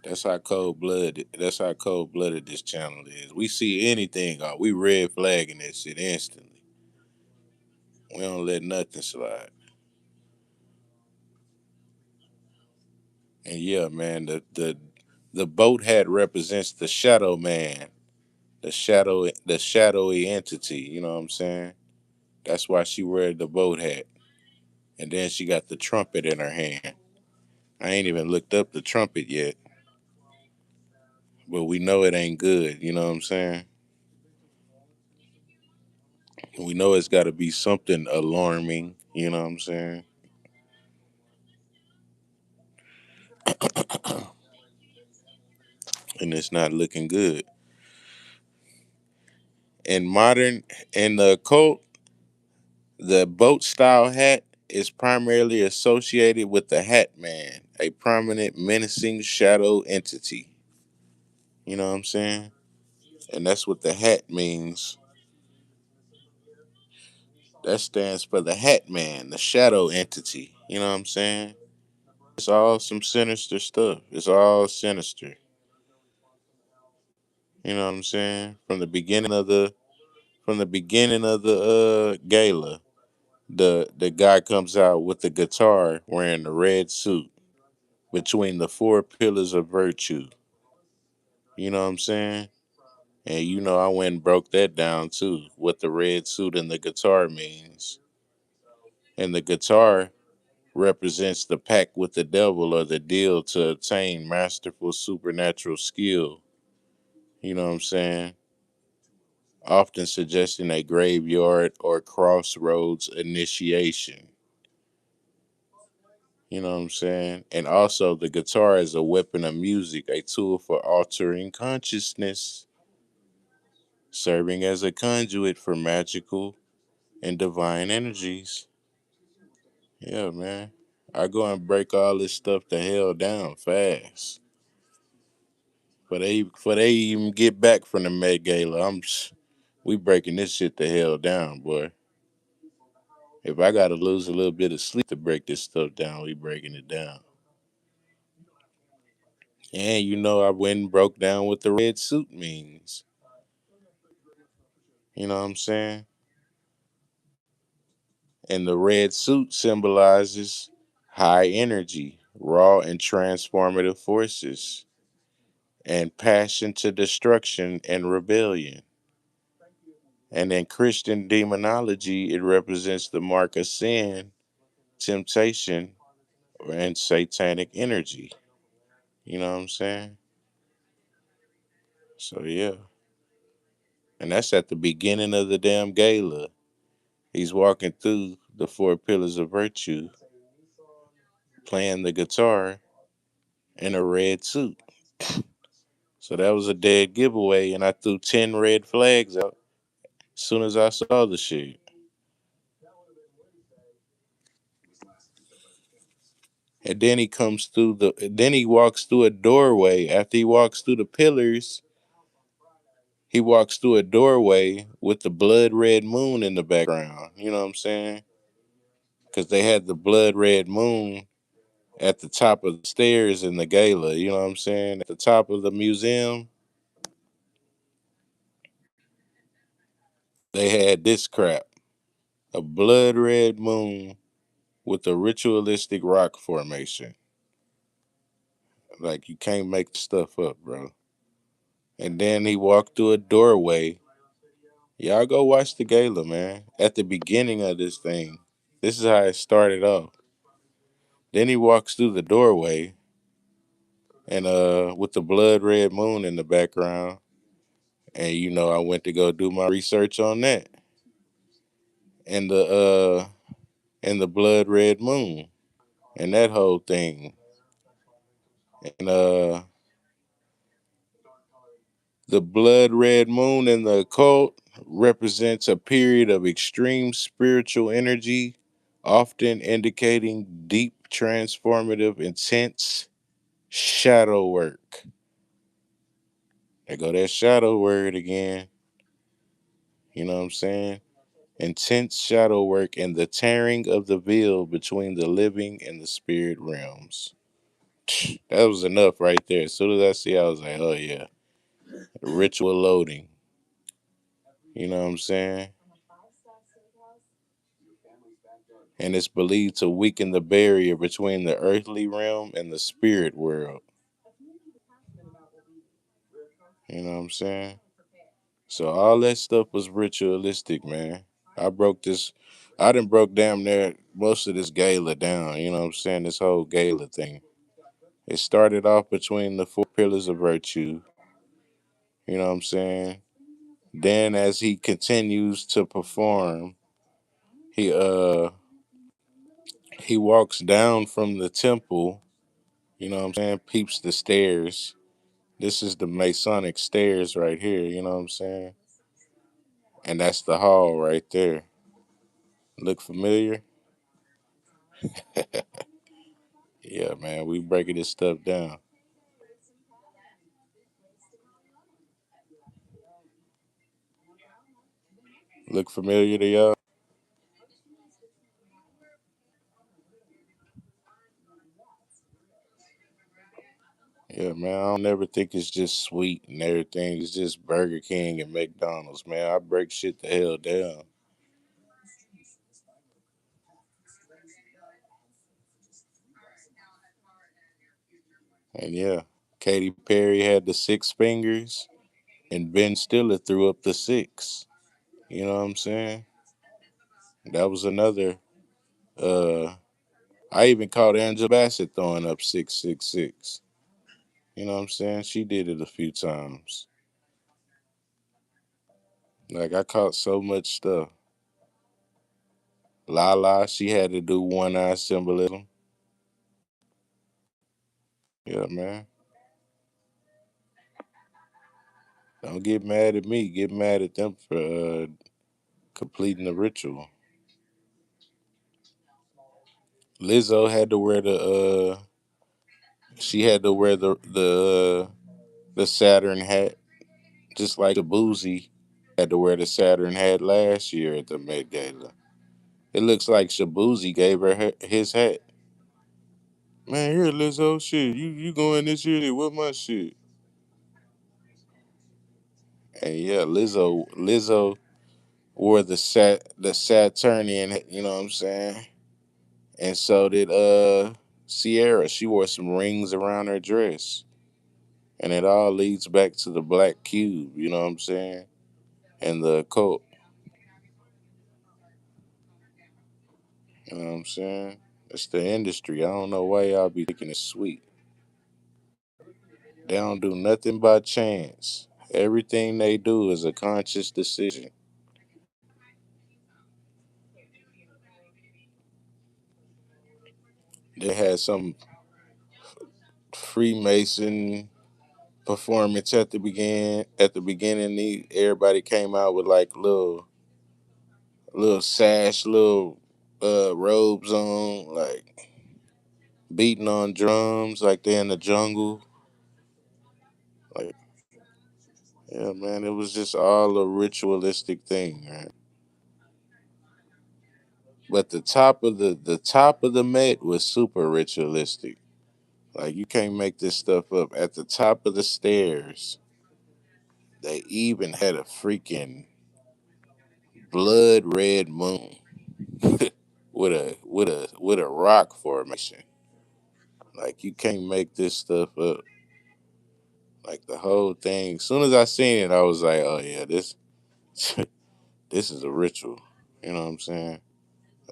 That's how cold blooded this channel is. We see anything, we red flagging that shit instantly. We don't let nothing slide. And yeah, man, the boat hat represents the shadow man, the shadowy entity. You know what I'm saying? That's why she wear the boat hat. And then she got the trumpet in her hand. I ain't even looked up the trumpet yet, but we know it ain't good. You know what I'm saying? We know it's got to be something alarming. You know what I'm saying? And it's not looking good. In modern, in the occult, the boat style hat is primarily associated with the Hat Man, a prominent, menacing shadow entity. You know what I'm saying? And that's what the hat means. That stands for the Hat Man, the shadow entity. You know what I'm saying? It's all some sinister stuff. It's all sinister. You know what I'm saying? From the beginning of the gala, the guy comes out with the guitar wearing the red suit between the four pillars of virtue. You know what I'm saying? And I went and broke that down too, what the red suit and the guitar means. And the guitar represents the pact with the devil or the deal to attain masterful supernatural skill. You know what I'm saying? Often suggesting a graveyard or crossroads initiation. You know what I'm saying? And also, the guitar is a weapon of music, a tool for altering consciousness, serving as a conduit for magical and divine energies. Yeah, man. I go and break all this stuff the hell down fast. For they even get back from the Met Gala, we breaking this shit the hell down, boy. If I gotta lose a little bit of sleep to break this stuff down, we breaking it down. And I went and broke down what the red suit means. You know what I'm saying? And the red suit symbolizes high energy, raw and transformative forces, and passion to destruction and rebellion. And in Christian demonology, it represents the mark of sin, temptation, and satanic energy. You know what I'm saying? So yeah. And that's at the beginning of the damn gala. He's walking through the four pillars of virtue, playing the guitar in a red suit. So that was a dead giveaway, and I threw 10 red flags out as soon as I saw the shit. And then then he walks through a doorway. After he walks through the pillars, he walks through a doorway with the blood red moon in the background. You know what I'm saying? Because they had the blood red moon at the top of the stairs in the gala. You know what I'm saying? At the top of the museum, they had this crap, a blood red moon with a ritualistic rock formation. Like, you can't make stuff up, bro. And then he walked through a doorway. Y'all go watch the gala, man. At the beginning of this thing, this is how it started off. Then he walks through the doorway, and with the blood red moon in the background. And I went to go do my research on that. And the blood red moon and that whole thing. And the blood red moon in the occult represents a period of extreme spiritual energy, often indicating deep, transformative, intense shadow work. There go that shadow word again. You know what I'm saying? Intense shadow work and the tearing of the veil between the living and the spirit realms. That was enough right there. As soon as I see it, I was like, oh yeah. Ritual loading. You know what I'm saying? And it's believed to weaken the barrier between the earthly realm and the spirit world. You know what I'm saying? So all that stuff was ritualistic, man. I broke this, I done broke damn near most of this gala down. You know what I'm saying? This whole gala thing. It started off between the four pillars of virtue. You know what I'm saying? Then as he continues to perform, he he walks down from the temple, you know what I'm saying, peeps the stairs. This is the Masonic stairs right here, you know what I'm saying? And that's the hall right there. Look familiar? Yeah, man, we breaking this stuff down. Look familiar to y'all? Yeah, man, I don't never think it's just sweet and everything. It's just Burger King and McDonald's, man. I break shit the hell down. And yeah, Katy Perry had the six fingers, and Ben Stiller threw up the six. You know what I'm saying? That was another. Uh, I even caught Angela Bassett throwing up 666. You know what I'm saying? She did it a few times. Like, I caught so much stuff. Lala, she had to do one eye symbolism. Yeah, man. Don't get mad at me. Get mad at them for completing the ritual. Lizzo had to wear she had to wear the Saturn hat, just like the Boozy had to wear the Saturn hat last year at the Met Gala. It looks like Shabuzi gave her his hat. Man, here, Lizzo, shit, you going this year with my shit. And yeah, Lizzo, wore the Saturnian, you know what I'm saying? And so did Sierra. She wore some rings around her dress. And it all leads back to the black cube, you know what I'm saying? And the occult, you know what I'm saying? It's the industry. I don't know why y'all be thinking it's sweet. They don't do nothing by chance. Everything they do is a conscious decision. They had some Freemason performance at the beginning. Everybody came out with like little sash, little robes on, like beating on drums like they in the jungle. Like, yeah, man, it was just all a ritualistic thing, man. But the top of the Met was super ritualistic. Like you can't make this stuff up. At the top of the stairs, they even had a freaking blood red moon with a rock formation. Like you can't make this stuff up. Like the whole thing. As soon as I seen it, I was like, oh yeah, this this is a ritual. You know what I'm saying?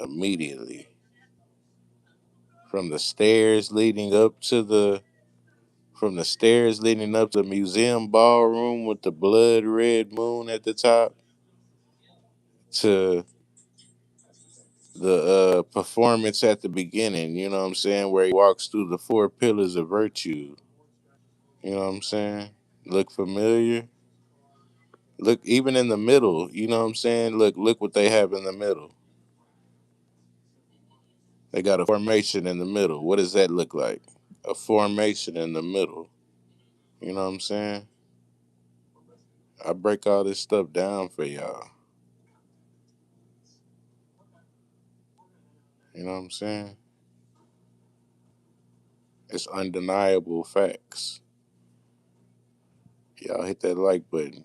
Immediately. From the stairs leading up to the from the stairs leading up to the museum ballroom with the blood red moon at the top to the performance at the beginning, you know what I'm saying, where he walks through the four pillars of virtue. You know what I'm saying? Look familiar? Look even in the middle, you know what I'm saying? Look what they have in the middle. They got a formation in the middle. What does that look like? A formation in the middle. You know what I'm saying? I break all this stuff down for y'all. You know what I'm saying? It's undeniable facts. Y'all hit that like button.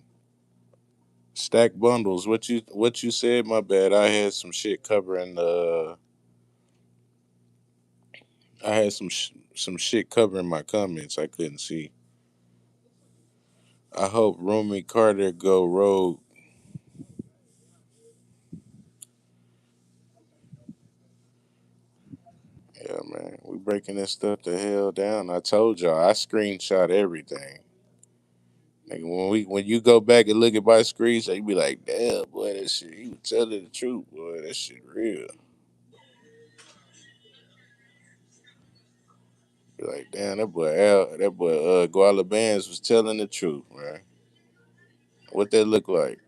Stack bundles. What you said? My bad. I had some shit covering the. I had some shit covering my comments. I couldn't see. I hope Rumi Carter go rogue. Yeah, man. We breaking this stuff the hell down. I told y'all. I screenshot everything. Like when you go back and look at my screens, you be like, damn, boy, that shit. You telling the truth, boy. That shit real. Be like, damn, that boy Guala Bands was telling the truth, man. What that look like?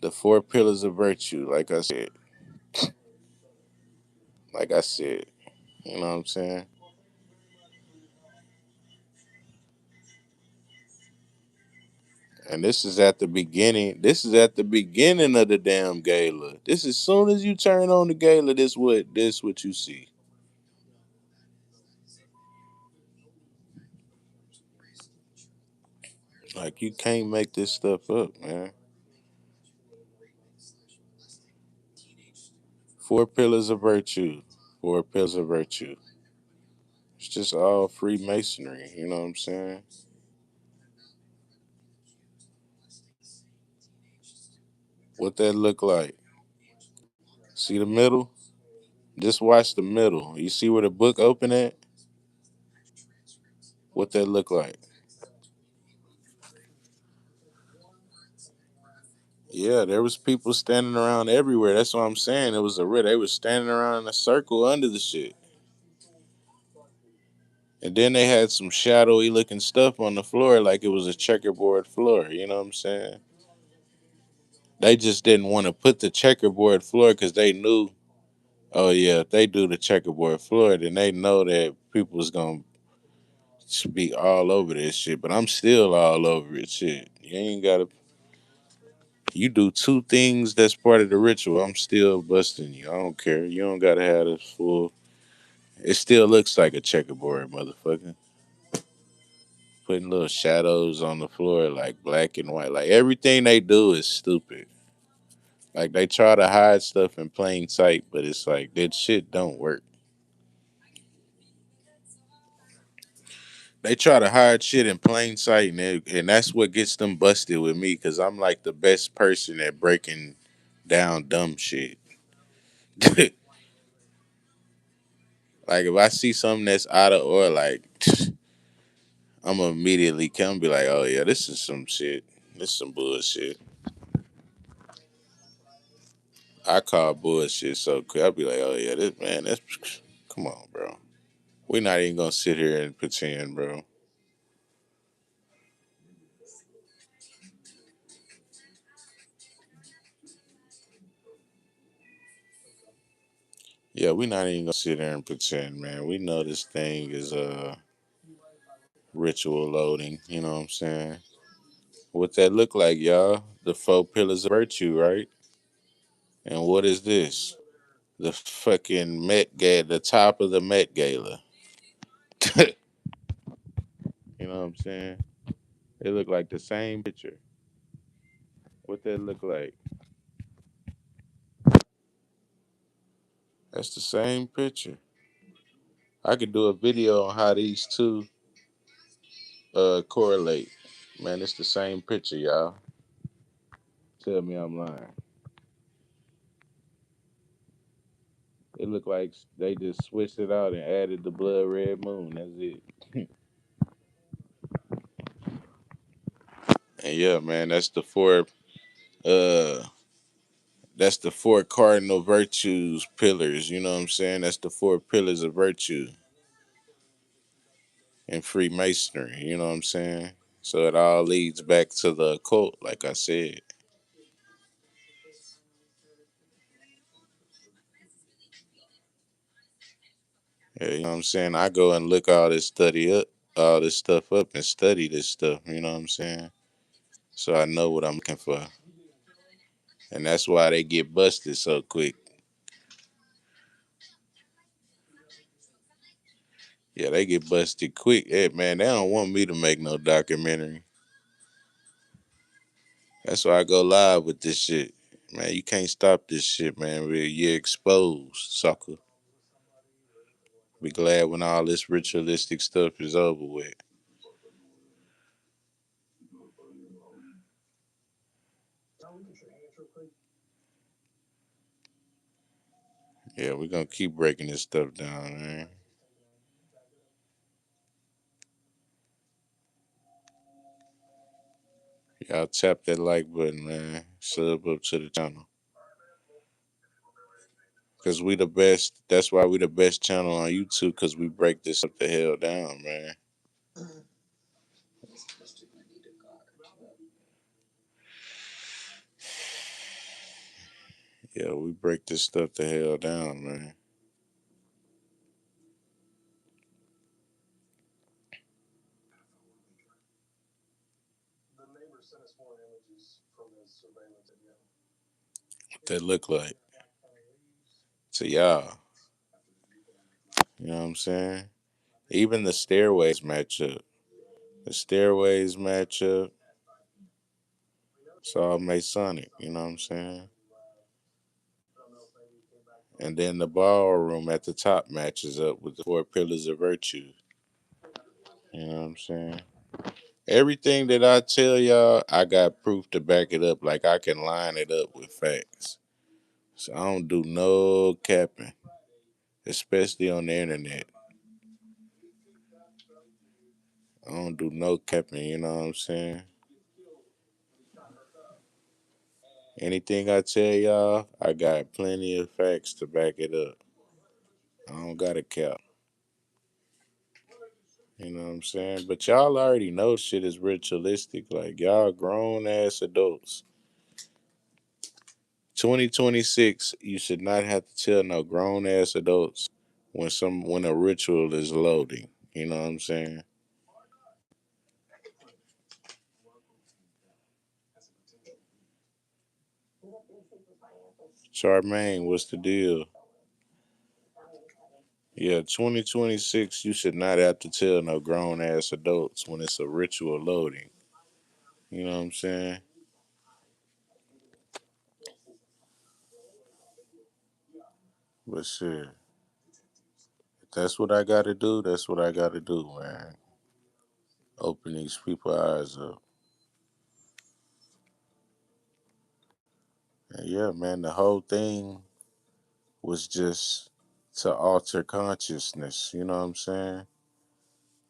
The four pillars of virtue, like I said, you know what I'm saying? And this is at the beginning. This is at the beginning of the damn gala. This as soon as you turn on the gala, this what you see. Like you can't make this stuff up, man. Four pillars of virtue. Four pillars of virtue. It's just all Freemasonry. You know what I'm saying? What that look like? See the middle? Just watch the middle. You see where the book open at? What that look like? Yeah, there was people standing around everywhere. That's what I'm saying. It was they was standing around in a circle under the shit. And then they had some shadowy looking stuff on the floor like it was a checkerboard floor. You know what I'm saying? They just didn't want to put the checkerboard floor because they knew, oh yeah, if they do the checkerboard floor, then they know that people was gonna be all over this shit. But I'm still all over it. Shit, you ain't gotta. You do two things that's part of the ritual. I'm still busting you. I don't care. You don't gotta have this full. It still looks like a checkerboard, motherfucker. Putting little shadows on the floor like black and white. Like everything they do is stupid. Like they try to hide stuff in plain sight, but it's like that shit don't work. They try to hide shit in plain sight, and that's what gets them busted with me, because I'm like the best person at breaking down dumb shit. Like if I see something that's out of order, like I'm gonna immediately come be like, oh yeah, this is some shit. This is some bullshit. I call bullshit so quick. I'll be like, oh yeah, this man, that's come on, bro. We're not even gonna sit here and pretend, bro. Yeah, we're not even gonna sit here and pretend, man. We know this thing is ritual loading, you know what I'm saying? What that look like, y'all? The four pillars of virtue, right? And what is this? The fucking Met Gala, the top of the Met Gala. You know what I'm saying? It look like the same picture. What that look like? That's the same picture. I could do a video on how these two correlate. Man, it's the same picture, y'all. Tell me I'm lying. It looked like they just switched it out and added the blood red moon. That's it. And yeah, man, uh that's the four cardinal virtues pillars, you know what I'm saying? That's the four pillars of virtue in Freemasonry, you know what I'm saying? So it all leads back to the occult, like I said. Yeah, you know what I'm saying? I go and look all this stuff up and study this stuff, you know what I'm saying? So I know what I'm looking for. And that's why they get busted so quick. Yeah, they get busted quick. Hey, man, they don't want me to make no documentary. That's why I go live with this shit. Man, you can't stop this shit, man. You're exposed, sucker. Be glad when all this ritualistic stuff is over with. Yeah, we're gonna keep breaking this stuff down, man. Y'all tap that like button, man. Sub up to the channel. Cause we the best. That's why we the best channel on YouTube. Cause we break this up the hell down, man. Yeah, we break this stuff the hell down, man. What that look like to y'all? You know what I'm saying? Even the stairways match up. The stairways match up. It's all Masonic. You know what I'm saying? And then the ballroom at the top matches up with the four pillars of virtue. You know what I'm saying? Everything that I tell y'all, I got proof to back it up. Like I can line it up with facts. So I don't do no capping, especially on the internet. I don't do no capping, you know what I'm saying? Anything I tell y'all, I got plenty of facts to back it up. I don't got a cap. You know what I'm saying? But y'all already know shit is ritualistic. Like y'all grown ass adults. 2026, you should not have to tell no grown ass adults when a ritual is loading. You know what I'm saying? Charmaine, what's the deal? Yeah, 2026, you should not have to tell no grown ass adults when it's a ritual loading. You know what I'm saying? But shit, if that's what I gotta do, that's what I gotta do, man. Open these people's eyes up. And yeah, man, the whole thing was just to alter consciousness. You know what I'm saying?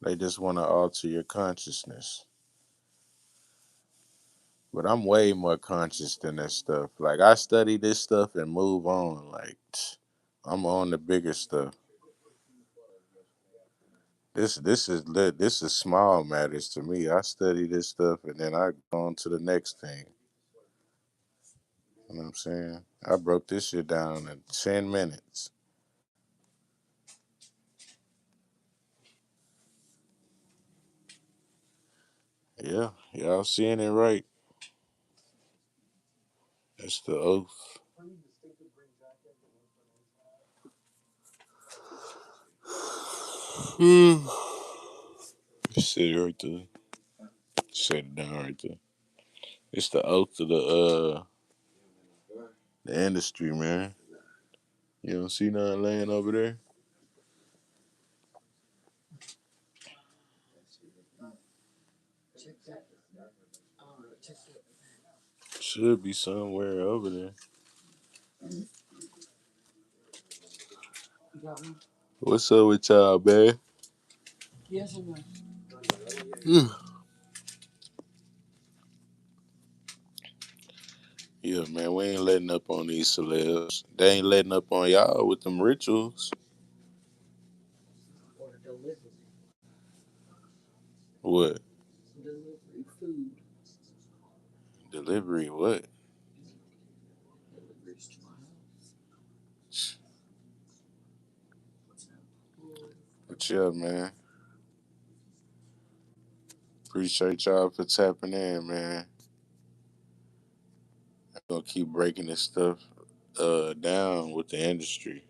They just want to alter your consciousness. But I'm way more conscious than that stuff. Like I study this stuff and move on. Like I'm on the bigger stuff. This is small matters to me. I study this stuff and then I go on to the next thing. You know what I'm saying? I broke this shit down in 10 minutes. Yeah, y'all seeing it right. That's the oath. Sit it right there. Set it down right there. It's the oath of the industry, man. You don't see nothing laying over there? Should be somewhere over there. What's up with y'all, man? Yes or no? Yeah, man, we ain't letting up on these celebs. They ain't letting up on y'all with them rituals. Or delivery. What? Delivery food. Delivery, what? Deliveries to my house. But yeah, man. Appreciate y'all for tapping in, man. I'm gonna keep breaking this stuff down with the industry.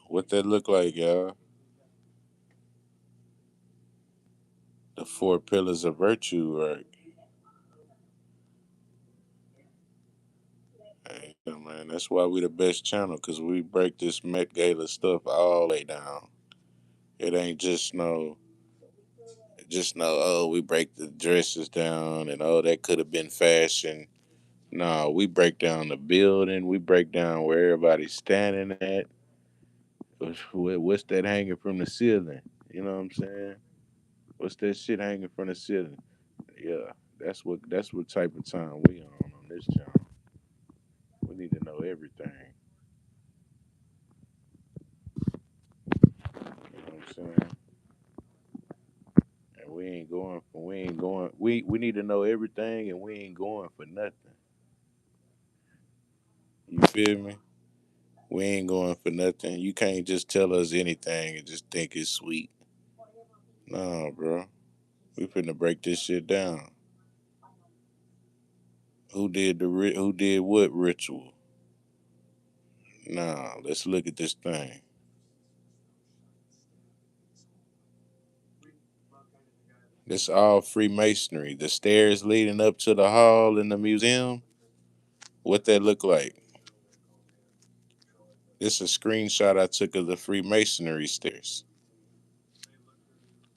What that look like, y'all? The four pillars of virtue, right? Hey, yeah, man, that's why we the best channel, cause we break this Met Gala stuff all the way down. It ain't just no. Oh, we break the dresses down, and oh, that could have been fashion. No, we break down the building. We break down where everybody's standing at. What's that hanging from the ceiling? You know what I'm saying? What's that shit hanging from the ceiling? Yeah, that's what type of time we on this channel. We need to know everything. You know what I'm saying? And we need to know everything and we ain't going for nothing. You feel me? We ain't going for nothing. You can't just tell us anything and just think it's sweet. Nah, bro. We finna break this shit down. Who did what ritual? Nah, let's look at this thing. This all Freemasonry. The stairs leading up to the hall in the museum. What that look like? This is a screenshot I took of the Freemasonry stairs.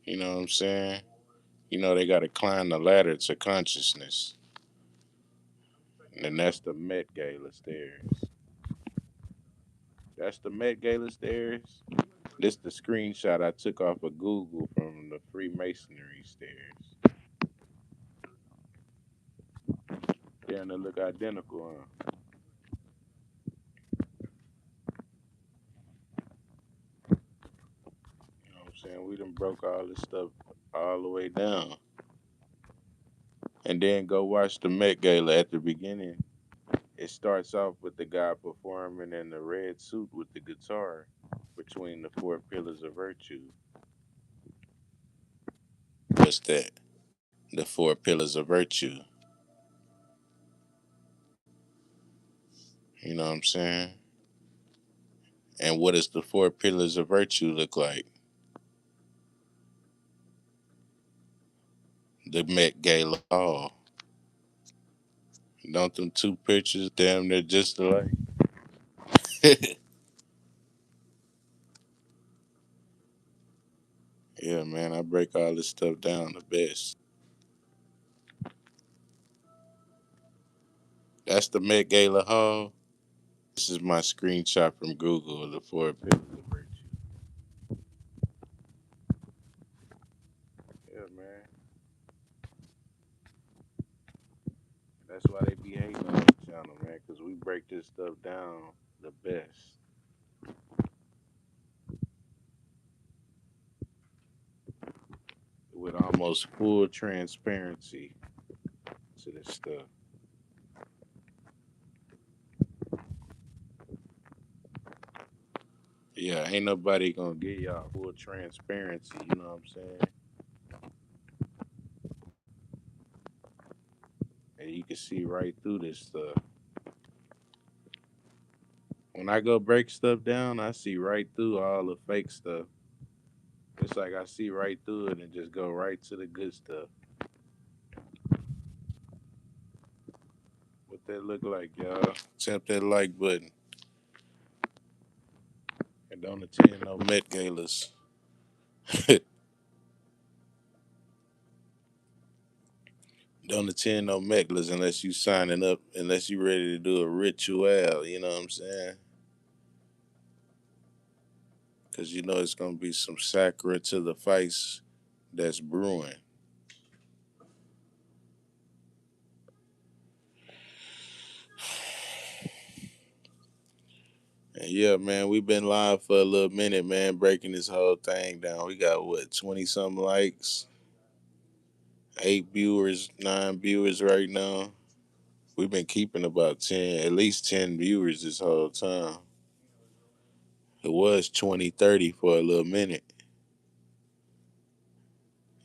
You know what I'm saying? You know they gotta climb the ladder to consciousness. And that's the Met Gala stairs. That's the Met Gala stairs. This the screenshot I took off of Google from the Freemasonry stairs. Damn, they look identical, huh? You know what I'm saying? We done broke all this stuff all the way down. And then go watch the Met Gala at the beginning. It starts off with the guy performing in the red suit with the guitar between the four pillars of virtue. What's that? The four pillars of virtue. You know what I'm saying? And what does the four pillars of virtue look like? The Met Gala Hall. Don't them two pictures damn near just alike? Yeah, man, I break all this stuff down the best. That's the Met Gala Hall. This is my screenshot from Google of the four pillars of virtue. Yeah, man. That's why they be hating on the channel, man, because we break this stuff down the best with almost full transparency to this stuff. Yeah, ain't nobody gonna give y'all full transparency, you know what I'm saying? And you can see right through this stuff. When I go break stuff down, I see right through all the fake stuff. It's like I see right through it and just go right to the good stuff. What that look like, y'all? Tap that like button and don't attend no Met Galas. Don't attend no Met Galas unless you signing up, unless you ready to do a ritual. You know what I'm saying? Because you know it's gonna be some sacred to the vice that's brewing. And yeah, man, we've been live for a little minute, man, breaking this whole thing down. We got what, 20 something likes, 8 viewers, 9 viewers right now. We've been keeping about 10, at least 10 viewers this whole time. It was 20, 30 for a little minute.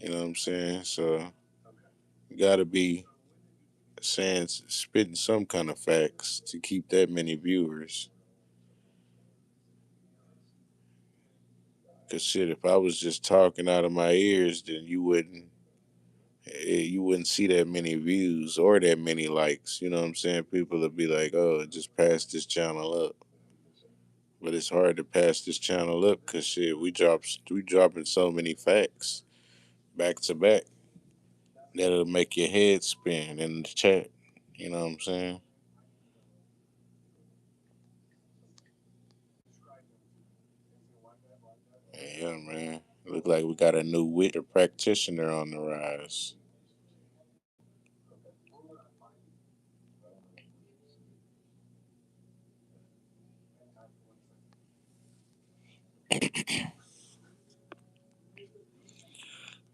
You know what I'm saying? So you gotta be saying, spitting some kind of facts to keep that many viewers. Cause shit, if I was just talking out of my ears, then you wouldn't see that many views or that many likes. You know what I'm saying? People would be like, "Oh, just pass this channel up." But it's hard to pass this channel up because shit, we dropping so many facts back to back that'll make your head spin in the chat. You know what I'm saying? Yeah, man. Look like we got a new witcher practitioner on the rise.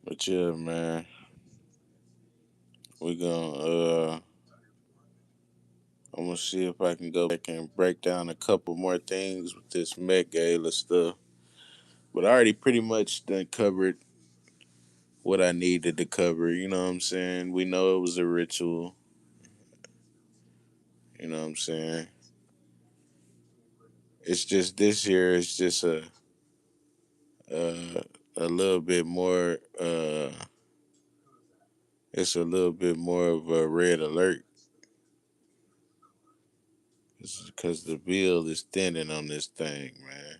But yeah, man, we gonna I'm gonna see if I can go back and break down a couple more things with this Met Gala stuff. But I already pretty much done covered what I needed to cover. You know what I'm saying? We know it was a ritual. You know what I'm saying? It's just this year. It's just uh, a little bit more. It's a little bit more of a red alert because the bill is thinning on this thing, man.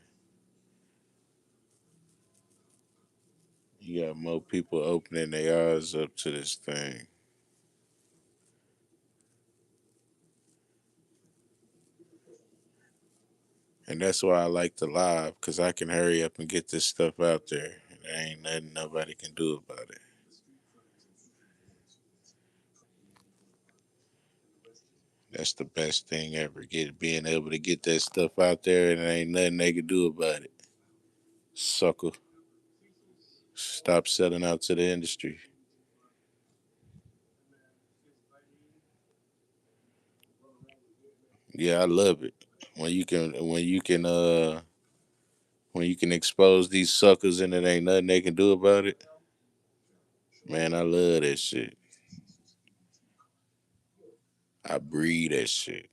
You got more people opening their eyes up to this thing. And that's why I like to live, because I can hurry up and get this stuff out there. There ain't nothing nobody can do about it. That's the best thing ever. Being able to get that stuff out there and there ain't nothing they can do about it. Sucker. Stop selling out to the industry. Yeah, I love it. When you can expose these suckers and it ain't nothing they can do about it. Man, I love that shit. I breed that shit.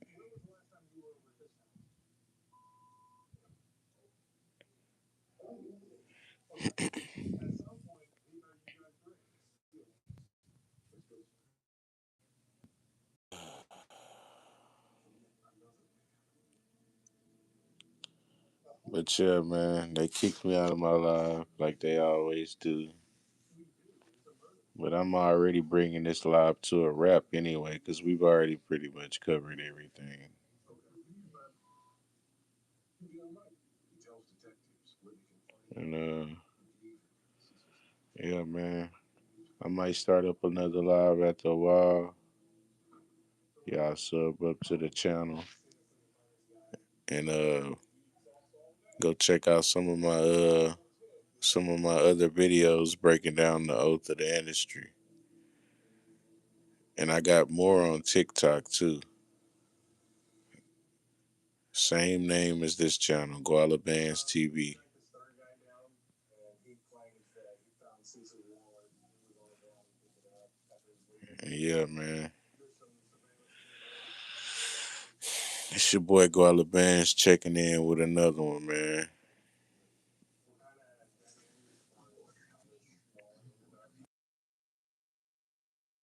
But yeah, man, they kicked me out of my live like they always do. But I'm already bringing this live to a wrap anyway, because we've already pretty much covered everything. And yeah, man, I might start up another live after a while. Y'all sub up to the channel and go check out some of my other videos breaking down the oath of the industry. And I got more on TikTok too. Same name as this channel, Guala Bands TV. And yeah, man. It's your boy Guala Bands checking in with another one, man.